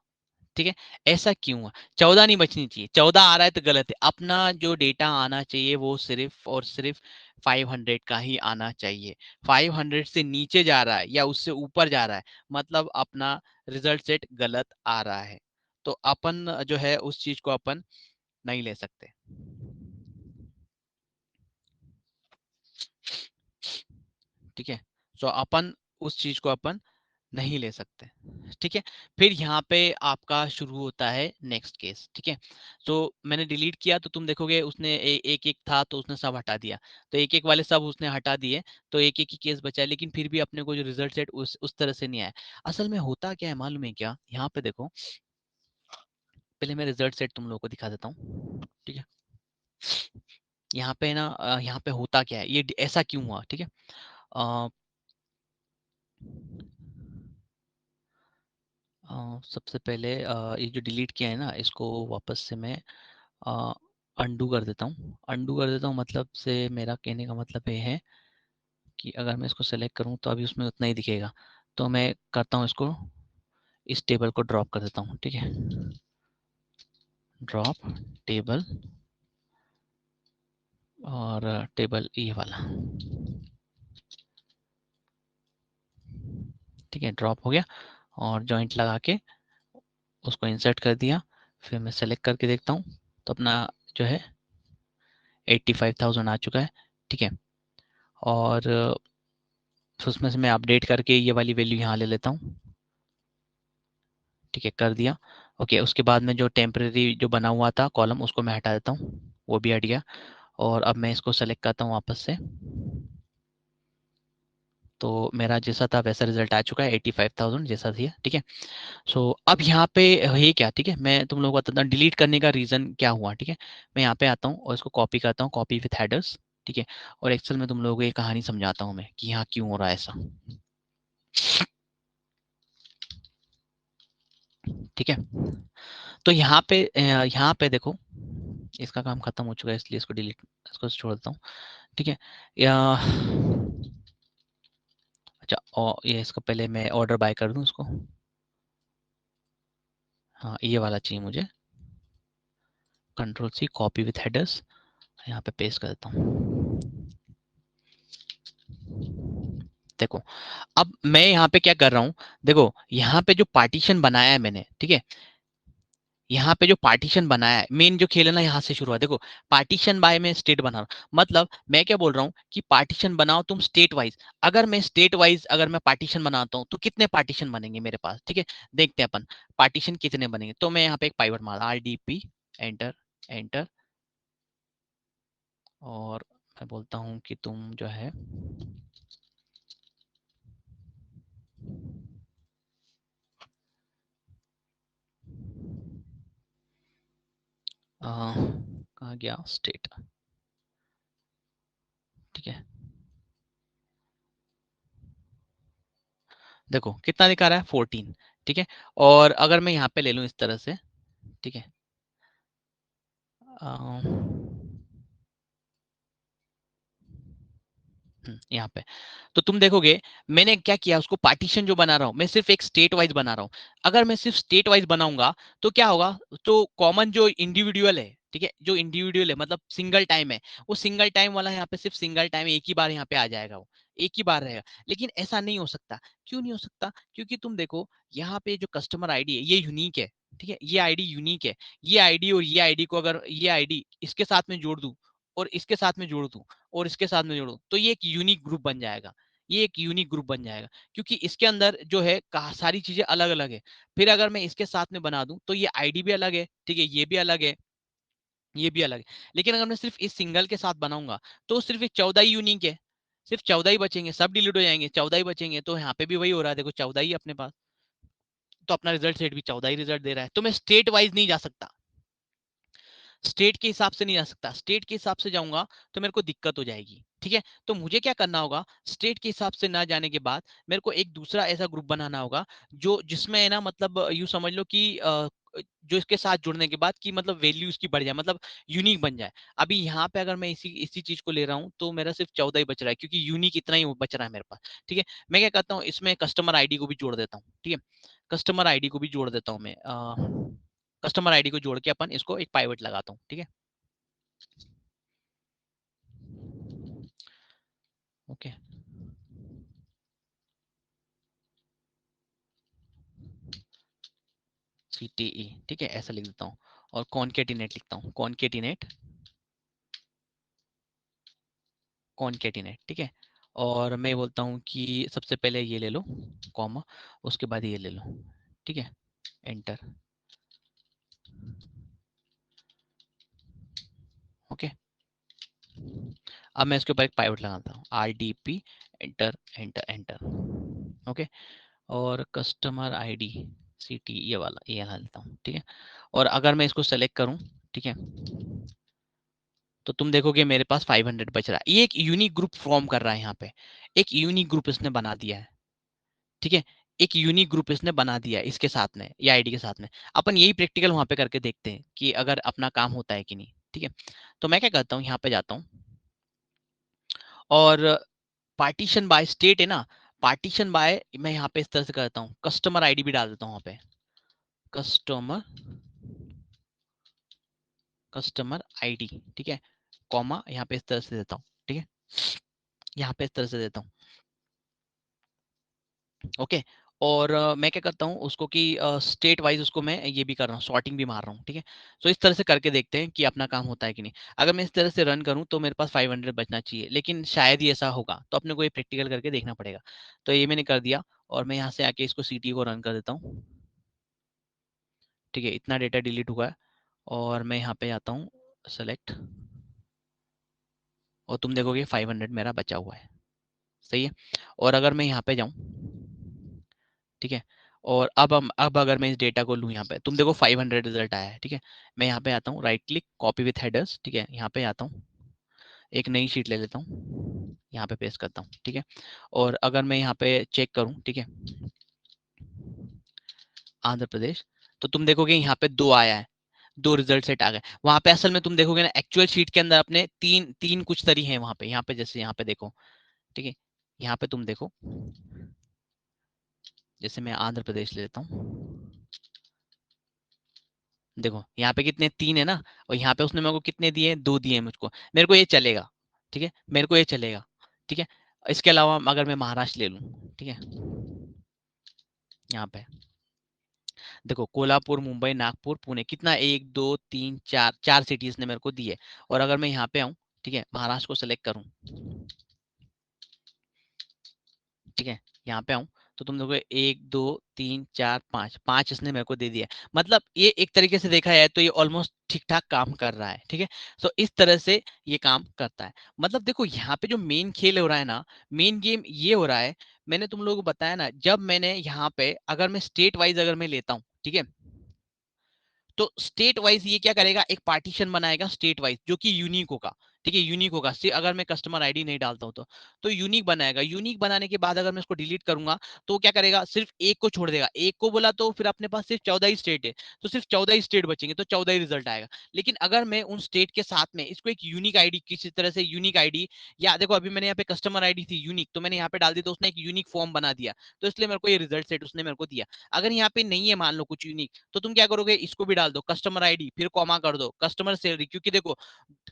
Speaker 1: ठीक है, ऐसा क्यों हुआ? 14 नहीं बचनी चाहिए, 14 आ रहा है तो गलत है। अपना जो डेटा आना चाहिए वो सिर्फ और सिर्फ 500 का ही आना चाहिए। 500 से नीचे जा रहा है या उससे ऊपर जा रहा है, मतलब अपना रिजल्ट सेट गलत आ रहा है, तो अपन जो है उस चीज को अपन नहीं ले सकते। ठीक है। सो अपन उस चीज को अपन नहीं ले सकते, ठीक है। फिर यहाँ पे आपका शुरू होता है नेक्स्ट केस, ठीक है। तो मैंने डिलीट किया तो तुम देखोगे उसने एक एक था तो उसने सब हटा दिया, तो एक एक वाले सब उसने हटा दिए, तो एक एक ही केस बचा है, लेकिन फिर भी अपने को जो रिजल्ट सेट उस तरह से नहीं आया। असल में होता क्या है मालूम है क्या, यहाँ पे देखो, पहले मैं रिजल्ट सेट तुम लोगों को दिखा देता हूँ, ठीक है। यहाँ पे ना यहाँ पे होता क्या है, ये ऐसा क्यों हुआ, ठीक है। अ, सबसे पहले ये जो डिलीट किया है ना, इसको वापस से मैं अंडू कर देता हूँ। अंडू कर देता हूँ मतलब से मेरा कहने का मतलब ये है कि अगर मैं इसको सेलेक्ट करूँ तो अभी उसमें उतना ही दिखेगा, तो मैं करता हूँ इसको, इस टेबल को ड्रॉप कर देता हूँ, ठीक है। ड्रॉप टेबल, और टेबल ये वाला, ठीक है, ड्रॉप हो गया। और जॉइंट लगा के उसको इंसर्ट कर दिया, फिर मैं सेलेक्ट करके देखता हूँ तो अपना जो है 85,000 आ चुका है, ठीक है। और फिर उसमें से मैं अपडेट करके ये वाली वैल्यू यहाँ ले लेता हूँ, ठीक है, कर दिया। ओके, उसके बाद में जो टेम्परेरी जो बना हुआ था कॉलम उसको मैं हटा देता हूँ, वो भी हट गया। और अब मैं इसको सेलेक्ट करता हूँ वापस से, तो मेरा जैसा था वैसा रिजल्ट आ चुका है, 85,000 जैसा था, ठीक है। सो अब यहाँ पे है क्या, ठीक है, मैं तुम लोगों को बताता हूँ डिलीट करने का रीज़न क्या हुआ, ठीक है। मैं यहाँ पे आता हूँ और इसको कॉपी करता हूँ, कॉपी विथ हेडर्स, ठीक है। और एक्सेल में तुम लोगों को ये कहानी समझाता हूँ मैं कि यहाँ क्यों हो रहा है ऐसा, ठीक है। तो यहाँ पे देखो, इसका काम खत्म हो चुका है इसलिए इसको डिलीट, इसको छोड़ देता हूँ, ठीक है। या अच्छा, और ये इसको पहले मैं ऑर्डर बाय कर दूँ इसको, हाँ ये वाला चाहिए मुझे, control C, copy with headers, यहाँ पे पेस्ट कर देता हूँ। देखो, अब मैं यहाँ पे क्या कर रहा हूँ, देखो यहाँ पे जो पार्टीशन बनाया है मैंने, ठीक है, यहाँ पे जो पार्टीशन बनाया है, मेन जो खेल है ना यहाँ से शुरू हुआ। देखो, पार्टीशन बाय में स्टेट बना रहा हूँ, मतलब मैं क्या बोल रहा हूँ कि पार्टीशन बनाओ तुम स्टेट वाइज। अगर मैं स्टेट वाइज अगर मैं पार्टीशन बनाता हूँ तो कितने पार्टीशन बनेंगे मेरे पास, ठीक है। देखते हैं अपन पार्टीशन कितने बनेंगे। तो मैं यहाँ पे एक पाइवट मार RDP, एंटर, एंटर, और मैं बोलता हूँ कि तुम जो है कहाँ गया स्टेट, ठीक है। देखो कितना दिखा रहा है, 14, ठीक है। और अगर मैं यहाँ पे ले लूँ इस तरह से, ठीक है, यहाँ पे, तो तुम देखोगे मैंने क्या किया, उसको पार्टीशन जो बना रहा हूँ मैं सिर्फ एक स्टेट वाइज बना रहा हूँ। अगर मैं सिर्फ स्टेट वाइज बनाऊंगा तो क्या होगा, तो कॉमन जो इंडिविजुअल है, ठीक है, जो इंडिविजुअल है मतलब सिंगल टाइम है, वो सिंगल टाइम वाला यहाँ पे सिर्फ सिंगल टाइम एक ही बार यहाँ पे आ जाएगा, वो एक ही बार रहेगा। लेकिन ऐसा नहीं हो सकता, क्यों नहीं हो सकता, क्योंकि तुम देखो यहाँ पे जो कस्टमर आईडी है ये यूनिक है, ठीक है, ये आईडी यूनिक है। ये आईडी और ये आईडी को अगर ये आईडी इसके साथ में जोड़ दूं और इसके साथ में जोड़ दूं और इसके साथ में जोड़ो तो ये एक यूनिक ग्रुप बन जाएगा, ये एक यूनिक ग्रुप बन जाएगा, क्योंकि इसके अंदर जो है सारी चीजें अलग अलग है। फिर अगर मैं इसके साथ में बना दूं तो ये आईडी भी अलग है, ठीक है, ये भी अलग है, ये भी अलग है। लेकिन अगर मैं सिर्फ इस सिंगल के साथ बनाऊंगा तो सिर्फ ये 14 ही यूनिक है, सिर्फ 14 ही बचेंगे, सब डिलीट हो जाएंगे, 14 ही बचेंगे। तो यहाँ पे भी वही हो रहा है, देखो 14 ही अपने पास, तो अपना रिजल्ट सेट भी 14 ही रिजल्ट दे रहा है। तो मैं स्टेट वाइज नहीं जा सकता, स्टेट के हिसाब से नहीं जा सकता, स्टेट के हिसाब से जाऊंगा तो मेरे को दिक्कत हो जाएगी, ठीक है। तो मुझे क्या करना होगा, स्टेट के हिसाब से ना जाने के बाद मेरे को एक दूसरा ऐसा ग्रुप बनाना होगा जो जिसमें है ना, मतलब यूं समझ लो कि जो इसके साथ जुड़ने के बाद की मतलब वैल्यू इसकी बढ़ जाए, मतलब यूनिक बन जाए। अभी यहाँ पे अगर मैं इसी इसी चीज को ले रहा हूँ तो मेरा सिर्फ 14 ही बच रहा है, क्योंकि यूनिक इतना ही बच रहा है मेरे पास, ठीक है। मैं क्या करता हूँ, इसमें कस्टमर आईडी को भी जोड़ देता हूँ, ठीक है, कस्टमर आईडी को भी जोड़ देता हूँ मैं, कस्टमर आईडी को जोड़ के अपन इसको एक पाइवट लगाता हूँ, ठीक है। ओके, CTE, ठीक है, ऐसा लिख देता हूँ। और कॉन्केटिनेट लिखता हूँ, कॉन्केटिनेट, कॉन्केटिनेट, ठीक है। और मैं बोलता हूँ कि सबसे पहले ये ले लो कॉमा, उसके बाद ये ले लो, ठीक है, एंटर। ओके, अब मैं इसके ऊपर एक पाइवट लगाता हूँ, RDP, enter enter enter. Okay, और कस्टमर आईडी सिटी ये वाला ये डालता हूँ, ठीक है। और अगर मैं इसको सेलेक्ट करूँ, ठीक है, तो तुम देखोगे मेरे पास 500 बच रहा है। ये एक यूनिक ग्रुप फॉर्म कर रहा है यहाँ पे, एक यूनिक ग्रुप इसने बना दिया है, ठीक है। एक यूनिक ग्रुप इसने बना दिया है इसके साथ में, ये आईडी के साथ में। अपन यही प्रैक्टिकल वहां पे करके देखते हैं कि अगर अपना काम होता है कि नहीं, ठीक है। तो मैं क्या करता हूँ, यहाँ पे जाता हूँ और पार्टीशन बाय स्टेट है ना, पार्टीशन बाय मैं यहाँ पे इस तरह से करता हूँ, कस्टमर आईडी भी डाल देता हूँ वहाँ पे, कस्टमर कस्टमर आईडी, ठीक है, कॉमा यहाँ पे इस तरह से देता हूँ, ठीक है, यहाँ पे इस तरह से देता हूँ। ओके, और मैं क्या करता हूँ उसको कि स्टेट वाइज उसको मैं ये भी कर रहा हूँ, सॉर्टिंग भी मार रहा हूँ, ठीक है। तो इस तरह से करके देखते हैं कि अपना काम होता है कि नहीं। अगर मैं इस तरह से रन करूँ तो मेरे पास 500 बचना चाहिए, लेकिन शायद ही ऐसा होगा, तो अपने को ये प्रैक्टिकल करके देखना पड़ेगा। तो ये मैंने कर दिया, और मैं यहाँ से आके इसको सीटी को रन कर देता हूँ, ठीक है। इतना डेटा डिलीट हुआ है, और मैं यहाँ पे आता हूँ सेलेक्ट, और तुम देखोगे 500 मेरा बचा हुआ है, सही है। और अगर मैं यहाँ पे जाऊँ, ठीक है, और अब अगर मैं इस डेटा को लूँ, यहाँ पे तुम देखो 500 रिजल्ट आया है, ठीक है। मैं यहाँ पे आता हूँ, right click, copy with headers, ठीक है, यहाँ पे आता हूँ, एक नई शीट ले लेता हूँ, यहाँ पे पेस्ट करता हूँ, ठीक है। और अगर मैं यहाँ पे चेक करूँ, ठीक है, आंध्र प्रदेश, तो तुम देखोगे यहाँ पे 2 आया है, 2 रिजल्ट सेट आ गए। वहां पे असल में तुम देखोगे ना, एक्चुअल शीट के अंदर अपने तीन तीन कुछ तरी है वहां पे, यहाँ पे जैसे यहाँ पे देखो, ठीक है, यहाँ पे तुम देखो, जैसे मैं आंध्र प्रदेश ले लेता हूँ, देखो यहाँ पे कितने 3 है ना, और यहाँ पे उसने मेरे को कितने दिए, 2 दिए मुझको, मेरे को ये चलेगा, ठीक है, मेरे को ये चलेगा, ठीक है। इसके अलावा अगर मैं महाराष्ट्र ले लूँ, ठीक है, यहाँ पे देखो कोल्हापुर, मुंबई, नागपुर, पुणे, कितना 1 2 3 4 सिटीज ने मेरे को दिए। और अगर मैं यहाँ पे आऊँ, ठीक है, महाराष्ट्र को सेलेक्ट करूँ, ठीक है, यहाँ पे आऊँ, तो तुम देखो 1 2 3 4 5 5 इसने मेरे को दे दिया। मतलब ये एक तरीके से देखा जाए तो ये ऑलमोस्ट ठीक ठाक काम कर रहा है, ठीक है। तो इस तरह से ये काम करता है। मतलब देखो यहाँ पे जो मेन खेल हो रहा है ना, मेन गेम ये हो रहा है, मैंने तुम लोगों को बताया ना, जब मैंने यहाँ पे अगर मैं स्टेट वाइज अगर मैं लेता हूँ, ठीक है, तो स्टेट वाइज ये क्या करेगा, एक पार्टीशन बनाएगा स्टेट वाइज जो कि यूनिक होगा, ठीक है, यूनिक होगा। अगर मैं कस्टमर आईडी नहीं डालता हूं तो यूनिक बनाएगा। यूनिक बनाने के बाद अगर मैं इसको डिलीट करूंगा, तो क्या करेगा, सिर्फ एक को छोड़ देगा। एक को बोला तो फिर अपने पास सिर्फ 14 ही स्टेट है, तो सिर्फ 14 ही स्टेट बचेंगे, तो 14 ही रिजल्ट आएगा। लेकिन अगर मैं उन स्टेट के साथ में इसको एक यूनिक आईडी, किसी तरह से यूनिक आईडी, या देखो अभी मैंने यहाँ पे कस्टमर आईडी थी यूनिक, तो मैंने यहाँ पे डाल दी, तो उसने एक यूनिक फॉर्म बना दिया, तो इसलिए मेरे को ये रिजल्ट सेट उसने मेरे को दिया। अगर यहाँ पे नहीं है मान लो कुछ यूनिक, तो तुम क्या करोगे, इसको भी डाल दो, कस्टमर आईडी, फिर कॉमा कर दो, कस्टमर सैलरी, क्योंकि देखो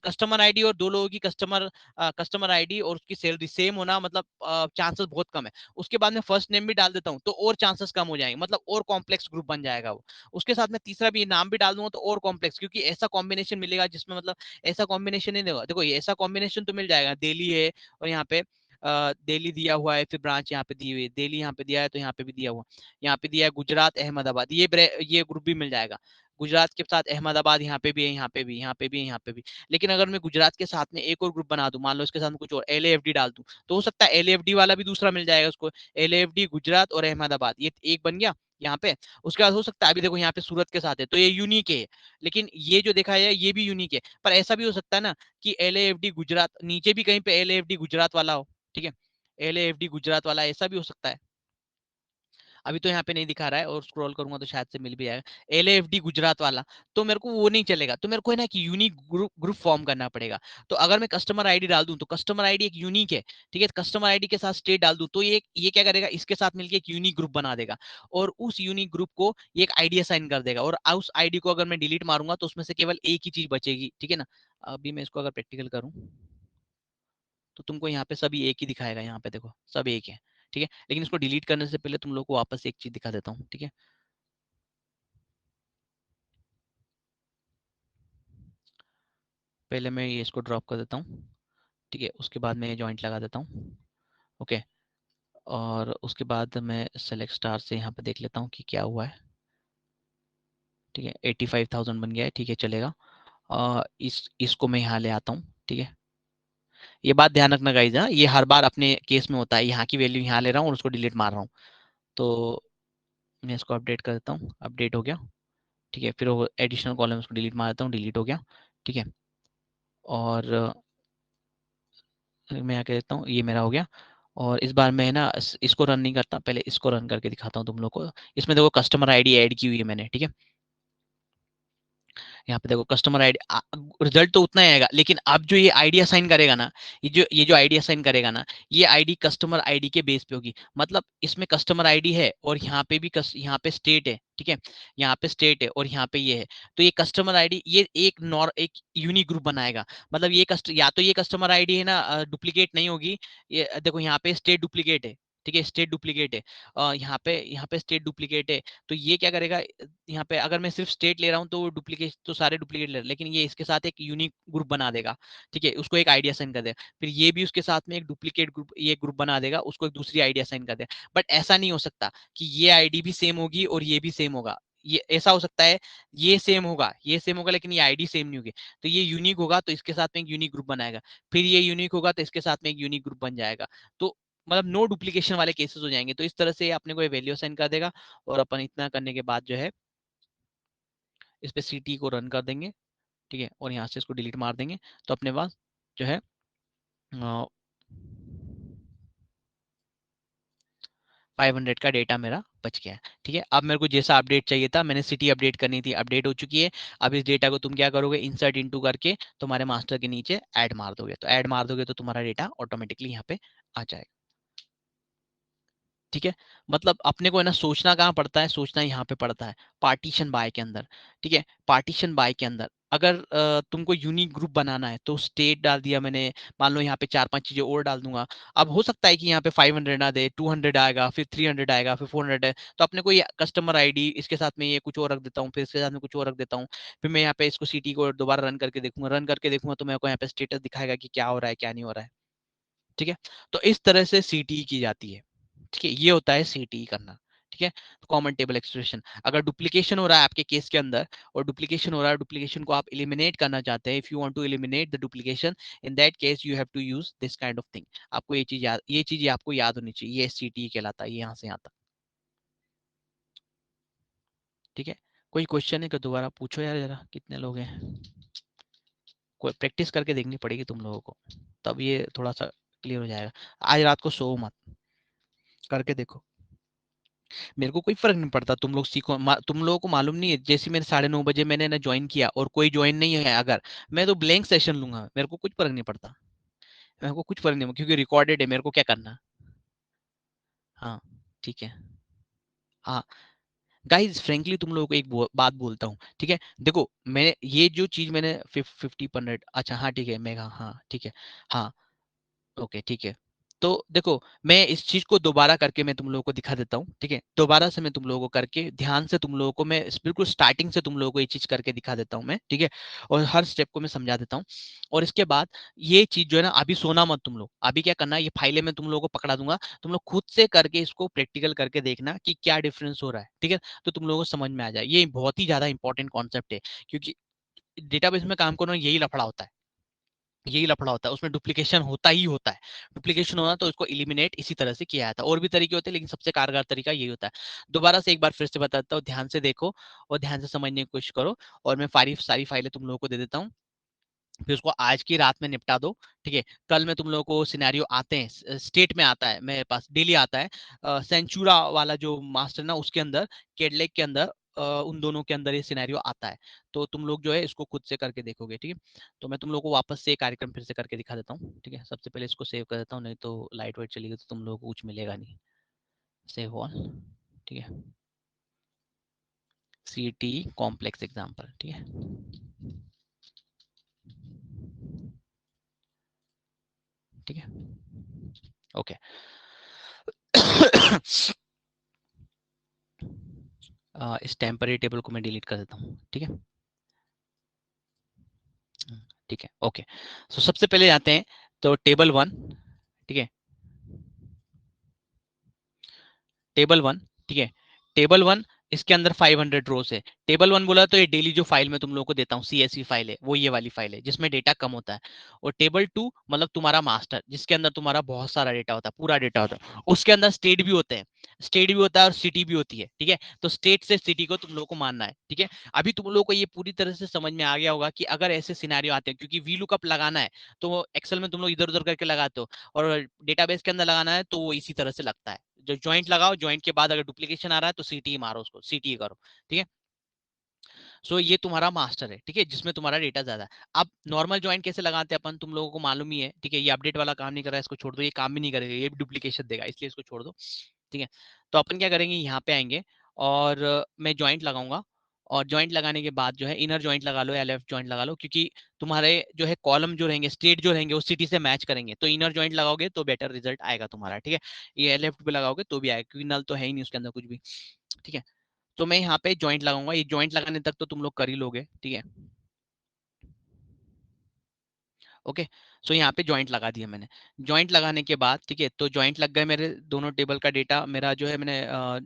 Speaker 1: कस्टमर आईडी और दो लोगों की कस्टमर आईडी और उसकी सैलरी सेम होना, मतलब चांसेस बहुत कम है। उसके बाद में फर्स्ट नेम भी डाल देता हूँ, तो और चांसेस कम हो जाएंगे, मतलब और कॉम्प्लेक्स ग्रुप बन जाएगा वो। उसके साथ में तीसरा भी नाम भी डाल दूंगा, तो और कॉम्प्लेक्स, क्योंकि ऐसा कॉम्बिनेशन मिलेगा जिसमें मतलब ऐसा कॉम्बिनेशन नहीं देगा। देखो ये ऐसा कॉम्बिनेशन तो मिल जाएगा, दिल्ली है और यहाँ पे दिल्ली दिया हुआ है, फिर ब्रांच यहाँ पे दी हुई है, दिल्ली यहाँ पे दिया है तो यहाँ पे भी दिया हुआ, यहाँ पे दिया है गुजरात, अहमदाबाद, ये ग्रुप भी मिल जाएगा। गुजरात के साथ अहमदाबाद यहाँ पे भी है, यहाँ पे भी, यहाँ पे भी है, यहाँ पे भी। लेकिन अगर मैं गुजरात के साथ में एक और ग्रुप बना दूं, मान लो इसके साथ में कुछ और LAFD डाल दूं, तो हो सकता है LAFD वाला भी दूसरा मिल जाएगा उसको। LAFD गुजरात और अहमदाबाद, ये एक बन गया यहाँ पे। उसके बाद हो सकता है, अभी देखो यहाँ पे सूरत के साथ है, तो ये यूनिक है। लेकिन ये जो देखा है ये भी यूनिक है, पर ऐसा भी हो सकता है ना कि LAFD गुजरात, नीचे भी कहीं पे LAFD गुजरात वाला हो, ठीक है, LAFD गुजरात वाला, ऐसा भी हो सकता है। अभी तो यहाँ पे नहीं दिखा रहा है, और स्क्रॉल करूंगा तो शायद से मिल भी जाएगा LAFD गुजरात वाला, तो मेरे को वो नहीं चलेगा। तो मेरे को है ना कि यूनिक ग्रुप ग्रुप फॉर्म करना पड़ेगा। तो अगर मैं कस्टमर आईडी डाल दूं, तो कस्टमर आईडी एक यूनिक है, ठीक है, कस्टमर आईडी के साथ स्टेट डाल दूं, तो ये क्या करेगा, इसके साथ मिलकर एक यूनिक ग्रुप बना देगा, और उस यूनिक ग्रुप को ये एक आईडी असाइन कर देगा। और उस आईडी को अगर मैं डिलीट मारूंगा, तो उसमें से केवल एक ही चीज बचेगी, ठीक है ना। अभी मैं इसको अगर प्रैक्टिकल करूं, तो तुमको यहाँ पे सभी एक ही दिखाएगा, यहाँ पे देखो सब एक है, ठीक है। लेकिन इसको डिलीट करने से पहले तुम लोग को वापस एक चीज दिखा देता हूँ, ठीक है। पहले मैं ये इसको ड्रॉप कर देता हूँ, ठीक है, उसके बाद मैं ये जॉइंट लगा देता हूँ, ओके, और उसके बाद मैं सेलेक्ट स्टार से यहाँ पे देख लेता हूँ कि क्या हुआ है। ठीक है, 85,000 बन गया है, ठीक है चलेगा। इसको मैं यहाँ ले आता हूँ। ठीक है, ये बात ध्यान रखना गाइज, हाँ ये हर बार अपने केस में होता है, यहाँ की वैल्यू यहाँ ले रहा हूँ और उसको डिलीट मार रहा हूँ। तो मैं इसको अपडेट कर देता हूँ, अपडेट हो गया। ठीक है, फिर वो एडिशनल कॉलम उसको डिलीट मार देता हूँ, डिलीट हो गया। ठीक है, और मैं यहाँ कह देता हूँ ये मेरा हो गया। और इस बार मैं ना इसको रन नहीं करता, पहले इसको रन करके दिखाता हूँ तुम लोग को। इसमें देखो कस्टमर आईडी ऐड की हुई है मैंने। ठीक है, यहाँ पे देखो कस्टमर आईडी, रिजल्ट तो उतना ही आएगा, लेकिन अब जो ये आईडी असाइन करेगा ना, ये जो आईडी असाइन करेगा ना, ये आईडी कस्टमर आईडी के बेस पे होगी। मतलब इसमें कस्टमर आईडी है और यहाँ पे भी यहाँ पे स्टेट है। ठीक है, यहाँ पे स्टेट है और यहाँ पे ये है। तो ये कस्टमर आईडी ये एक यूनिक ग्रुप बनाएगा। मतलब ये या तो ये कस्टमर आईडी है ना डुप्लीकेट नहीं होगी। ये देखो यहाँ पे स्टेट डुप्लीकेट है। ठीक है, स्टेट डुप्लीकेट है। यहाँ पे स्टेट डुप्लीकेट है। तो ये क्या करेगा, यहाँ पे अगर मैं सिर्फ स्टेट ले रहा हूँ तो डुप्लीकेट तो सारे डुप्लीकेट ले रहे हैं, लेकिन ये इसके साथ एक यूनिक ग्रुप बना देगा। ठीक है, उसको एक आईडी असाइन कर देगा। फिर ये भी उसके साथ में एक डुप्लीकेट ग्रुप, ये ग्रुप बना देगा, उसको एक दूसरी आईडी असाइन कर देगा। बट ऐसा नहीं हो सकता कि ये आईडी भी सेम होगी और ये भी सेम होगा। ये ऐसा हो सकता है, ये सेम होगा लेकिन ये आईडी सेम नहीं होगी। तो ये यूनिक होगा तो इसके साथ में एक यूनिक ग्रुप बनाएगा। फिर ये यूनिक होगा तो इसके साथ में एक यूनिक ग्रुप बन जाएगा। तो मतलब नो डुप्लीकेशन वाले केसेस हो जाएंगे। तो इस तरह से अपने को वैल्यू असाइन कर देगा। और अपन इतना करने के बाद जो है इस पे ct को रन कर देंगे। ठीक है, और यहाँ से इसको डिलीट मार देंगे। तो अपने पास जो है 500 का डेटा मेरा बच गया है। ठीक है, अब मेरे को जैसा अपडेट चाहिए था, मैंने सिटी अपडेट करनी थी, अपडेट हो चुकी है। अब इस डेटा को तुम क्या करोगे, इंसर्ट इनटू करके तुम्हारे मास्टर के नीचे ऐड मार दोगे। तो ऐड मार दोगे तो तुम्हारा डेटा ऑटोमेटिकली यहाँ पे आ जाएगा। ठीक है, मतलब अपने को है ना सोचना कहाँ पड़ता है, सोचना यहाँ पे पड़ता है पार्टीशन बाय के अंदर। ठीक है, पार्टीशन बाय के अंदर अगर तुमको यूनिक ग्रुप बनाना है तो स्टेट डाल दिया मैंने। मान लो यहाँ पे 4-5 चीजें और डाल दूंगा। अब हो सकता है कि यहाँ पे 500 ना दे, 200 आएगा, फिर 300 आएगा, फिर 400 है। तो अपने को ये कस्टमर आईडी इसके साथ में ये कुछ और रख देता हूँ, फिर इसके साथ में कुछ और रख देता हूँ। फिर मैं यहाँ पे इसको सिटी को दोबारा रन करके देखूंगा तो मेरे को यहाँ पे स्टेटस दिखाएगा कि क्या हो रहा है क्या नहीं हो रहा है। ठीक है, तो इस तरह से सीटी की जाती है। ठीक है, ये होता है सीटी करना। ठीक है, कॉमन टेबल एक्सप्रेशन। अगर डुप्लीकेशन हो रहा है आपके केस के अंदर और डुप्लीकेशन हो रहा है, डुप्लीकेशन को आप एलिमिनेट करना चाहते हैं, if you want to eliminate the duplication, in that case you have to use this kind of thing. आपको ये चीज आपको याद होनी चाहिए, ये सीटी कहलाता है, ये यहाँ से यहाँ तक। ठीक है, कोई क्वेश्चन है कि दोबारा पूछो यार, जरा कितने लोग हैं। कोई प्रैक्टिस करके देखनी पड़ेगी तुम लोगों को, तब ये थोड़ा सा क्लियर हो जाएगा। आज रात को सो मत, करके देखो। मेरे को कोई फर्क नहीं पड़ता, तुम लोग सीखो। तुम लोगों को मालूम नहीं है, जैसे मैंने 9:30 बजे मैंने ना ज्वाइन किया और कोई ज्वाइन नहीं है अगर, मैं तो ब्लैंक सेशन लूंगा, मेरे को कुछ फर्क नहीं पड़ता। मेरे को कुछ फर्क नहीं, क्योंकि रिकॉर्डेड है, मेरे को क्या करना। हाँ, ठीक है। हाँ गाइज, फ्रेंकली तुम लोगों को एक बात बोलता हूँ। ठीक है, देखो मैंने ये जो चीज मैंने 50 100, अच्छा हाँ ठीक है, मेगा, हाँ ठीक है। हाँ, ओके ठीक है। तो देखो, मैं इस चीज को दोबारा करके मैं तुम लोगों को दिखा देता हूँ। ठीक है, दोबारा से मैं तुम लोगों को करके ध्यान से तुम लोगों को मैं बिल्कुल स्टार्टिंग से तुम लोगों को ये चीज करके दिखा देता हूँ मैं। ठीक है, और हर स्टेप को मैं समझा देता हूँ। और इसके बाद ये चीज जो है ना, अभी सोना मत तुम लोग, अभी क्या करना है, ये फाइलें मैं तुम लोगों को पकड़ा दूंगा, तुम लोग खुद से करके इसको प्रैक्टिकल करके देखना कि क्या डिफरेंस हो रहा है। ठीक है, तो तुम लोगों को समझ में आ जाए, ये बहुत ही ज्यादा इंपॉर्टेंट कॉन्सेप्ट है। क्योंकि डेटाबेस में काम करना यही लफड़ा होता है, यही लफड़ा होता है, उसमें डुप्लीकेशन होता ही होता है। डुप्लीकेशन होना तो इसको इलिमिनेट इसी तरह से किया जाता है। और भी तरीके होते हैं लेकिन सबसे कारगर तरीका यही होता है। दोबारा से एक बार फिर से बताता हूँ, ध्यान से देखो और ध्यान से समझने की कोशिश करो। और मैं सारी फाइलें तुम लोगों को दे देता हूँ, फिर उसको आज की रात में निपटा दो। ठीक है, कल में तुम लोगों को सिनेरियो आते हैं, स्टेट में आता है मेरे पास, डेली आता है। सेंचुरा वाला जो मास्टर ना, उसके अंदर, केडलेक के अंदर, उन दोनों के अंदर ये सिनेरियो आता है। तो तुम लोग जो है इसको खुद से करके देखोगे। ठीक है, तो मैं तुम लोग को वापस से कार्यक्रम फिर से करके दिखा देता हूँ। ठीक है, सबसे पहले इसको सेव कर देता हूँ, नहीं तो लाइट वाइट चली गई तो तुम लोगों को कुछ मिलेगा नहीं। Save all. ठीक है, सी टी कॉम्प्लेक्स एग्जाम्पल। ठीक है, ठीक है, ओके। इस टेम्पररी टेबल को मैं डिलीट कर देता हूँ। ठीक है, ठीक है, ओके। सो सबसे पहले आते हैं तो टेबल 1। ठीक है, टेबल वन, ठीक है, टेबल वन इसके अंदर 500 रोज है। टेबल वन बोला तो ये डेली जो फाइल मैं तुम लोगों को देता हूँ CSV फाइल है, वो ये वाली फाइल है जिसमें डेटा कम होता है। और टेबल टू मतलब तुम्हारा मास्टर, जिसके अंदर तुम्हारा बहुत सारा डेटा होता है, पूरा डेटा होता है। उसके अंदर स्टेट भी होते हैं, स्टेट भी होता है और सिटी भी होती है, ठीक है। तो स्टेट से सिटी को तुम लोगों को मानना है, ठीक है। अभी तुम लोगों को ये पूरी तरह से समझ में आ गया होगा कि अगर ऐसे सिनेरियो आते हैं, क्योंकि वी लुकअप लगाना है तो एक्सेल में तुम लोग इधर उधर करके लगाते हो, और डेटाबेस के अंदर लगाना है तो वो इसी तरह से लगता है। जो ज्वाइंट लगाओ, ज्वाइंट के बाद अगर डुप्लीकेशन आ रहा है तो सीटी मारो, उसको सीटी करो, ठीक है। सो ये तुम्हारा मास्टर है, ठीक है, जिसमें तुम्हारा डेटा ज्यादा है। अब नॉर्मल ज्वाइंट कैसे लगाते हैं अपन, तुम लोगों को मालूम ही है, ठीक है। ये अपडेट वाला काम नहीं कर रहा है, इसको छोड़ दो, ये काम भी नहीं करेगा, ये भी डुप्लीकेशन देगा, इसलिए इसको छोड़ दो, ठीक है। तो अपन क्या करेंगे, यहाँ पे आएंगे और मैं ज्वाइंट लगाऊंगा। और ज्वाइंट लगाने के बाद जो है इनर ज्वाइंट लगा लो या लेफ्ट ज्वाइंट लगा लो, क्योंकि तुम्हारे जो है कॉलम जो रहेंगे, स्टेट जो रहेंगे, वो सिटी से मैच करेंगे। तो इनर ज्वाइंट लगाओगे तो बेटर रिजल्ट आएगा तुम्हारा, ठीक है। ये लेफ्ट पे लगाओगे तो भी आएगा, क्योंकि नल तो है ही नहीं उसके अंदर कुछ भी, ठीक है। तो मैं यहाँ पे ज्वाइंट लगाऊंगा, ये ज्वाइंट लगाने तक तो तुम लोग कर ही लोगे, ठीक है। ओके, सो यहाँ पे ज्वाइंट लगा दिया मैंने। ज्वाइंट लगाने के बाद, ठीक है, तो ज्वाइंट लग गए मेरे दोनों टेबल का डेटा, मेरा जो है मैंने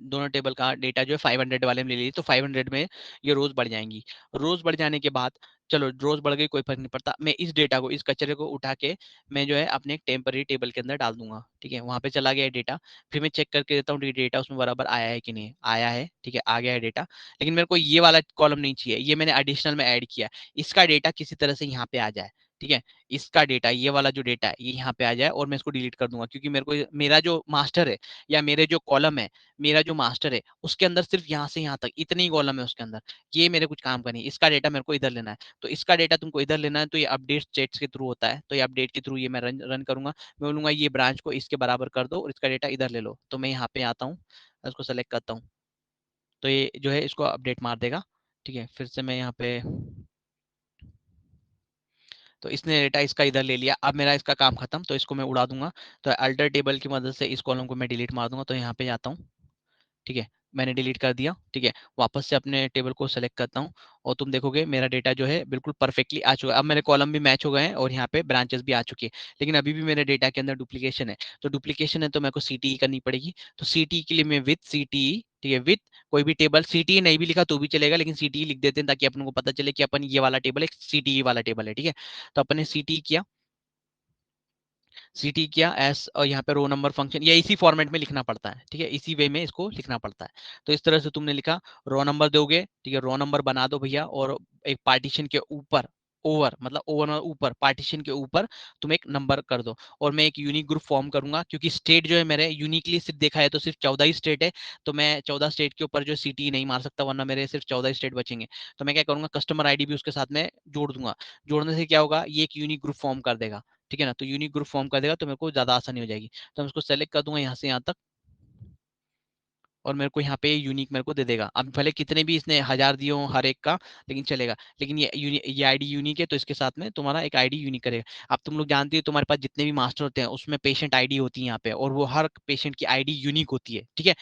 Speaker 1: दोनों टेबल का डेटा जो है 500 वाले में ले ली, तो 500 में ये रोज बढ़ जाएंगी। रोज बढ़ जाने के बाद, चलो रोज बढ़ गई कोई फर्क नहीं पड़ता, मैं इस डेटा को, इस कचरे को उठा के मैं जो है अपने एक टेम्पररी टेबल के अंदर डाल दूंगा, ठीक है। वहां पे चला गया डेटा, फिर मैं चेक करके देता हूँ डेटा उसमें बराबर आया है कि नहीं आया है, ठीक है, आ गया है डेटा। लेकिन मेरे को ये वाला कॉलम नहीं चाहिए, ये मैंने एडिशनल में ऐड किया, इसका डेटा किसी तरह से यहाँ पे आ जाए, ठीक है। इसका डेटा, ये वाला जो डेटा है ये यहाँ पे आ जाए और मैं इसको डिलीट कर दूंगा, क्योंकि मेरे को मेरा जो मास्टर है या मेरे जो कॉलम है, मेरा जो मास्टर है उसके अंदर सिर्फ यहाँ से यहाँ तक इतने ही कॉलम है उसके अंदर, ये मेरे कुछ काम का नहीं, इसका डेटा मेरे को इधर लेना है। तो इसका डेटा तुमको इधर लेना है, तो ये अपडेट स्टेट्स के थ्रू होता है, तो ये अपडेट के थ्रू ये मैं रन करूंगा। मैं बोलूंगा ये ब्रांच को इसके बराबर कर दो और इसका डेटा इधर ले लो, तो मैं यहाँ पे आता हूँ, इसको सेलेक्ट करता हूँ, तो ये जो है इसको अपडेट मार देगा, ठीक है। फिर से मैं यहाँ पे, तो इसने डेटा इसका इधर ले लिया, अब मेरा इसका काम खत्म, तो इसको मैं उड़ा दूंगा। तो अल्टर टेबल की मदद से इस कॉलम को मैं डिलीट मार दूंगा, तो यहाँ पे जाता हूँ, ठीक है, मैंने डिलीट कर दिया, ठीक है। वापस से अपने टेबल को सेलेक्ट करता हूँ और तुम देखोगे मेरा डेटा जो है बिल्कुल परफेक्टली आ चुका है। अब मेरे कॉलम भी मैच हो गए हैं और यहाँ पे ब्रांचेस भी आ चुकी है, लेकिन अभी भी मेरे डेटा के अंदर डुप्लीकेशन है। तो डुप्लीकेशन है तो मेरे को सीटीई करनी पड़ेगी, तो सीटीई के लिए मैं विथ सीटीई, ठीक है, विथ कोई भी टेबल, सीटीई नहीं भी लिखा तो भी चलेगा, लेकिन सीटीई लिख देते हैं ताकि अपन को पता चले कि अपन ये वाला टेबल एक सीटीई वाला टेबल है, ठीक है। तो अपन ने सीटीई किया, सीटी किया एस, और यहाँ पे रो नंबर फंक्शन, ये इसी फॉर्मेट में लिखना पड़ता है, ठीक है, इसी वे में इसको लिखना पड़ता है। तो इस तरह से तुमने लिखा, रो नंबर दोगे, ठीक है, रो नंबर बना दो भैया, और एक पार्टीशन के ऊपर, ओवर मतलब ओवर ऊपर, पार्टीशन के ऊपर तुम एक नंबर कर दो। और मैं एक यूनिक ग्रुप फॉर्म करूंगा, क्योंकि स्टेट जो है मेरे यूनिकली सिर्फ देखा है तो सिर्फ 14 ही स्टेट है, तो मैं 14 स्टेट के ऊपर जो सिटी नहीं मार सकता, वरना मेरे सिर्फ 14 स्टेट बचेंगे। तो मैं क्या करूंगा, कस्टमर आईडी भी उसके साथ में जोड़ दूंगा। जोड़ने से क्या होगा, ये एक यूनिक ग्रुप फॉर्म कर देगा, ठीक है ना। तो यूनिक ग्रुप फॉर्म कर देगा तो मेरे को ज्यादा आसानी हो जाएगी। तो मैं इसको सेलेक्ट कर दूंगा यहाँ से यहाँ तक, और मेरे को यहाँ पे यूनिक मेरे को दे देगा। अब भले कितने भी इसने 1000 दिए हो हर एक का, लेकिन चलेगा। लेकिन ये आईडी यूनिक है, तो इसके साथ में तुम्हारा एक आईडी यूनिक करेगा। अब तुम लोग जानते हो तुम्हारे पास जितने भी मास्टर होते हैं उसमें पेशेंट आईडी होती है यहाँ पे, और वो हर पेशेंट की आईडी यूनिक होती है, ठीक है।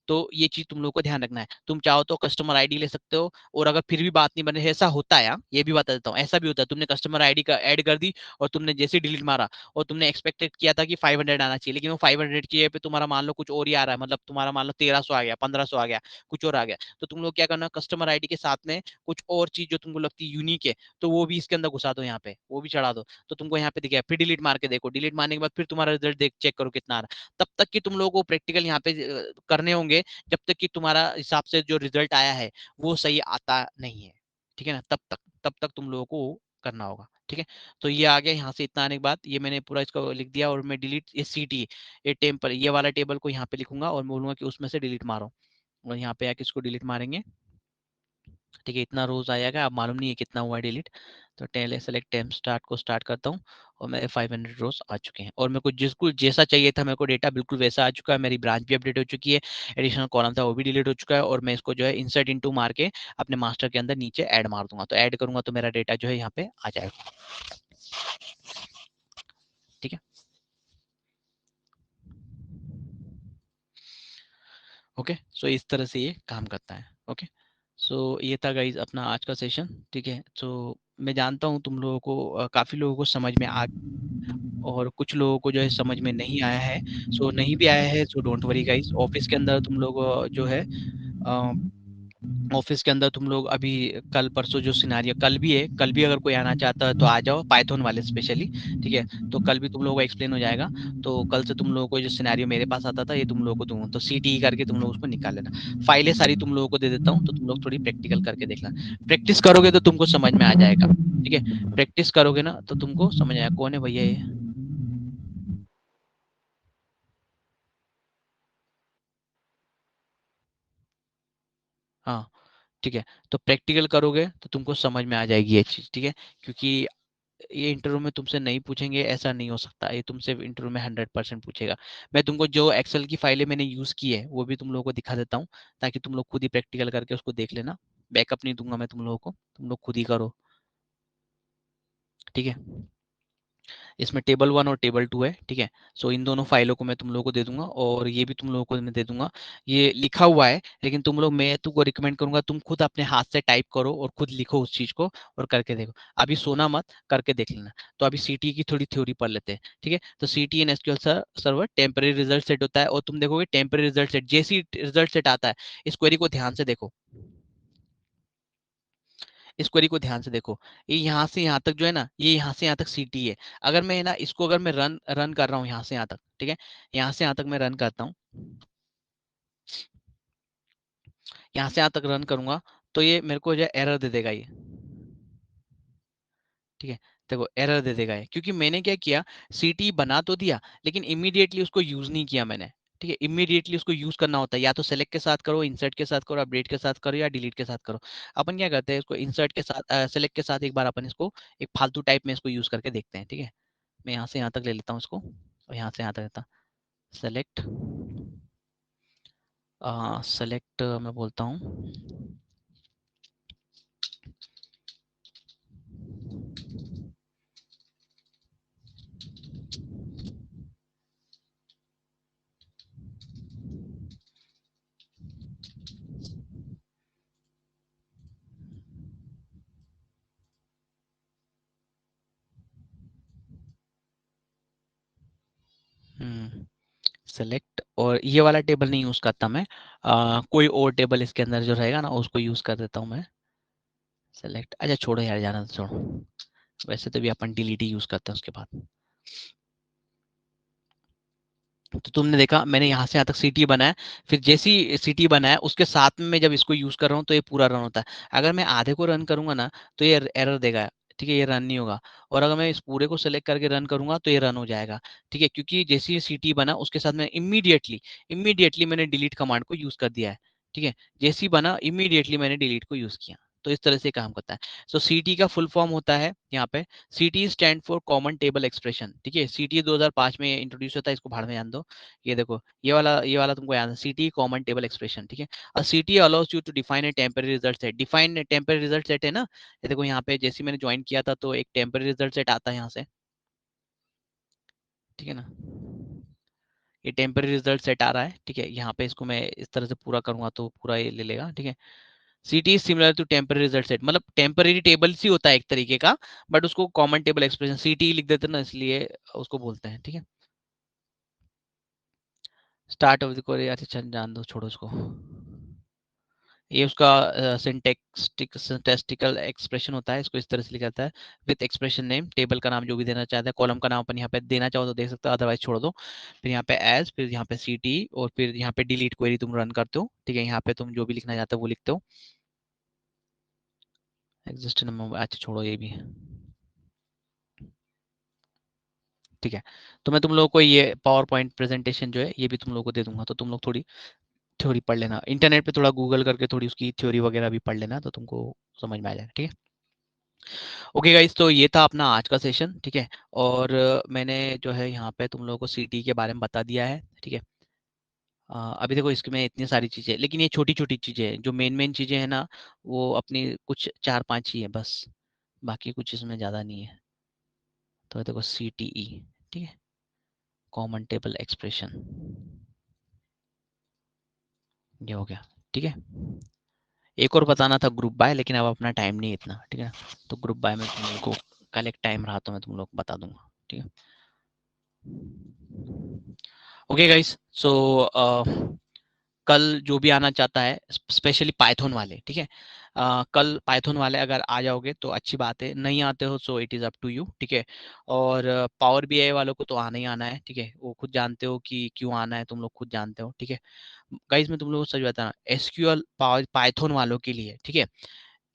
Speaker 1: तो ये चीज तुम लोग को ध्यान रखना है। तुम चाहो तो कस्टमर आईडी ले सकते हो, और अगर फिर भी बात नहीं बने, ऐसा होता है, ये भी बता देता हूँ, ऐसा भी होता है, तुमने कस्टमर आईडी का ऐड कर दी और तुमने जैसे डिलीट मारा, और तुमने एक्सपेक्टेड किया था कि 500 आना चाहिए, लेकिन वो 500 की पे तुम्हारा मान लो कुछ और ही आ रहा है, मतलब तुम्हारा मान लो 1300 आ गया, 1500 आ गया, कुछ और आ गया। तो तुम लोग क्या करना, कस्टमर आईडी के साथ में कुछ और चीज जो तुमको लगती है यूनिक है, तो वो भी इसके अंदर घुसा दो, यहाँ पे वो भी चढ़ा दो, तो तुमको यहाँ पे दिखेगा। फिर डिलीट मार के देखो, डिलीट मारने के बाद फिर तुम्हारा रिजल्ट देख चेक करो कितना आ रहा है। तब तक कि तुम लोगों को प्रैक्टिकल यहाँ पे करने होंगे, जब तक कि तुम्हारा हिसाब से जो रिजल्ट आया है वो सही आता नहीं है, ठीक है ना। तब तक तुम लोगों को करना होगा, ठीक है। तो ये आ गया, यहाँ से इतना आने के बाद ये मैंने पूरा इसको लिख दिया, और मैं डिलीट ये सीटी, ये टेम्पल, ये वाला टेबल को यहाँ पे लिखूंगा और बोलूंगा कि उसमें से डिलीट मारो, और यहाँ पे आके इसको डिलीट मारेंगे, ठीक है। इतना रोज आएगा, अब मालूम नहीं है कितना हुआ डिलीट। तो टेल सेलेक्ट टेम स्टार्ट को स्टार्ट करता हूँ, और मेरे 500 रोज आ चुके हैं, और मेरे को जिसको जैसा चाहिए था मेरे को डेटा बिल्कुल वैसा आ चुका है। मेरी ब्रांच भी अपडेट हो चुकी है, एडिशनल कॉलम था वो भी डिलीट हो चुका है, और मैं इसको जो है इंसर्ट इनटू मार के अपने मास्टर के अंदर नीचे ऐड मार दूंगा, तो ऐड करूंगा तो मेरा डेटा जो है यहाँ पे आ जाएगा, ठीक है। ओके, सो इस तरह से ये काम करता है। ओके, सो ये था गाइज अपना आज का सेशन, ठीक है। सो मैं जानता हूँ तुम लोगों को काफी लोगों को समझ में आ और कुछ लोगों को जो है समझ में नहीं आया है। सो नहीं भी आया है so don't worry guys, office के अंदर तुम लोग जो है ऑफिस के अंदर तुम लोग अभी कल परसों जो सिनेरियो कल भी है, कल भी अगर कोई आना चाहता है तो आ जाओ, पाइथन वाले स्पेशली, ठीक है। तो कल भी तुम लोगों को एक्सप्लेन हो जाएगा। तो कल से तुम लोगों को जो सिनेरियो मेरे पास आता था ये तुम लोगों को दूंगा, तो सीटी करके तुम लोग उसको निकाल लेना। फाइलें सारी तुम लोगों को दे देता हूँ, तो तुम लोग थोड़ी प्रैक्टिकल करके देखना। प्रैक्टिस करोगे तो तुमको समझ में आ जाएगा, ठीक है। प्रैक्टिस करोगे ना तो तुमको समझ आएगा। कौन है भैया ये? हाँ, ठीक है। तो प्रैक्टिकल करोगे तो तुमको समझ में आ जाएगी ये चीज, ठीक है। क्योंकि ये इंटरव्यू में तुमसे नहीं पूछेंगे ऐसा नहीं हो सकता, ये तुमसे इंटरव्यू में 100% पूछेगा। मैं तुमको जो एक्सेल की फाइलें मैंने यूज की है वो भी तुम लोगों को दिखा देता हूँ, ताकि तुम लोग खुद ही प्रैक्टिकल करके उसको देख लेना। बैकअप नहीं दूंगा मैं तुम लोगों को, तुम लोग खुद ही करो, ठीक है। इसमें टेबल 1 और टेबल 2 है, ठीक है। सो इन दोनों फाइलों को मैं तुम लोगों को दे दूंगा, और ये भी तुम लोगों को मैं दे दूंगा। ये लिखा हुआ है, लेकिन तुम लोग, मैं तुमको रिकमेंड करूंगा तुम खुद अपने हाथ से टाइप करो और खुद लिखो उस चीज को, और करके देखो। अभी सोना मत, करके देख लेना। तो अभी सीटी की थोड़ी थ्योरी पढ़ लेते हैं, ठीक है। तो सीटी and SQL server temporary result set होता है, और तुम देखोगे टेम्पररी रिजल्ट सेट, जैसी रिजल्ट सेट आता है, इस क्वेरी को ध्यान से देखो, इस क्वेरी को ध्यान से देखो। ये यहाँ से यहाँ तक जो है ना, ये यहाँ से यहाँ तक सीटी है। अगर मैं ना इसको, अगर मैं रन रन कर रहा हूँ यहाँ से यहाँ तक, ठीक है, यहाँ से यहाँ तक मैं रन करता हूँ, यहाँ से यहाँ तक रन करूंगा, तो ये मेरे को जो है एरर दे देगा ये, ठीक है। देखो एरर दे देगा ये, क्योंकि मैंने क्या किया, सीटी बना तो दिया, लेकिन इमीडिएटली उसको यूज नहीं किया मैंने, ठीक है। इमीडिएटली उसको यूज करना होता है, या तो सेलेक्ट के साथ करो, इंसर्ट के साथ करो, अपडेट के साथ करो, या डिलीट के साथ करो। अपन क्या करते हैं, इसको इंसर्ट के साथ, सेलेक्ट के साथ एक बार अपन इसको एक फालतू टाइप में इसको यूज करके देखते हैं, ठीक है। मैं यहाँ से यहाँ तक ले लेता हूँ इसको, और यहाँ से यहाँ तक लेता, सेलेक्ट, सेलेक्ट मैं बोलता हूँ, सेलेक्ट, और ये वाला टेबल नहीं यूज करता मैं, कोई और टेबल इसके अंदर जो रहेगा ना उसको यूज कर देता हूँ मैं। सेलेक्ट, अच्छा छोड़ो यार, जाना तो छोड़ो, वैसे तो भी अपन डिलीट ही यूज करते हैं उसके बाद। तो तुमने देखा मैंने यहाँ से यहाँ तक सीटी बनाया, फिर जैसी सीटी बनाया उसके साथ में मैं जब इसको यूज कर रहा हूँ तो ये पूरा रन होता है। अगर मैं आधे को रन करूंगा ना तो ये एरर देगा, ठीक है, ये रन नहीं होगा। और अगर मैं इस पूरे को सेलेक्ट करके रन करूंगा तो ये रन हो जाएगा, ठीक है। क्योंकि जैसे ये सीटी बना उसके साथ में इमीडिएटली इमीडिएटली मैंने डिलीट कमांड को यूज कर दिया है, ठीक है। जैसी बना इमीडिएटली मैंने डिलीट को यूज किया, तो इस तरह से काम करता है। सो सीटी का फुल फॉर्म होता है यहाँ पे, सीटी stand for common table expression, ठीक है। सीटी 2005 में इंट्रोड्यूस होता है, इसको भाड़ में जान दो। ये देखो, ये वाला तुमको याद है, सीटी कॉमन टेबल एक्सप्रेशन, ठीक है। और CT allows you to define a temporary result set, define temporary result set है ना। ये देखो यहाँ पे जैसे मैंने ज्वाइन किया था तो एक टेम्पररी रिजल्ट सेट आता है यहाँ से, ठीक है ना। ये टेम्पररी रिजल्ट सेट आ रहा है, ठीक है। यहाँ पे इसको मैं इस तरह से पूरा करूंगा तो पूरा ये ले लेगा, ठीक है। CT is similar to temporary result set, मतलब टेम्पररी टेबल सी होता है एक तरीके का, बट उसको कॉमन टेबल एक्सप्रेशन सीटी लिख देते हैं ना, इसलिए उसको बोलते हैं, ठीक है। स्टार्ट ऑफ द कोरिया, अच्छा जान दो, छोड़ो उसको। ये उसका सिंटेक्टिकल एक्सप्रेशन होता है, इसको इस तरह से लिखा जाता है, विथ एक्सप्रेशन नेम, टेबल का नाम जो भी देना चाहता है, कॉलम का नाम अपन यहाँ पे देना चाहो तो दे सकते हो, अदरवाइज छोड़ दो। फिर यहाँ पे एज, फिर यहाँ पे सी टी, और फिर यहाँ पे डिलीट क्वेरी तुम रन करते हो, ठीक है। यहाँ पे तुम जो भी लिखना चाहते हो वो लिखते हो। एग्जिस्टिंग नंबर, अच्छा छोड़ो ये भी, ठीक है। तो मैं तुम लोगों को ये पावर पॉइंट प्रेजेंटेशन जो है ये भी तुम लोगों को दे दूंगा, तो तुम लोग थोड़ी थ्योरी पढ़ लेना, इंटरनेट पे थोड़ा गूगल करके थोड़ी उसकी थ्योरी वगैरह भी पढ़ लेना, तो तुमको समझ में आ जाएगा, ठीक है। ओके गाइस, तो ये था अपना आज का सेशन, ठीक है। और मैंने जो है यहाँ पे तुम लोगों को सीटी के बारे में बता दिया है, ठीक है। अभी देखो इसमें इतनी सारी चीजें, लेकिन ये छोटी छोटी चीजें हैं, जो मेन मेन चीजें हैं ना वो अपनी कुछ 4-5 ही है बस, बाकी कुछ इसमें ज्यादा नहीं है। तो देखो CTE, ठीक है, कॉमन टेबल एक्सप्रेशन, ये हो गया, ठीक है। एक और बताना था ग्रुप बाय, लेकिन अब अपना टाइम नहीं है इतना, ठीक है। तो ग्रुप बाय में तुम लोग को कल एक टाइम रहा तो मैं तुम लोग को बता दूंगा, ठीक है। ओके गाइस, सो कल जो भी आना चाहता है, स्पेशली पाइथन वाले, ठीक है, कल पाइथन वाले अगर आ जाओगे तो अच्छी बात है, नहीं आते हो so it is up to you, ठीक है। और पावर बीआई वालों को तो आना ही आना है, ठीक है, वो खुद जानते हो कि क्यों आना है, तुम लोग खुद जानते हो, ठीक है। गाइस मैं तुम लोगों को सच बताना, एसक्यूएल पाइथन वालों के लिए, ठीक है,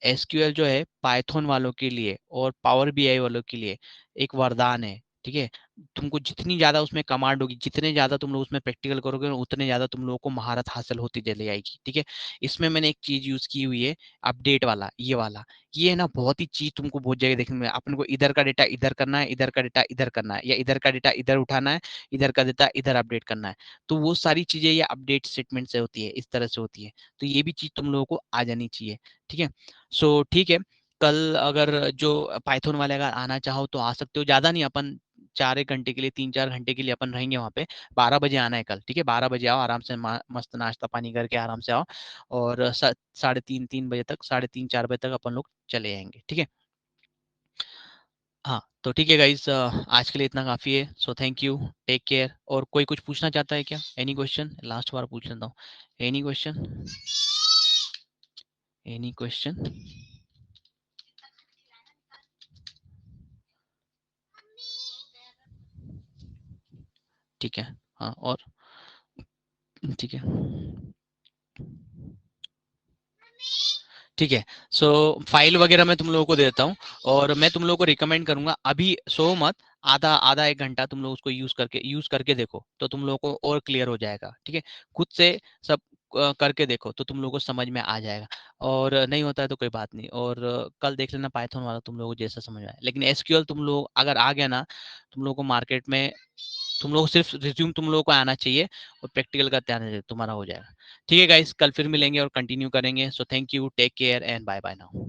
Speaker 1: एसक्यूएल जो है पाइथन वालों के लिए और पावर बीआई वालों के लिए एक वरदान है, ठीक है। तुमको जितनी ज्यादा उसमें कमांड होगी, जितने ज्यादा तुम लोग उसमें प्रैक्टिकल करोगे ना, उतने ज्यादा तुम लोगों को महारत हासिल होती चली जाएगी, ठीक है। इसमें मैंने एक चीज यूज की हुई है, अपडेट वाला, ये वाला, ये ना बहुत ही चीज तुमको बहुत जगह देखने में, अपन को इधर का डेटा इधर करना है, इधर का डेटा इधर करना है, या इधर का डेटा इधर उठाना है, इधर का डेटा इधर अपडेट करना है। तो वो सारी चीजें ये अपडेट स्टेटमेंट से होती है, इस तरह से होती है। तो ये भी चीज तुम लोगों को आ जानी चाहिए, ठीक है। सो ठीक है, कल अगर जो पाइथन वाले अगर आना चाहो तो आ सकते हो, ज्यादा नहीं, अपन 4 एक घंटे के लिए, 3 4 घंटे के लिए अपन रहेंगे वहाँ पे। 12 बजे आना है कल, ठीक है, 12 बजे आओ, आराम से मस्त नाश्ता पानी करके आराम से आओ, और 3:30 बजे तक, 3:30 4 बजे तक अपन लोग चले आएंगे, ठीक है। हाँ तो ठीक है गाइस, आज के लिए इतना काफी है, so thank you, take care. और कोई कुछ पूछना चाहता है क्या? Any question? लास्ट बार पूछ लेता हूँ, एनी क्वेश्चन? Any question? ठीक है, हाँ, और ठीक है, ठीक है। सो फाइल वगैरह मैं तुम लोगों को देता हूँ, और मैं तुम लोगों को रिकमेंड करूंगा अभी सो मत, आधा आधा 1 घंटा तुम लोग उसको यूज करके देखो, तो तुम लोगों को और क्लियर हो जाएगा, ठीक है। खुद से सब करके देखो तो तुम लोगों को समझ में आ जाएगा, और नहीं होता है तो कोई बात नहीं, और कल देख लेना पाइथन वाला, तुम लोगों को जैसा समझ में आए। लेकिन एसक्यूएल तुम लोग अगर आ गया ना, तुम लोगों को मार्केट में, तुम लोग सिर्फ रिज्यूम तुम लोगों को आना चाहिए, और प्रैक्टिकल का ध्यान रहे, तुम्हारा हो जाएगा। ठीक है गाइस, कल फिर मिलेंगे और कंटिन्यू करेंगे। So thank you, take care and bye bye now.